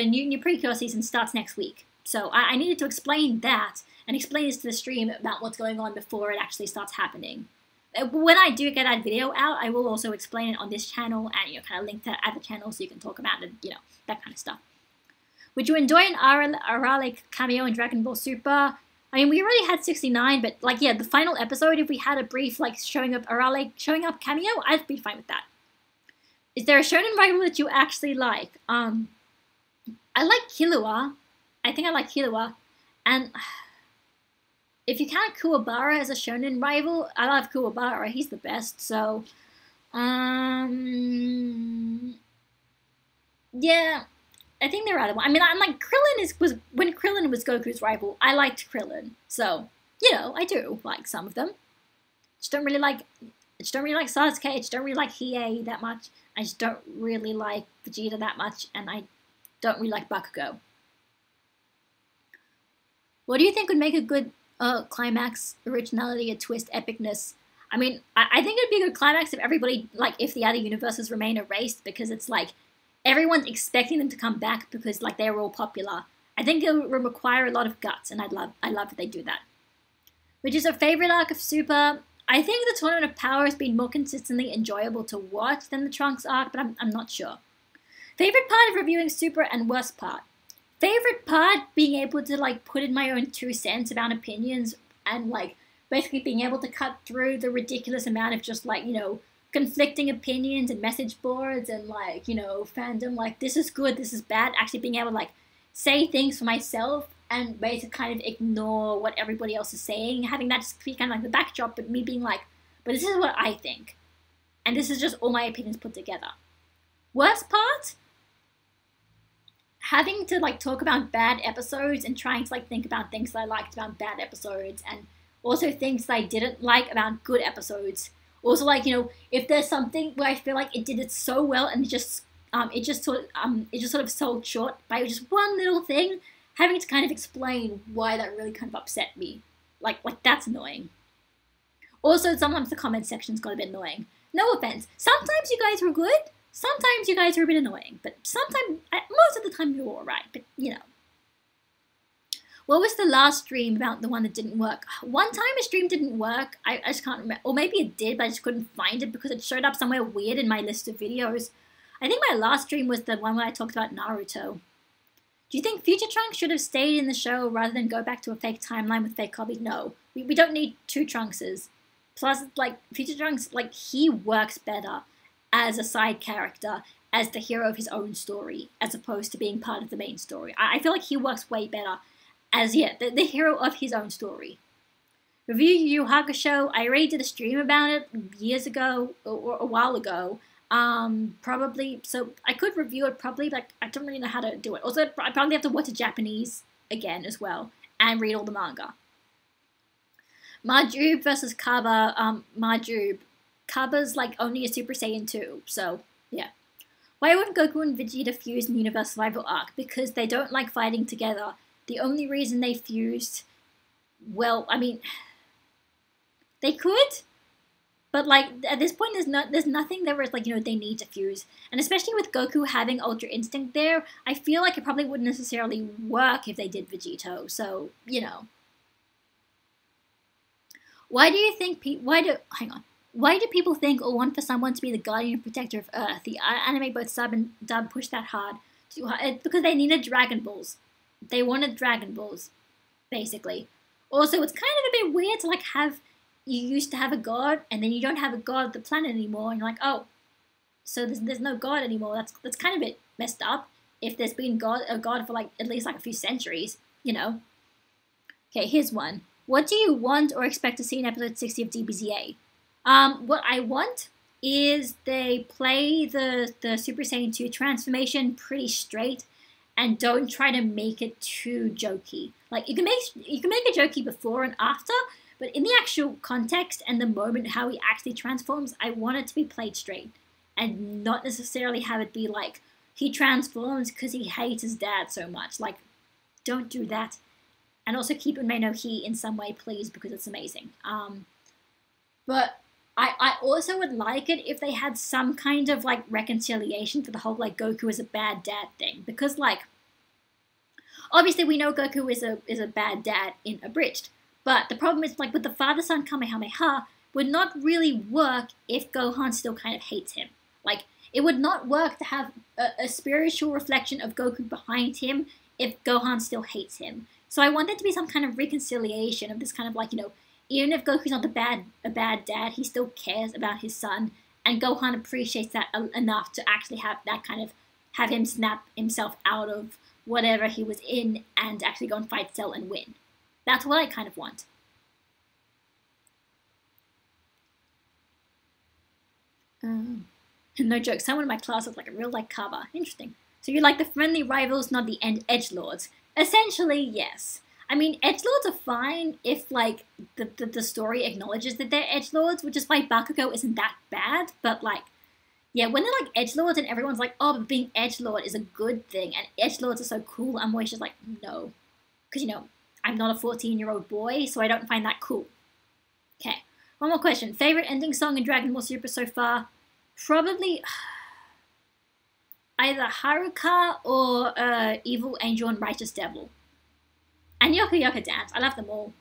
new Precure season starts next week. So I needed to explain that and explain this to the stream about what's going on before it actually starts happening. When I do get that video out, I will also explain it on this channel and kind of link to other channels so you can talk about it, that kind of stuff. Would you enjoy an Arale cameo in Dragon Ball Super? I mean, we already had 69, but like, yeah, the final episode, if we had a brief like showing up cameo, I'd be fine with that. Is there a shonen rival that you actually like? I like Killua. I think I like Killua, and if you count Kuwabara as a shonen rival, I love Kuwabara. He's the best. So, yeah, I think they're either one. I mean, I'm like when Krillin was Goku's rival, I liked Krillin. So, I do like some of them. Just don't really like Sasuke. I just don't really like Hiei that much. I just don't really like Vegeta that much, and I don't really like Bakugo. What do you think would make a good climax, originality, a twist, epicness? I mean, I think it'd be a good climax if everybody, like, if the other universes remain erased, because it's like everyone's expecting them to come back because like they're all popular. I think it would require a lot of guts, and I love if they do that. Which is a favorite arc of Super? I think the Tournament of Power has been more consistently enjoyable to watch than the Trunks arc, but I'm not sure. Favorite part of reviewing Super and worst part? Favorite part, being able to like put in my own 2 cents about opinions and like basically being able to cut through the ridiculous amount of just like, conflicting opinions and message boards and like, fandom, like this is good, this is bad, actually being able to like say things for myself and basically kind of ignore what everybody else is saying, having that just be kind of like the backdrop, but me being like, but this is what I think. And this is just all my opinions put together. Worst part? Having to like talk about bad episodes and trying to like think about things that I liked about bad episodes and also things that I didn't like about good episodes. Also, like, if there's something where I feel like it did it so well and it just sort of sold short by just one little thing, having to kind of explain why that really kind of upset me. Like that's annoying. Also, sometimes the comment section's got a bit annoying. No offense. Sometimes you guys were good. Sometimes you guys are a bit annoying, but sometimes, most of the time, you're alright, but, What was the last stream about the one that didn't work? One time a stream didn't work. I just can't remember. Or maybe it did, but I just couldn't find it because it showed up somewhere weird in my list of videos. I think my last stream was the one where I talked about Naruto. Do you think Future Trunks should have stayed in the show rather than go back to a fake timeline with fake copies? No. We don't need two Trunkses. Plus, like, Future Trunks, like, he works better as a side character, as the hero of his own story, as opposed to being part of the main story. I feel like he works way better as, the hero of his own story. Review Yu Yu Hakusho, I already did a stream about it years ago, or a while ago. Probably, so I could review it probably, but I don't really know how to do it. Also, I probably have to watch it Japanese again as well, and read all the manga. Majube versus Kaba, Majube. Kaba's like only a Super Saiyan 2, so yeah. Why wouldn't Goku and Vegeta fuse in the Universe Survival Arc? Because they don't like fighting together. The only reason they fused, well, I mean, they could, but like at this point, there's nothing that was like, you know, they need to fuse, and especially with Goku having Ultra Instinct there, I feel like it probably wouldn't necessarily work if they did Vegito. So you know, why do you think why do people think or want for someone to be the guardian and protector of Earth? The anime, both sub and dub, pushed that hard. It's because they needed Dragon Balls. They wanted Dragon Balls, basically. Also, it's kind of a bit weird to like have, you used to have a god, and then you don't have a god of the planet anymore, and you're like, oh, so there's no god anymore. That's kind of a bit messed up. If there's been a god for like at least like a few centuries, you know. Okay, here's one. What do you want or expect to see in episode 60 of DBZA? What I want is they play the Super Saiyan 2 transformation pretty straight and don't try to make it too jokey. Like you can make it jokey before and after, but in the actual context and the moment how he actually transforms, I want it to be played straight and not necessarily have it be like he transforms because he hates his dad so much. Like, don't do that. And also keep Unmei no Hi in some way, please, because it's amazing. But I also would like it if they had some kind of like reconciliation for the whole like Goku is a bad dad thing, because like obviously we know Goku is a bad dad in Abridged, but the problem is like with the father-son Kamehameha would not really work if Gohan still kind of hates him. Like it would not work to have a spiritual reflection of Goku behind him if Gohan still hates him. So I want there to be some kind of reconciliation of this kind of like, you know, even if Goku's not a bad dad, he still cares about his son, and Gohan appreciates that enough to actually have that kind of, have him snap himself out of whatever he was in and actually go and fight Cell and win. That's what I kind of want. No joke, someone in my class was like a real like Kaba. Interesting. So you like the friendly rivals, not the edgelords. Essentially, yes. I mean, edgelords are fine if, like, the story acknowledges that they're edgelords, which is why Bakugo isn't that bad, but, like, yeah, when they're, like, edgelords and everyone's like, oh, but being edgelord is a good thing, and edgelords are so cool, I'm always just like, no. Because, you know, I'm not a 14-year-old boy, so I don't find that cool. Okay, one more question. Favorite ending song in Dragon Ball Super so far? Probably either Haruka or Evil Angel and Righteous Devil. And Yoka Yoka Dance. I love them all.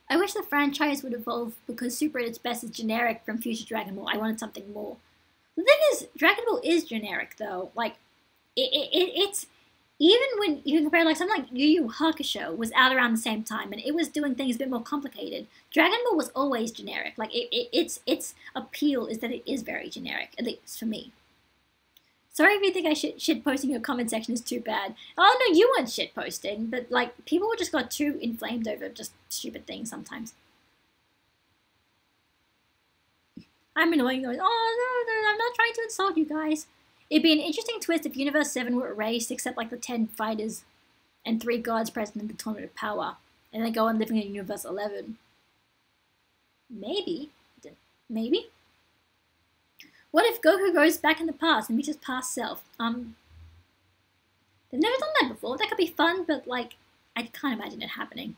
I wish the franchise would evolve because Super at its best is generic from future Dragon Ball. I wanted something more. The thing is, Dragon Ball is generic though. Like, it's even when you compare like something like Yu Yu Hakusho was out around the same time and it was doing things a bit more complicated. Dragon Ball was always generic. Like its appeal is that it is very generic, at least for me. Sorry if you think I shit posting your comment section is too bad. Oh no, you weren't shit posting, but like people just got too inflamed over just stupid things sometimes. I'm annoying going, oh no, I'm not trying to insult you guys. It'd be an interesting twist if Universe 7 were erased except like the 10 fighters and 3 gods present in the Tournament of Power, and they go on living in Universe 11. Maybe. What if Goku goes back in the past and meets his past self? They've never done that before. That could be fun, but like, I can't imagine it happening.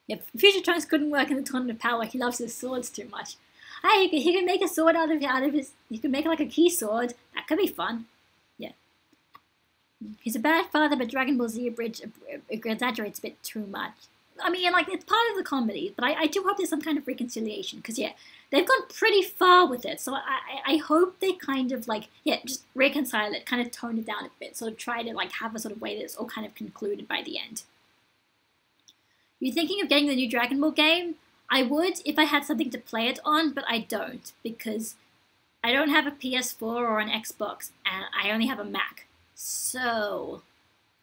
If Future Trunks couldn't work in the Tournament of Power, he loves his swords too much. Hey, he can make a sword out of his. He can make like a key sword. That could be fun. Yeah. He's a bad father, but Dragon Ball Z Abridged exaggerates a bit too much. I mean, like, it's part of the comedy, but I do hope there's some kind of reconciliation, because, yeah, they've gone pretty far with it, so I hope they kind of, like, yeah, just reconcile it, kind of tone it down a bit, sort of try to, like, have a sort of way that it's all kind of concluded by the end. You're thinking of getting the new Dragon Ball game? I would if I had something to play it on, but I don't, because I don't have a PS4 or an Xbox, and I only have a Mac. So,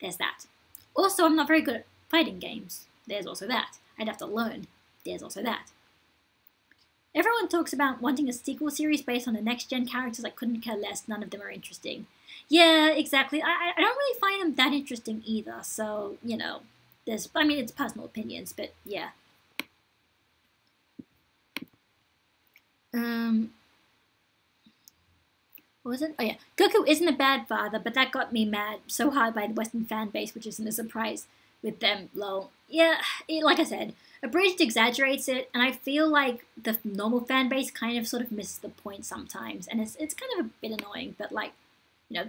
there's that. Also, I'm not very good at fighting games. There's also that. I'd have to learn. There's also that. Everyone talks about wanting a sequel series based on the next-gen characters. I couldn't care less. None of them are interesting. Yeah, exactly. I don't really find them that interesting either. So, you know, I mean, it's personal opinions, but yeah. What was it? Oh yeah, Goku isn't a bad father, but that got me mad so hard by the Western fan base, which isn't a surprise with them, lol. Yeah, like I said, Abridged exaggerates it, and I feel like the normal fan base kind of sort of misses the point sometimes, and it's kind of a bit annoying, but like, you know,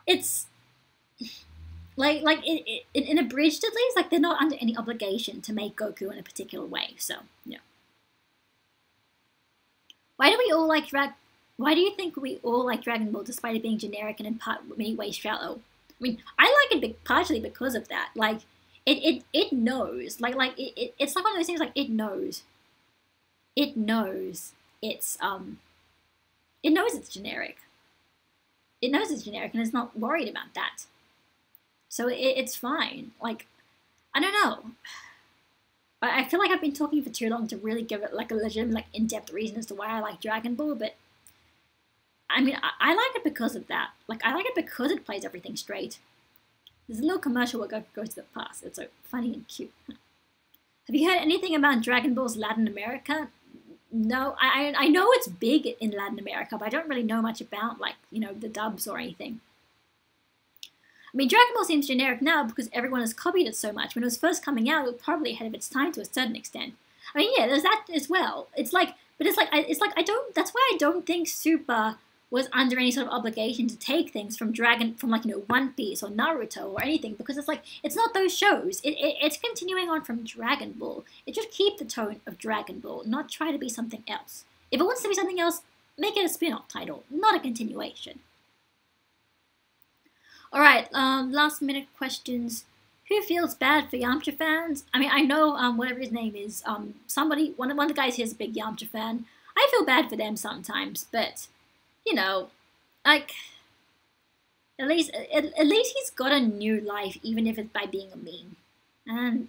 it's like in Abridged at least, like they're not under any obligation to make Goku in a particular way, so yeah. Why do you think we all like Dragon Ball despite it being generic and in many ways shallow? I mean, I like it partially because of that. Like, it knows. It's like one of those things. Like, it knows. It knows it's It knows it's generic. It knows it's generic and it's not worried about that. So it's fine. Like, I don't know. I feel like I've been talking for too long to really give it like a legitimate, like in-depth reason as to why I like Dragon Ball, but I mean, I like it because of that. Like, I like it because it plays everything straight. There's a little commercial where Goku goes to the past. It's so funny and cute. Have you heard anything about Dragon Ball's Latin America? No, I know it's big in Latin America, but I don't really know much about, like, you know, the dubs or anything. I mean, Dragon Ball seems generic now because everyone has copied it so much. When it was first coming out, it was probably ahead of its time to a certain extent. I mean, yeah, there's that as well. It's like, that's why I don't think Super was under any sort of obligation to take things from like, you know, One Piece or Naruto or anything, because it's like, it's not those shows. It's continuing on from Dragon Ball. It just keep the tone of Dragon Ball, not try to be something else. If it wants to be something else, make it a spin-off title, not a continuation. Alright, last minute questions. Who feels bad for Yamcha fans? I mean, I know, whatever his name is, one of the guys here is a big Yamcha fan. I feel bad for them sometimes, but, you know, like, at least he's got a new life, even if it's by being a meme. And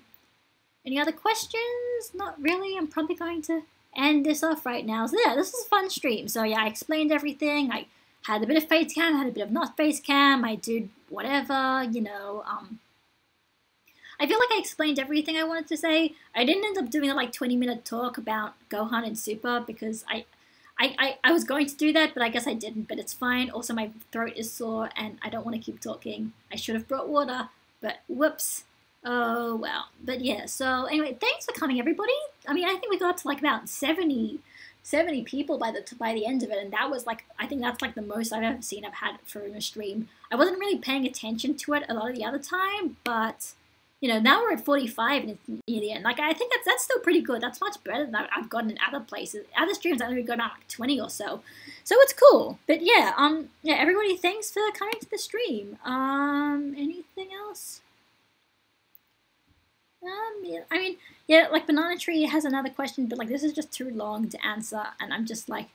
any other questions? Not really. I'm probably going to end this off right now. So yeah, this was a fun stream. So yeah, I explained everything. I had a bit of face cam, had a bit of not face cam. I did whatever, you know. I feel like I explained everything I wanted to say. I didn't end up doing a like 20-minute talk about Gohan and Super because I was going to do that, but I guess I didn't, but it's fine. Also, my throat is sore, and I don't want to keep talking. I should have brought water, but whoops. Oh, well. But yeah, so anyway, thanks for coming, everybody. I mean, I think we got to like about 70 people by the end of it, and that was like, I think that's like the most I've ever seen I've had for a stream. I wasn't really paying attention to it a lot of the other time, but you know, now we're at 45 and it's near the end. Like, I think that's still pretty good. That's much better than I've gotten in other places. Other streams, I've only got about like 20 or so. So it's cool. But yeah, yeah, everybody, thanks for coming to the stream. Anything else? Yeah, I mean, yeah, like Banana Tree has another question, but like this is just too long to answer, and I'm just like,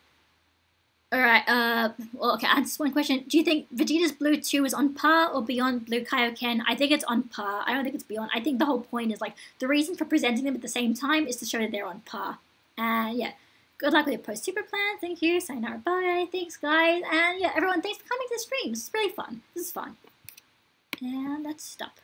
alright, well, okay, answer one question. Do you think Vegeta's Blue 2 is on par or beyond Blue Kaioken? I think it's on par. I don't think it's beyond. I think the whole point is, like, the reason for presenting them at the same time is to show that they're on par. Yeah, good luck with your post-super plan. Thank you. Sayonara, bye. Thanks, guys. And yeah, everyone, thanks for coming to the stream. This is really fun. This is fun. And let's stop.